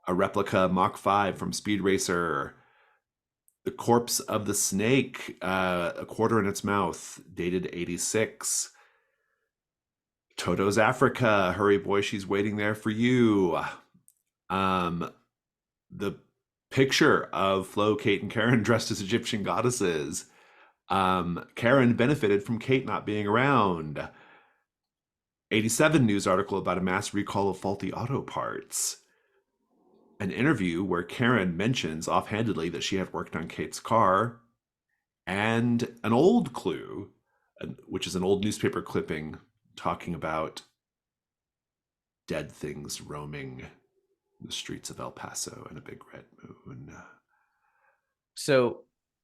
a replica Mach 5 from Speed Racer, the corpse of the snake, a quarter in its mouth, dated 86. Toto's Africa, hurry boy, she's waiting there for you. The picture of Flo, Kate, and Karen dressed as Egyptian goddesses. Karen benefited from Kate not being around. 87 news article about a mass recall of faulty auto parts. An interview where Karen mentions offhandedly that she had worked on Kate's car. And an old clue, which is an old newspaper clipping talking about dead things roaming the streets of El Paso and a big red moon. So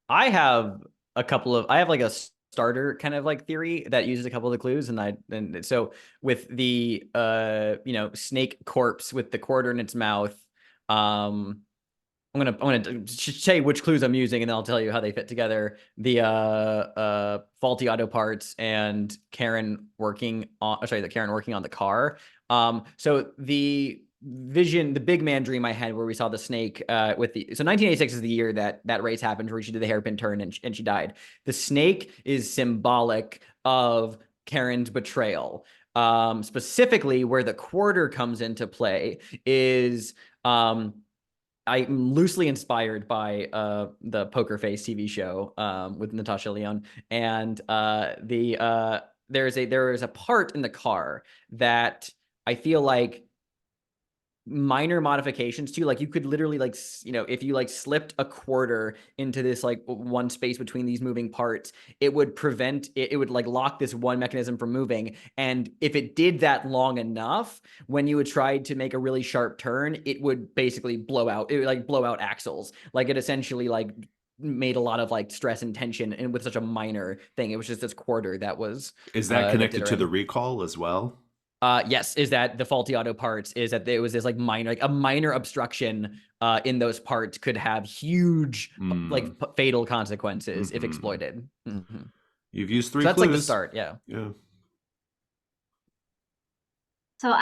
I have like a starter kind of like theory that uses a couple of the clues, and so with the snake corpse with the quarter in its mouth, I'm gonna say which clues I'm using, and then I'll tell you how they fit together. The faulty auto parts and Karen working on the car. So the big man dream I had where we saw the snake so 1986 is the year that race happened where she did the hairpin turn and she died. The snake is symbolic of Karen's betrayal. Specifically where the quarter comes into play is I'm loosely inspired by the Poker Face TV show with Natasha Lyonne, and there is a part in the car that I feel like minor modifications to, like you could literally like if you like slipped a quarter into this like one space between these moving parts, it would prevent it would like lock this one mechanism from moving, and if it did that long enough, when you would try to make a really sharp turn, it would basically blow out, it would like blow out axles. Like it essentially like made a lot of like stress and tension, and with such a minor thing, it was just this quarter that was Is that connected did to her the in. recall as well? Yes, is that the faulty auto parts, is that there was this like minor, like a minor obstruction in those parts could have huge like fatal consequences if exploited. You've used 3 So that's clues. like the start, yeah. Yeah. So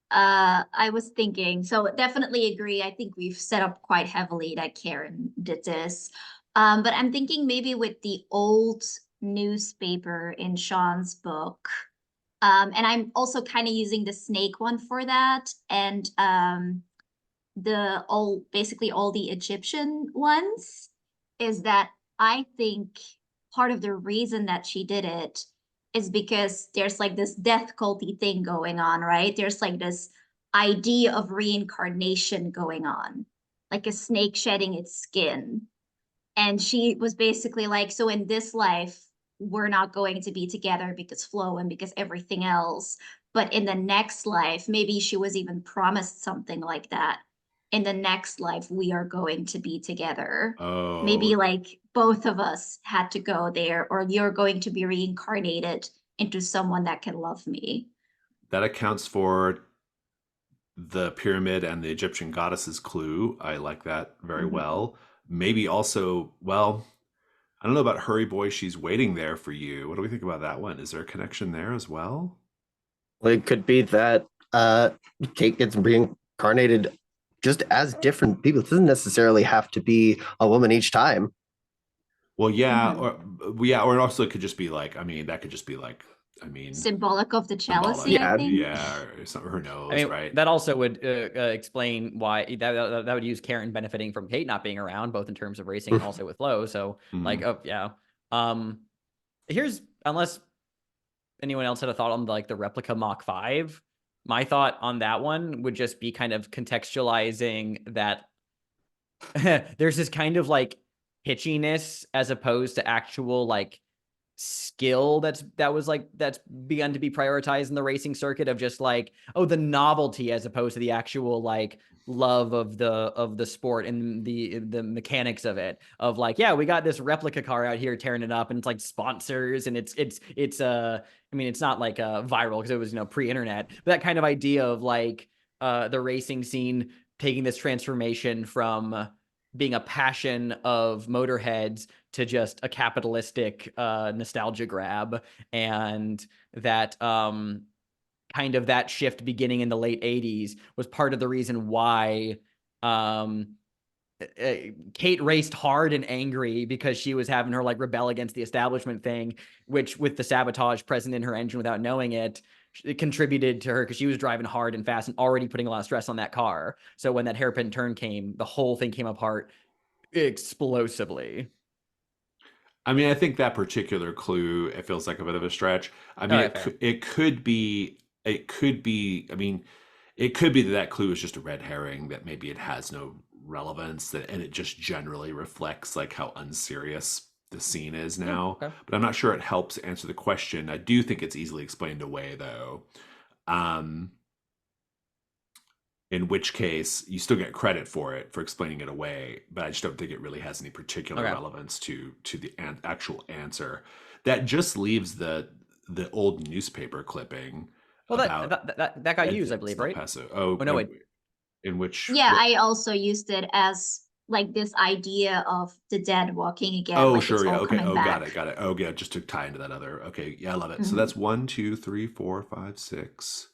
I was thinking, so definitely agree. I think we've set up quite heavily that Karen did this. But I'm thinking maybe with the old newspaper in Sean's book. And I'm also kind of using the snake one for that. And basically all the Egyptian ones, is that I think part of the reason that she did it is because there's like this death culty thing going on, right? There's like this idea of reincarnation going on, like a snake shedding its skin. And she was basically like, so in this life, we're not going to be together because Flo and because everything else. But in the next life, maybe she was even promised something like that. In the next life, we are going to be together. Oh. Maybe like both of us had to go there, or you're going to be reincarnated into someone that can love me. That accounts for the pyramid and the Egyptian goddesses clue. I like that very well. Maybe also, well, I don't know about Hurry Boy, she's waiting there for you. What do we think about that one? Is there a connection there as well? Well, it could be that Kate gets reincarnated just as different people. It doesn't necessarily have to be a woman each time. Well, yeah, or it also could just be like, I mean, that could just be like, I mean, symbolic of the jealousy, Yeah. I think. yeah, or something, who knows, I mean, right? that also would explain why that would use Karen benefiting from Kate not being around, both in terms of racing and also with Flo. So like, oh yeah. Here's, unless anyone else had a thought on like the replica Mach 5, my thought on that one would just be kind of contextualizing that there's this kind of like hitchiness as opposed to actual like skill that's begun to be prioritized in the racing circuit, of just like, oh, the novelty as opposed to the actual like love of the sport and the mechanics of it, of like, yeah, we got this replica car out here tearing it up, and it's like sponsors, and it's I mean, it's not like viral because it was pre-internet, but that kind of idea of like the racing scene taking this transformation from being a passion of motorheads to just a capitalistic nostalgia grab, and that kind of that shift beginning in the late 80s was part of the reason why Kate raced hard and angry, because she was having her like rebel against the establishment thing, which with the sabotage present in her engine without knowing it contributed to her, because she was driving hard and fast and already putting a lot of stress on that car. So when that hairpin turn came, the whole thing came apart explosively. I mean, I think that particular clue, it feels like a bit of a stretch. I mean, it could be, I mean, it could be that that clue is just a red herring, that maybe it has no relevance, and it just generally reflects like how unserious the scene is now. Okay. But I'm not sure it helps answer the question. I do think it's easily explained away, though. In which case, you still get credit for it, for explaining it away, but I just don't think it really has any particular relevance to the actual answer. That just leaves the old newspaper clipping. Well, that got used, I believe, right? Oh no, wait. In which? Yeah, I also used it as like this idea of the dead walking again. Oh, like sure, yeah, okay. Oh, back. got it. Oh, yeah, just to tie into that other. Okay, yeah, I love it. So that's 1, 2, 3, 4, 5, 6,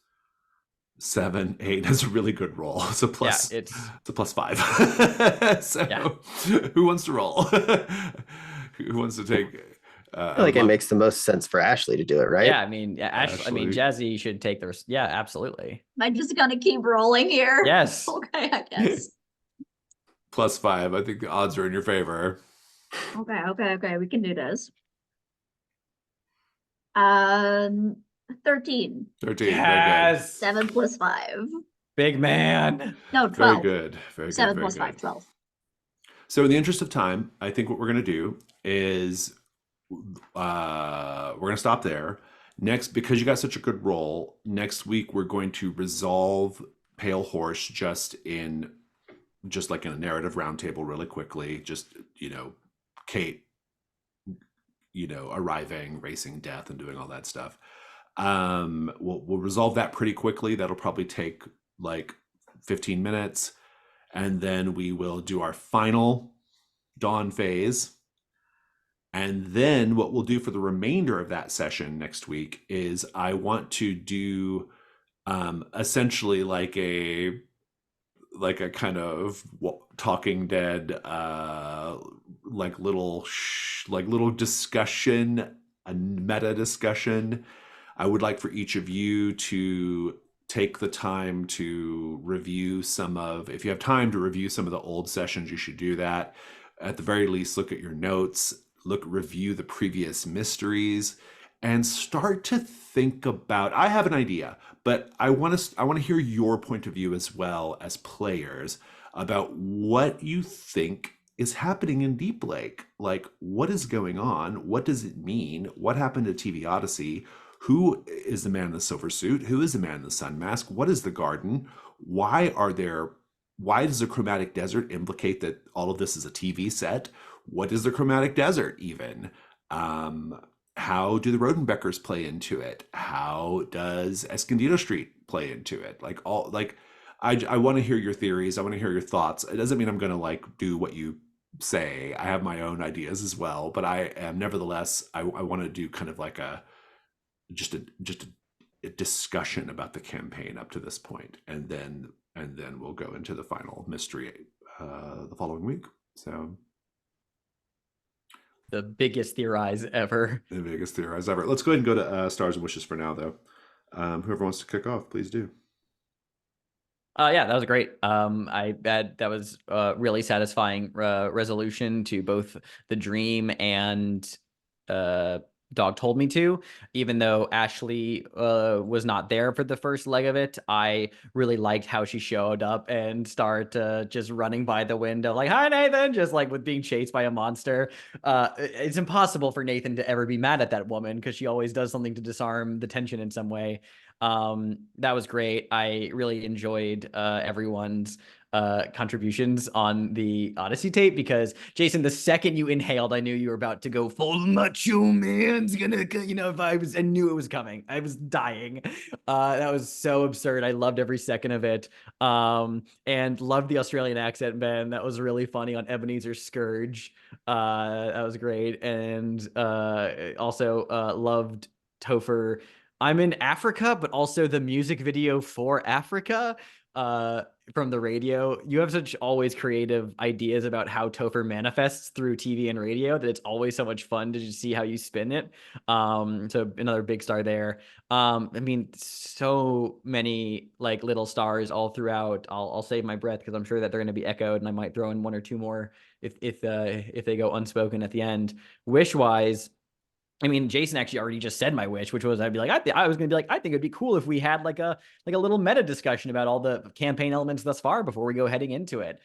7, 8. That's a really good roll. It's a plus. Yeah, it's a +5. So, who wants to roll? Who wants to take? I feel like it makes the most sense for Ashley to do it, right? Yeah, I mean, Ashley. I mean, Jazzy should take the. Yeah, absolutely. Am I just gonna keep rolling here? Yes. Okay, I guess. +5. I think the odds are in your favor. Okay. We can do this. Um, 13. 13. Very good. Yes. 7 plus 5. Big man. No, Very 12. good. Very good. 7 Very plus 5, good. 12. So in the interest of time, I think what we're going to do is we're going to stop there. Next, because you got such a good roll, next week we're going to resolve Pale Horse just like in a narrative roundtable really quickly. Just, Kate, arriving, racing death, and doing all that stuff. We'll resolve that pretty quickly. That'll probably take like 15 minutes. And then we will do our final dawn phase. And then what we'll do for the remainder of that session next week is I want to do essentially like a kind of Talking Dead like little discussion, a meta discussion. I would like for each of you to take the time to review if you have time to review some of the old sessions, you should do that. At the very least, look at your notes, review the previous mysteries, and start to think about, I have an idea, but I want to hear your point of view as well as players about what you think is happening in Deep Lake. Like, what is going on? What does it mean? What happened to TV Odyssey? Who is the man in the silver suit? Who is the man in the sun mask? What is the garden? Why does the chromatic desert implicate that all of this is a TV set? What is the chromatic desert even? How do the Rodenbeckers play into it? How does Escondido Street play into it? I want to hear your theories. I want to hear your thoughts. It doesn't mean I'm going to do what you say. I have my own ideas as well, but I am nevertheless, I want to do kind of like just a discussion about the campaign up to this point, and then we'll go into the final mystery the following week. So The biggest theorize ever. the biggest theorize ever. Let's go ahead and go to Stars and Wishes for now, though. Whoever wants to kick off, please do. Yeah, that was great. That was really satisfying resolution to both the dream and Dog Told Me To. Even though Ashley was not there for the first leg of it, I really liked how she showed up and start just running by the window like, "Hi, Nathan," just like with being chased by a monster. It's impossible for Nathan to ever be mad at that woman because she always does something to disarm the tension in some way. That was great. I really enjoyed everyone's contributions on the Odyssey tape, because Jason, the second you inhaled, I knew you were about to go full macho man's gonna, I knew it was coming. I was dying. That was so absurd. I loved every second of it. And loved the Australian accent, Ben. That was really funny on Ebenezer Scourge. That was great. And also loved Topher. I'm in Africa, but also the music video for Africa from the radio. You have such always creative ideas about how Topher manifests through TV and radio that it's always so much fun to just see how you spin it. So another big star there. I mean, so many like little stars all throughout. I'll save my breath because I'm sure that they're going to be echoed, and I might throw in one or two more if they go unspoken at the end. Wish wise, I mean, Jason actually already just said my wish, which was I was going to be like, I think it'd be cool if we had like a little meta discussion about all the campaign elements thus far before we go heading into it.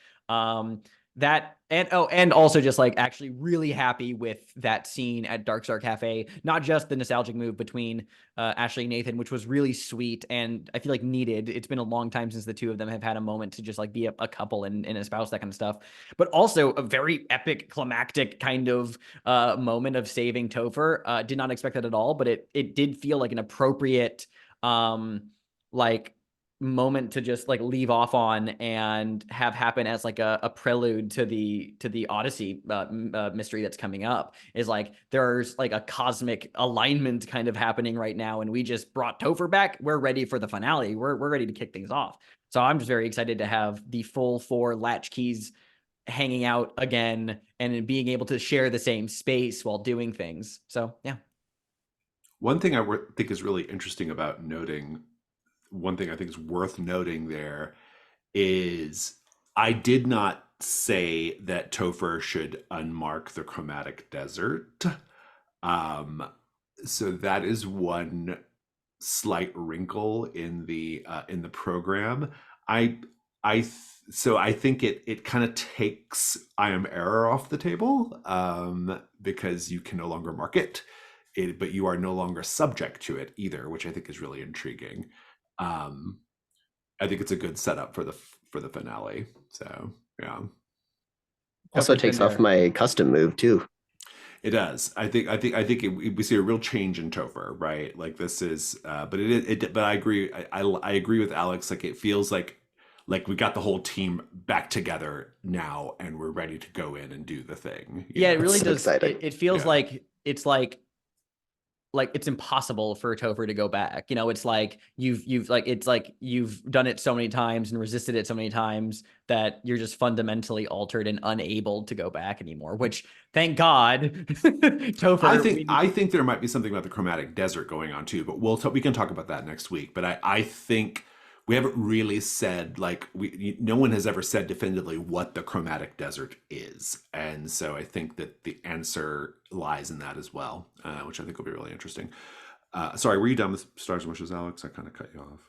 And also just like actually really happy with that scene at Dark Star Cafe, not just the nostalgic move between Ashley and Nathan, which was really sweet and I feel like needed. It's been a long time since the two of them have had a moment to just like be a couple and espouse that kind of stuff, but also a very epic climactic kind of moment of saving Topher. Did not expect that at all, but it did feel like an appropriate like moment to just like leave off on and have happen as like a prelude to the Odyssey mystery that's coming up. Is like there's like a cosmic alignment kind of happening right now, and we just brought Topher back. We're ready for the finale. We're ready to kick things off. So I'm just very excited to have the full 4 Latchkeys hanging out again and being able to share the same space while doing things. So yeah. One thing I think is really interesting about noting, one thing I think is worth noting there is I did not say that Topher should unmark the chromatic desert. Um, so that is one slight wrinkle in the program. I so I think it kind of takes I am error off the table, because you can no longer mark it, but you are no longer subject to it either, which I think is really intriguing. Um, I think it's a good setup for the finale. So yeah. Also Topher's been takes off there. my custom move too. It does. We see a real change in Topher, right? Like this is, but but I agree. I agree with Alex. Like it feels like we got the whole team back together now, and we're ready to go in and do the thing. Yeah, it really So does. exciting. It feels Yeah. like it's like it's impossible for Topher to go back. You know, it's like you've done it so many times and resisted it so many times that you're just fundamentally altered and unable to go back anymore. Which, thank God, Topher. I think there might be something about the chromatic desert going on too, but we can talk about that next week. But I think we haven't really said like no one has ever said definitively what the chromatic desert is, and so I think that the answer lies in that as well, which I think will be really interesting. Sorry, were you done with Stars and Wishes, Alex? I kind of cut you off.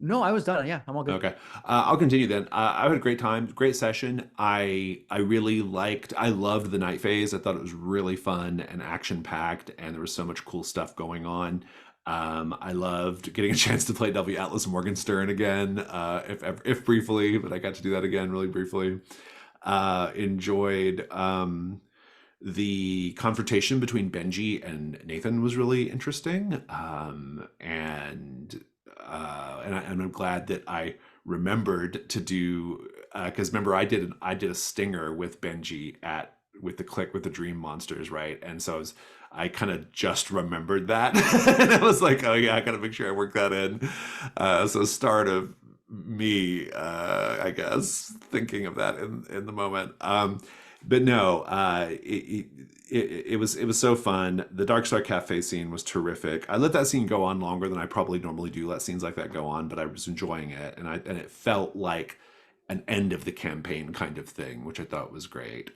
No, I was done. Yeah, I'm all good. Okay, I'll continue then. I had a great time, great session. I really I loved the night phase. I thought it was really fun and action packed, and there was so much cool stuff going on. I loved getting a chance to play W. Atlas Morgenstern again, if briefly, but I got to do that again really briefly. Enjoyed the confrontation between Benji and Nathan was really interesting, and I'm glad that I remembered to do, because remember I did a stinger with Benji with the dream monsters, right? And so I kind of just remembered that, and I was like, oh yeah, I gotta make sure I work that in. So start of me, I guess, thinking of that in the moment. But no, it was so fun. The Dark Star Cafe scene was terrific. I let that scene go on longer than I probably normally do. Let scenes like that go on, but I was enjoying it, and it felt like an end of the campaign kind of thing, which I thought was great.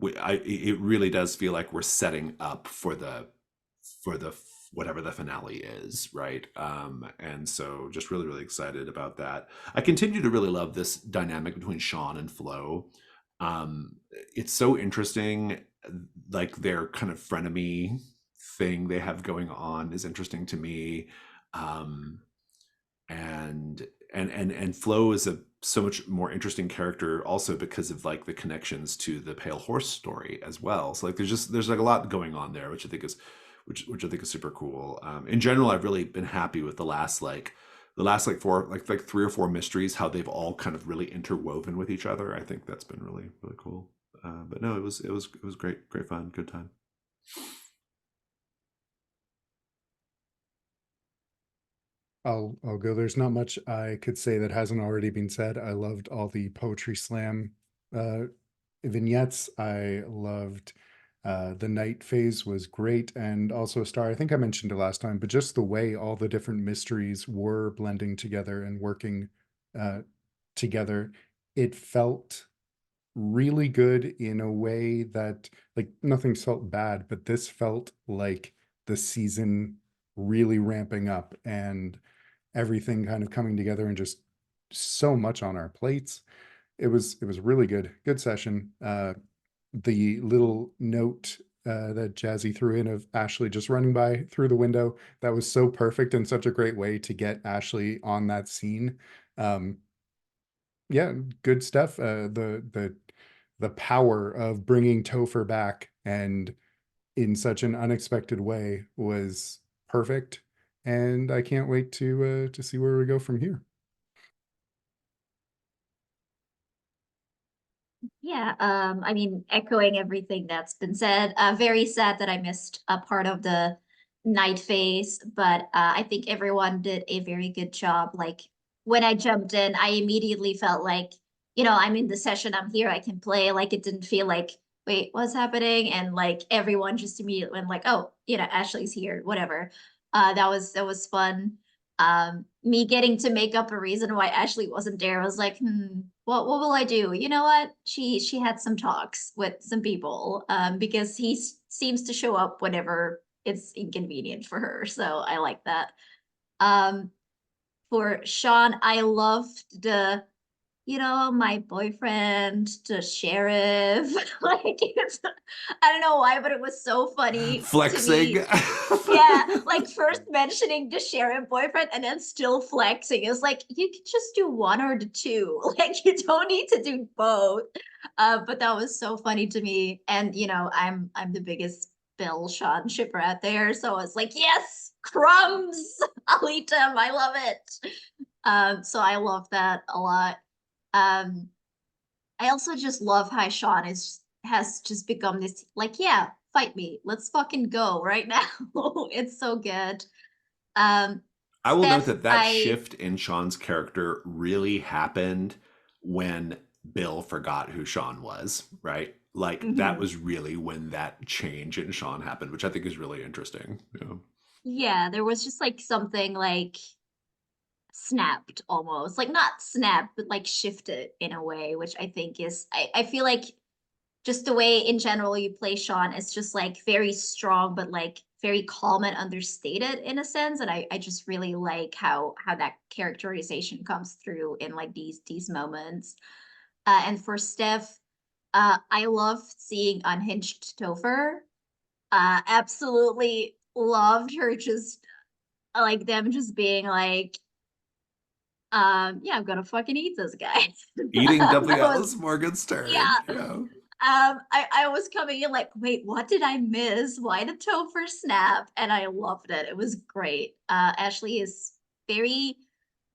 It really does feel like we're setting up for the whatever the finale is, right? And so just really excited about that. I continue to really love this dynamic between Sean and Flo. It's so interesting, like their kind of frenemy thing they have going on is interesting to me. And Flo is a so much more interesting character also because of like the connections to the Pale Horse story as well. So like there's like a lot going on there, which I think is super cool. In general, I've really been happy with the last like four like 3 or 4 mysteries, how they've all kind of really interwoven with each other. I think that's been really cool. But no, it was great fun, good time. I'll go. There's not much I could say that hasn't already been said. I loved all the Poetry Slam vignettes. I loved the night phase was great, and also Star. I think I mentioned it last time, but just the way all the different mysteries were blending together and working together, it felt really good in a way that like nothing's felt bad, but this felt like the season really ramping up and everything kind of coming together and just so much on our plates. It was really good session. The little note that Jazzy threw in of Ashley just running by through the window, that was so perfect and such a great way to get Ashley on that scene. Yeah, good stuff. The power of bringing Topher back and in such an unexpected way was perfect, and I can't wait to see where we go from here. Yeah, I mean, echoing everything that's been said, very sad that I missed a part of the night phase, but I think everyone did a very good job. Like when I jumped in, I immediately felt like, I'm in the session, I'm here, I can play. Like it didn't feel like, wait, what's happening? And like everyone just immediately went like, oh, Ashley's here, whatever. That was fun. Me getting to make up a reason why Ashley wasn't there. I was like, what will I do? You know what? She had some talks with some people, because he seems to show up whenever it's inconvenient for her. So I like that. Um, for Sean, I loved the, my boyfriend, the sheriff. Like, I don't know why, but it was so funny to Flexing. me. Yeah, like first mentioning the sheriff boyfriend and then still flexing. It's like you could just do one or the two. Like you don't need to do both. But that was so funny to me. And I'm the biggest Bill Sean shipper out there. So I was like, yes, crumbs. I'll eat them. I love it. So I love that a lot. Um, I also just love how Sean has just become this like, yeah, fight me. Let's fucking go right now. It's so good. Um, I will note Steph, that that shift in Sean's character really happened when Bill forgot who Sean was, right? Like that was really when that change in Sean happened, which I think is really interesting. Yeah. yeah, there was just like something like snapped almost, like not snapped, but like shifted in a way, which I think is, I feel like just the way in general you play Sean is just like very strong, but like very calm and understated in a sense. And I just really like how that characterization comes through in like these moments. And for Steph, I love seeing unhinged Topher. Absolutely loved her just like them just being like, yeah, I'm gonna fucking eat this guy. Eating W. That was, Alice Morgan's turn. yeah. Yeah. I was coming in like, wait, what did I miss? Why did Topher snap? And I loved it. It was great. Ashley is very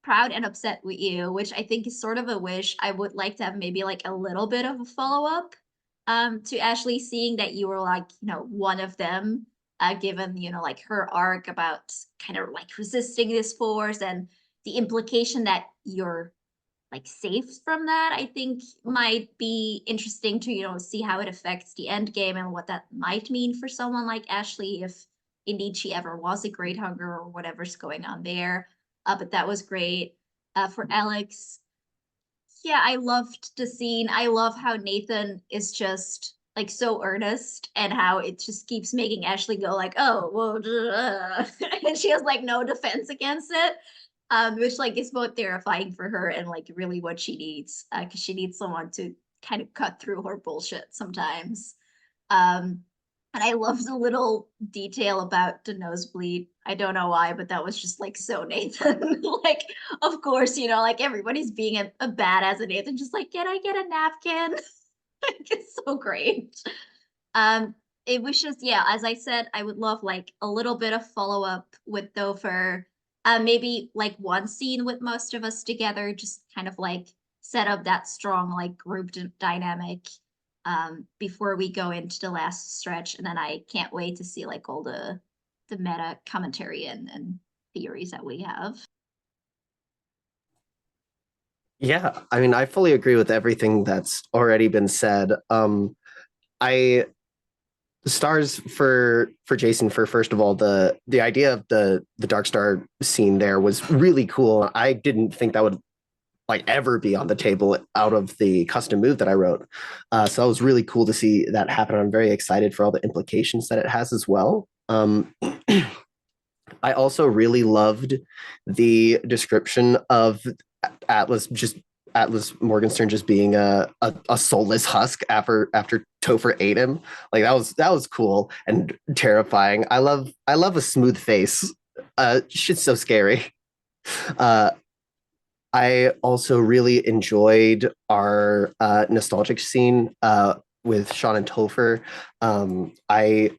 proud and upset with you, which I think is sort of a wish. I would like to have maybe like a little bit of a follow-up to Ashley, seeing that you were like, one of them, given, like her arc about kind of like resisting this force and the implication that you're like safe from that. I think might be interesting to see how it affects the end game and what that might mean for someone like Ashley, if indeed she ever was a great hunger or whatever's going on there. But that was great. For Alex, yeah, I loved the scene. I love how Nathan is just like so earnest and how it just keeps making Ashley go like, oh, well, and she has like no defense against it. Which like is both terrifying for her and like really what she needs, because she needs someone to kind of cut through her bullshit sometimes. Um, and I love the little detail about the nosebleed. I don't know why, but that was just like so Nathan. Like, of course, like everybody's being a badass, and Nathan just like, can I get a napkin? Like, it's so great. Um, it was just, yeah, as I said, I would love like a little bit of follow-up with Topher. Maybe like one scene with most of us together, just kind of like set up that strong like group dynamic before we go into the last stretch. And then I can't wait to see like all the meta commentary and theories that we have. Yeah, I mean, I fully agree with everything that's already been said. I stars for Jason for first of all the idea of the Dark Star scene there was really cool. I didn't think that would like ever be on the table out of the custom move that I wrote. So that was really cool to see that happen. I'm very excited for all the implications that it has as well. I also really loved the description of Atlas just Atlas Morgenstern just being a soulless husk after Topher ate him. Like that was cool and terrifying. I love a smooth face. Shit's so scary. Uh, I also really enjoyed our nostalgic scene with Sean and Topher. I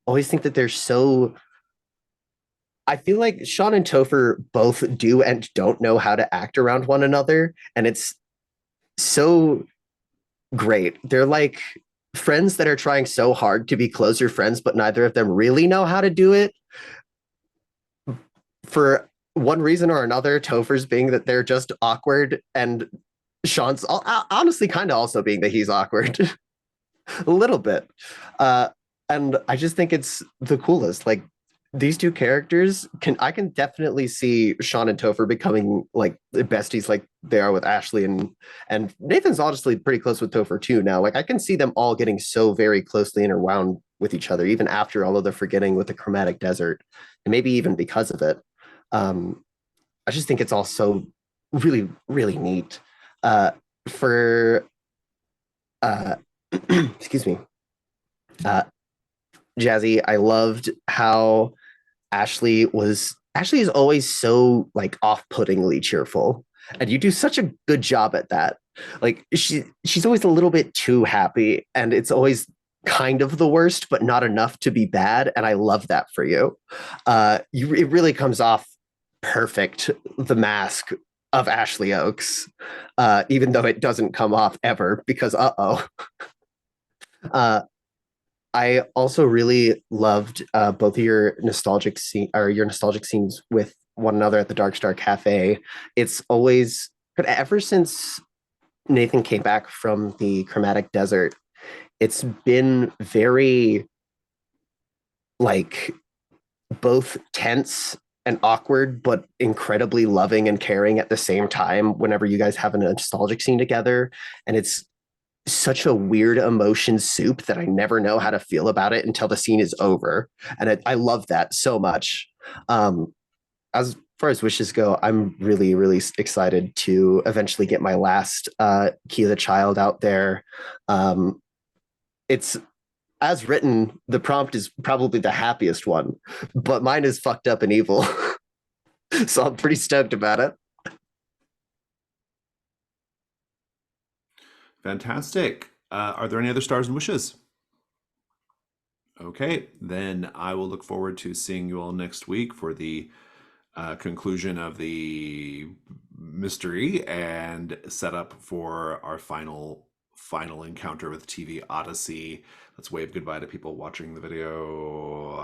always think that they're so. I feel like Sean and Topher both do and don't know how to act around one another, and it's so great. They're like friends that are trying so hard to be closer friends, but neither of them really know how to do it. For one reason or another, Topher's being that they're just awkward, and Sean's honestly kind of also being that he's awkward a little bit. And I just think it's the coolest. Like these two characters I can definitely see Sean and Topher becoming like the besties like they are with Ashley, and Nathan's honestly pretty close with Topher too now. Like I can see them all getting so very closely interwound with each other, even after all of the forgetting with the chromatic desert, and maybe even because of it. I just think it's all so really, really neat. For excuse me. Uh Jazzy, I loved how Ashley is always so like off-puttingly cheerful, and you do such a good job at that. Like she's always a little bit too happy, and it's always kind of the worst but not enough to be bad, and I love that for you. It really comes off perfect, the mask of Ashley Oakes, even though it doesn't come off ever because uh I also really loved both of your nostalgic scenes with one another at the Dark Star Cafe. It's always, but ever since Nathan came back from the Chromatic Desert, it's been very like both tense and awkward, but incredibly loving and caring at the same time. Whenever you guys have a nostalgic scene together, and it's such a weird emotion soup that I never know how to feel about it until the scene is over. And I love that so much. As far as wishes go, I'm really, really excited to eventually get my last Key of the Child out there. It's as written, the prompt is probably the happiest one, but mine is fucked up and evil. So I'm pretty stoked about it. Fantastic. Are there any other stars and wishes? Okay, then I will look forward to seeing you all next week for the conclusion of the mystery and set up for our final encounter with TV Odyssey. Let's wave goodbye to people watching the video.